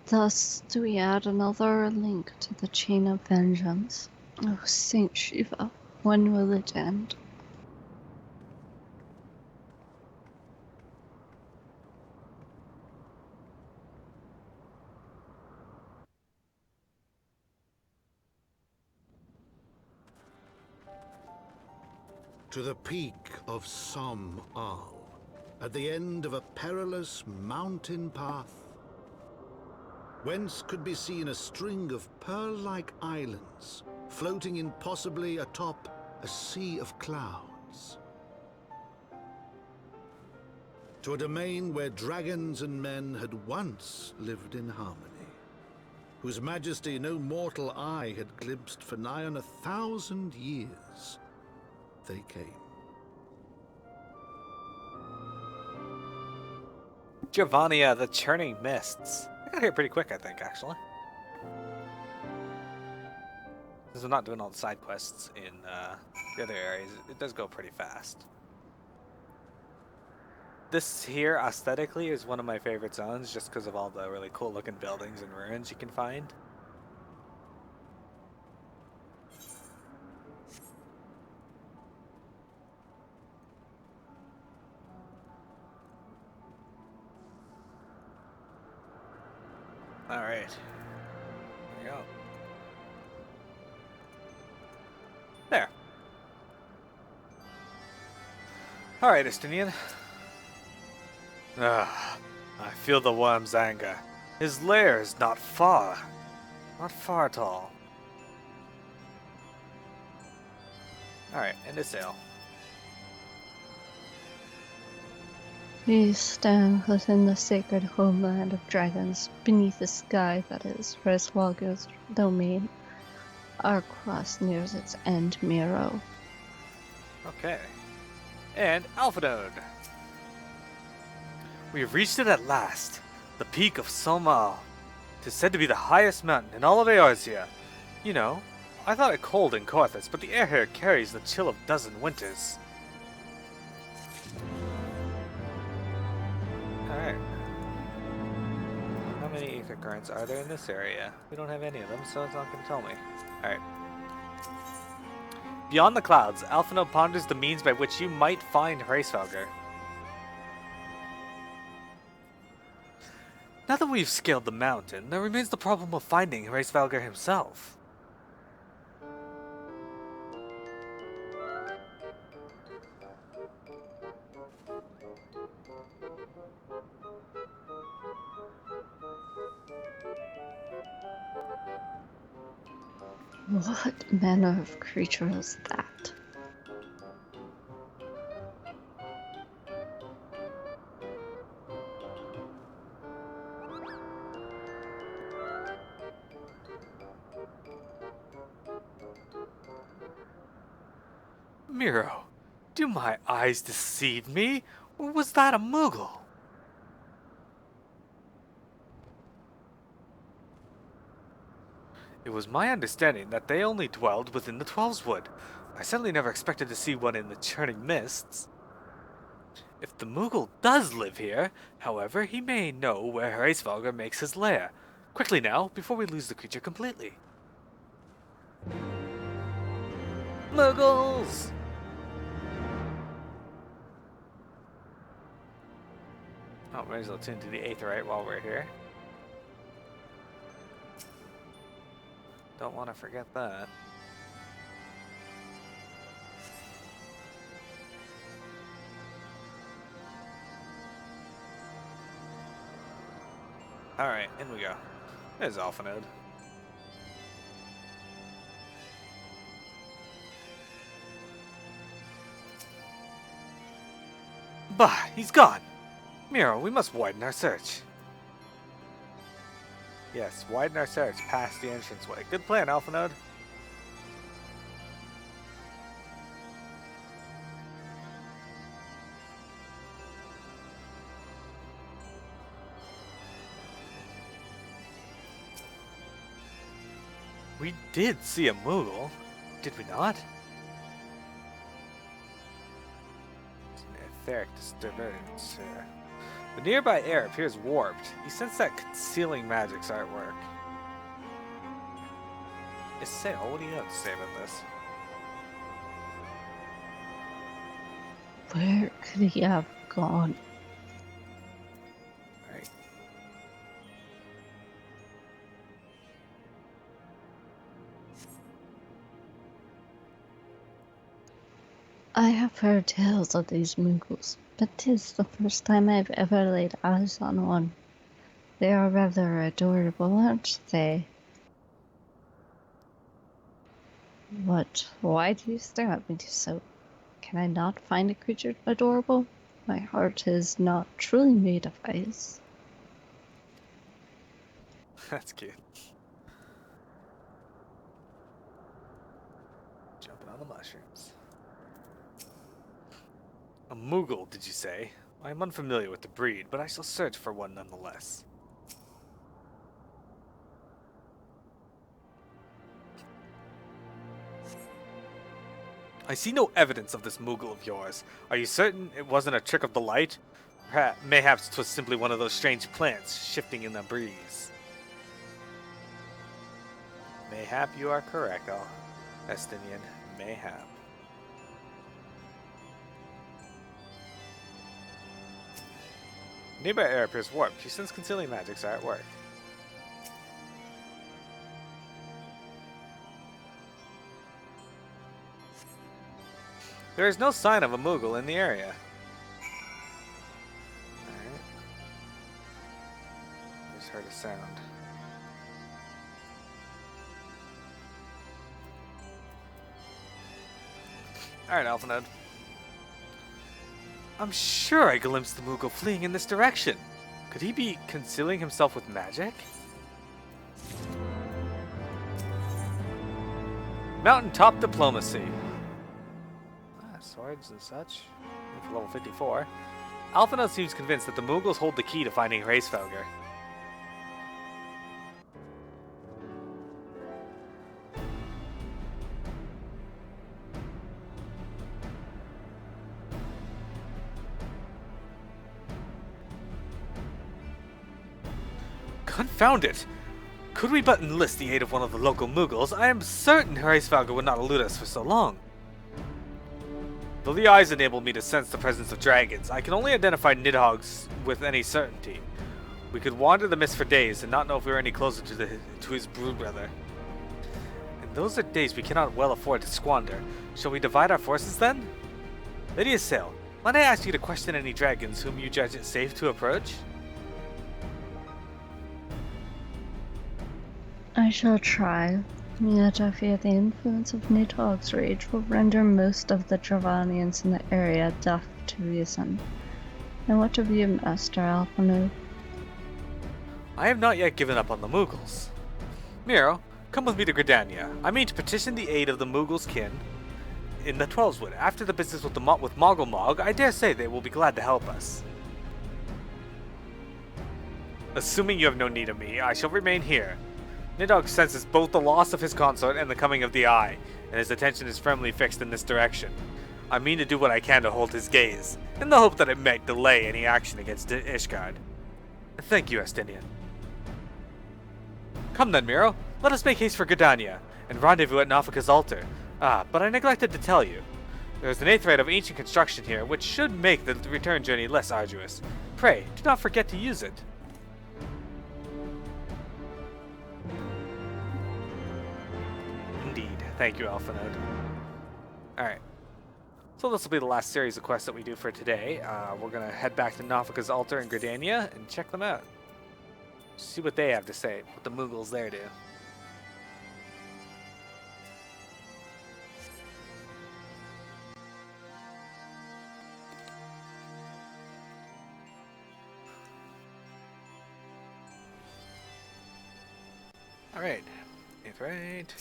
Thus do we add another link to the chain of vengeance. Oh, Saint Shiva, when will it end? To the peak of Som Al, at the end of a perilous mountain path, whence could be seen a string of pearl-like islands floating impossibly atop a sea of clouds. To a domain where dragons and men had once lived in harmony, whose majesty no mortal eye had glimpsed for nigh on 1,000 years, they came. Giovannia, the Churning Mists. I got here pretty quick, I think, actually. Because I'm not doing all the side quests in the other areas, it does go pretty fast. This here, aesthetically, is one of my favorite zones, just because of all the really cool looking buildings and ruins you can find. Alright. There we go. There. Alright, Estinian. Ah, I feel the worm's anger. His lair is not far. Not far at all. Alright, end of sail. We stand within the sacred homeland of dragons, beneath the sky that is Reswalger's domain. Our quest nears its end, Miro. Okay. And Alpha Node. We have reached it at last. The peak of Somal. It is said to be the highest mountain in all of Eorzea. You know, I thought it cold in Corthus, but the air here carries the chill of dozen winters. Alright. How many ether currents are there in this area? We don't have any of them, so it's not going to tell me. Alright. Beyond the clouds, Alphino ponders the means by which you might find Hraesvelgr. Now that we've scaled the mountain, there remains the problem of finding Hraesvelgr himself. What manner of creature is that? Miro, do my eyes deceive me, or was that a Moogle? It was my understanding that they only dwelled within the Twelveswood. I certainly never expected to see one in the Churning Mists. If the Moogle does live here, however, he may know where Hraesvelgr makes his lair. Quickly now, before we lose the creature completely. Moogles! Oh, might as well tune to the Aetheryte while we're here. Don't want to forget that. Alright, in we go. There's Alphanode. Bah, he's gone! Miro, we must widen our search. Yes, widen our search past the entranceway. Good plan, Alphanode. We did see a Moogle, did we not? It's an etheric disturbance here. The nearby air appears warped. You sense that concealing magic's artwork. Issail, what do you have to say about this? Where could he have gone? Right. I have heard tales of these Moogles, but 'tis the first time I've ever laid eyes on one. They are rather adorable, aren't they? What? Why do you stare at me so? Can I not find a creature adorable? My heart is not truly made of ice. That's cute. Jumping on the mushrooms. A Moogle, did you say? I am unfamiliar with the breed, but I shall search for one nonetheless. I see no evidence of this Moogle of yours. Are you certain it wasn't a trick of the light? Mayhaps 'twas simply one of those strange plants shifting in the breeze. Mayhap you are correct, Estinian. Mayhap. Nearby air appears warped. You sense concealing magics are at work. There is no sign of a Moogle in the area. Alright. Just heard a sound. Alright, Alphanode. I'm sure I glimpsed the Moogle fleeing in this direction. Could he be concealing himself with magic? Mountaintop diplomacy. Swords and such. For level 54. Alphanode seems convinced that the Moogles hold the key to finding Hraesvelgr. Confound it! Could we but enlist the aid of one of the local Moogles, I am certain Hraesvelgr would not elude us for so long. Though the eyes enable me to sense the presence of dragons, I can only identify Nidhogg's with any certainty. We could wander the mist for days and not know if we were any closer to his broodbrother. And those are days we cannot well afford to squander. Shall we divide our forces then? Lady Issail, might I ask you to question any dragons whom you judge it safe to approach? I shall try, yet I fear the influence of Nidhogg's rage will render most of the Dravanians in the area deaf to reason. And what of you, Master Alphanode? I have not yet given up on the Moogles. Miro, come with me to Gridania. I mean to petition the aid of the Moogles' kin in the Twelveswood. After the business with Moggle, I dare say they will be glad to help us. Assuming you have no need of me, I shall remain here. Nidhogg senses both the loss of his consort and the coming of the Eye, and his attention is firmly fixed in this direction. I mean to do what I can to hold his gaze, in the hope that it may delay any action against Ishgard. Thank you, Estinian. Come then, Miro. Let us make haste for Gridania, and rendezvous at Nafika's altar. Ah, but I neglected to tell you. There is an aetheryte of ancient construction here, which should make the return journey less arduous. Pray, do not forget to use it. Indeed. Thank you, Alphanode. Alright. So this will be the last series of quests that we do for today. We're going to head back to Nafika's altar in Gridania and check them out. See what they have to say, what the Moogles there do. Alright. 8th right.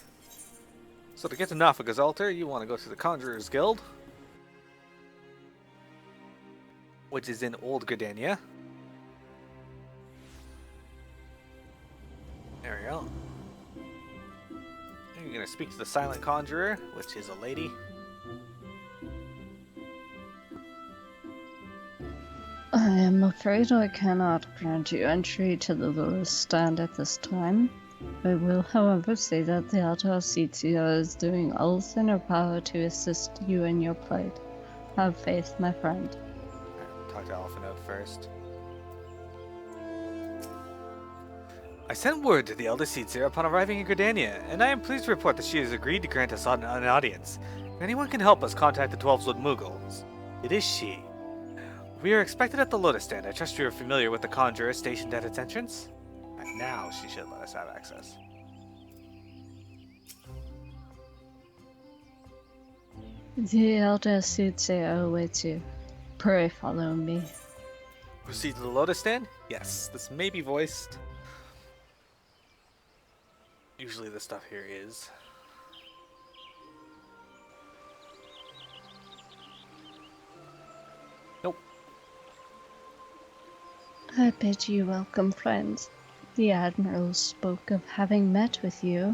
So to get to Nafaga's altar, you want to go to the Conjurer's Guild, which is in Old Gridania. There we go. And you're going to speak to the Silent Conjurer, which is a lady. I am afraid I cannot grant you entry to the lowest stand at this time. I will, however, say that the Alta Citia is doing all within her power to assist you in your plight. Have faith, my friend. Alright, talk to Elephant Out first. I sent word to the Elder Seedseer upon arriving in Gridania, and I am pleased to report that she has agreed to grant us an audience. If anyone can help us contact the 12-Wood Mughals, it is she. We are expected at the Lotus Stand. I trust you are familiar with the Conjurer stationed at its entrance? And now she should let us have access. The Elder Soothsayer awaits you. Pray follow me. Proceed to the Lotus Stand? Yes, this may be voiced. Usually the stuff here is. Nope. I bid you welcome, friends. The Admiral spoke of having met with you,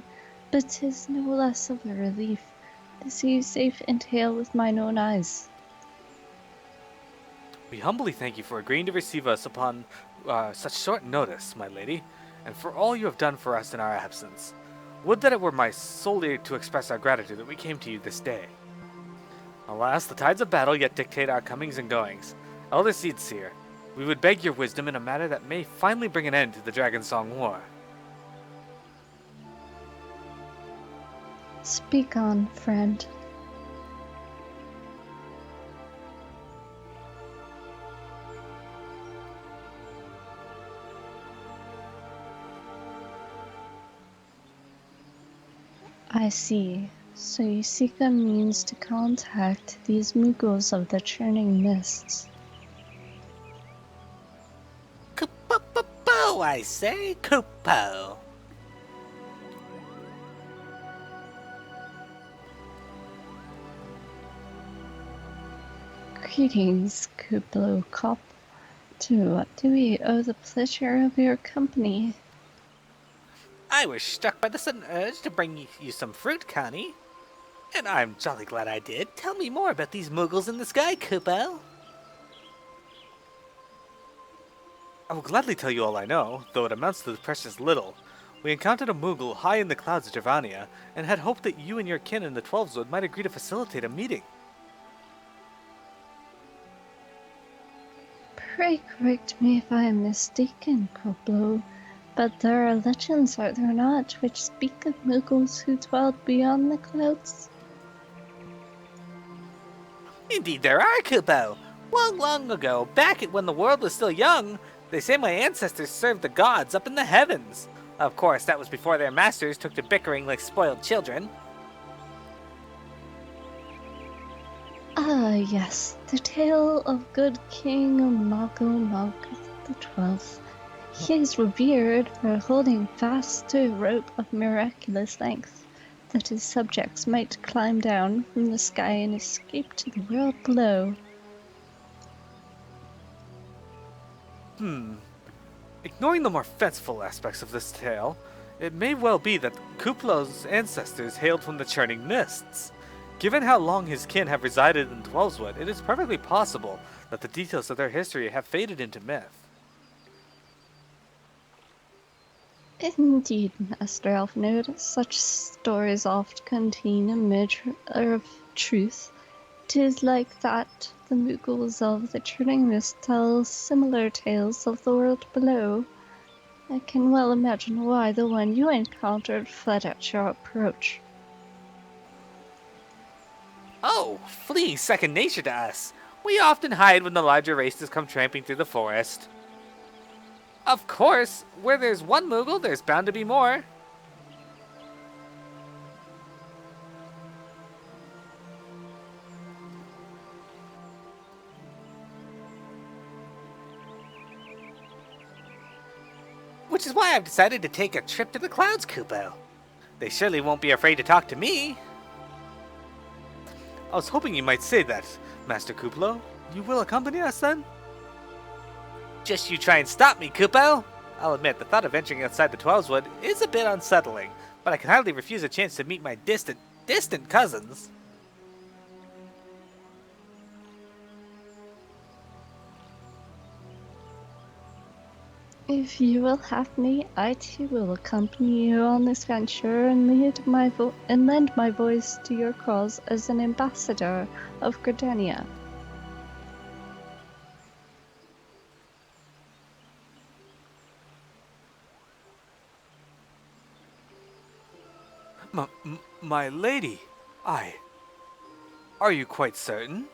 but 'tis no less of a relief to see you safe and hail with mine own eyes. We humbly thank you for agreeing to receive us upon such short notice, my lady, and for all you have done for us in our absence. Would that it were my solely to express our gratitude that we came to you this day. Alas, the tides of battle yet dictate our comings and goings. Elder Seedseer, we would beg your wisdom in a matter that may finally bring an end to the Dragonsong War. Speak on, friend. I see. So you seek a means to contact these Mughals of the churning mists. Kupo, I say, Kupo. Greetings, Kuplo Cop. To what do we owe the pleasure of your company? I was struck by the sudden urge to bring you some fruit, Connie. And I'm jolly glad I did. Tell me more about these Mughals in the sky, Kupo. I will gladly tell you all I know, though it amounts to precious little. We encountered a Mughal high in the clouds of Tervania, and had hoped that you and your kin in the Twelveswood might agree to facilitate a meeting. Pray correct me if I am mistaken, Kuplo, but there are legends, are there not, which speak of Mughals who dwelled beyond the clouds? Indeed there are, Kupo. Long, long ago, back when the world was still young, they say my ancestors served the gods up in the heavens. Of course, that was before their masters took to bickering like spoiled children. Ah, yes, the tale of good King Magomag the XII. He is revered for holding fast to a rope of miraculous length, that his subjects might climb down from the sky and escape to the world below. Ignoring the more fanciful aspects of this tale, it may well be that Kuplo's ancestors hailed from the churning mists. Given how long his kin have resided in Twelveswood, it is perfectly possible that the details of their history have faded into myth. Indeed, Master Elfnode, such stories oft contain a measure of truth. 'Tis like that the Mughals of the churning mist tell similar tales of the world below. I can well imagine why the one you encountered fled at your approach. Oh, fleeing second nature to us. We often hide when the larger races come tramping through the forest. Of course, where there's one Mughal, there's bound to be more. Which is why I've decided to take a trip to the clouds, Kupo. They surely won't be afraid to talk to me. I was hoping you might say that, Master Kuplo. You will accompany us then? Just you try and stop me, Kupo. I'll admit, the thought of venturing outside the Twelveswood is a bit unsettling, but I can hardly refuse a chance to meet my distant cousins. If you will have me, I too will accompany you on this venture and lend my voice to your cause as an ambassador of Gridania. My lady, are you quite certain?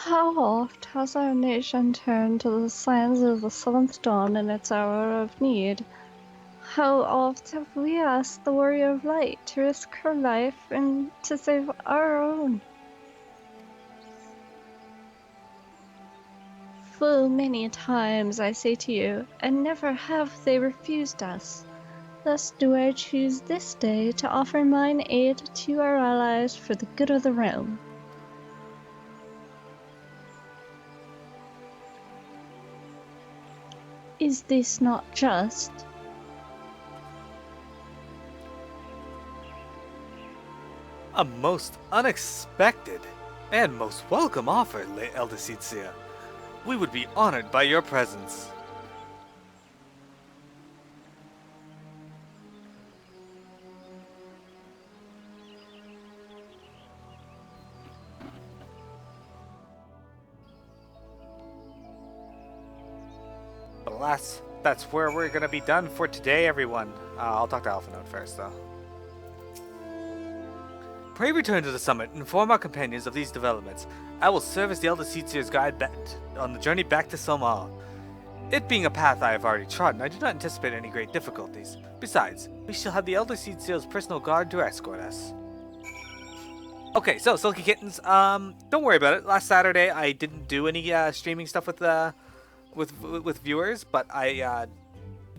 How oft has our nation turned to the signs of the seventh dawn in its hour of need? How oft have we asked the warrior of light to risk her life and to save our own? Full many times, I say to you, and never have they refused us. Thus do I choose this day to offer mine aid to our allies for the good of the realm. Is this not just? A most unexpected and most welcome offer, Eldecitia. We would be honored by your presence. But alas, that's where we're going to be done for today, everyone. I'll talk to Alphanote first, though. Pray return to the summit and inform our companions of these developments. I will serve as the Eldecitia's guide on the journey back to Somar. It being a path I have already trodden, I do not anticipate any great difficulties. Besides, we shall have the Eldecitia's personal guard to escort us. Okay, so Silky Kittens, don't worry about it. Last Saturday I didn't do any streaming stuff with viewers, but I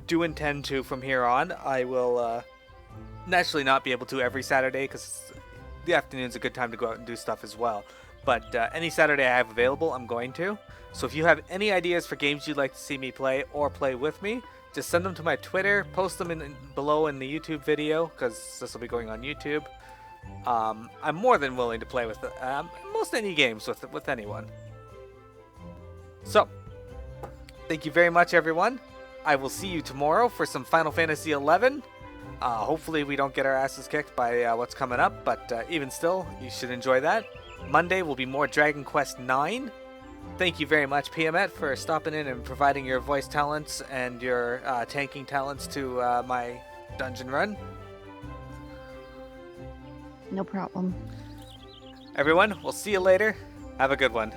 do intend to from here on. I will naturally not be able to every Saturday because the afternoon's a good time to go out and do stuff as well. But any Saturday I have available, I'm going to. So if you have any ideas for games you'd like to see me play or play with me, just send them to my Twitter, post them below in the YouTube video, because this will be going on YouTube. I'm more than willing to play with most any games with anyone. So, thank you very much, everyone. I will see you tomorrow for some Final Fantasy XI. Hopefully we don't get our asses kicked by what's coming up, but even still, you should enjoy that. Monday will be more Dragon Quest IX. Thank you very much, Piamet, for stopping in and providing your voice talents and your tanking talents to my dungeon run. No problem. Everyone, we'll see you later. Have a good one.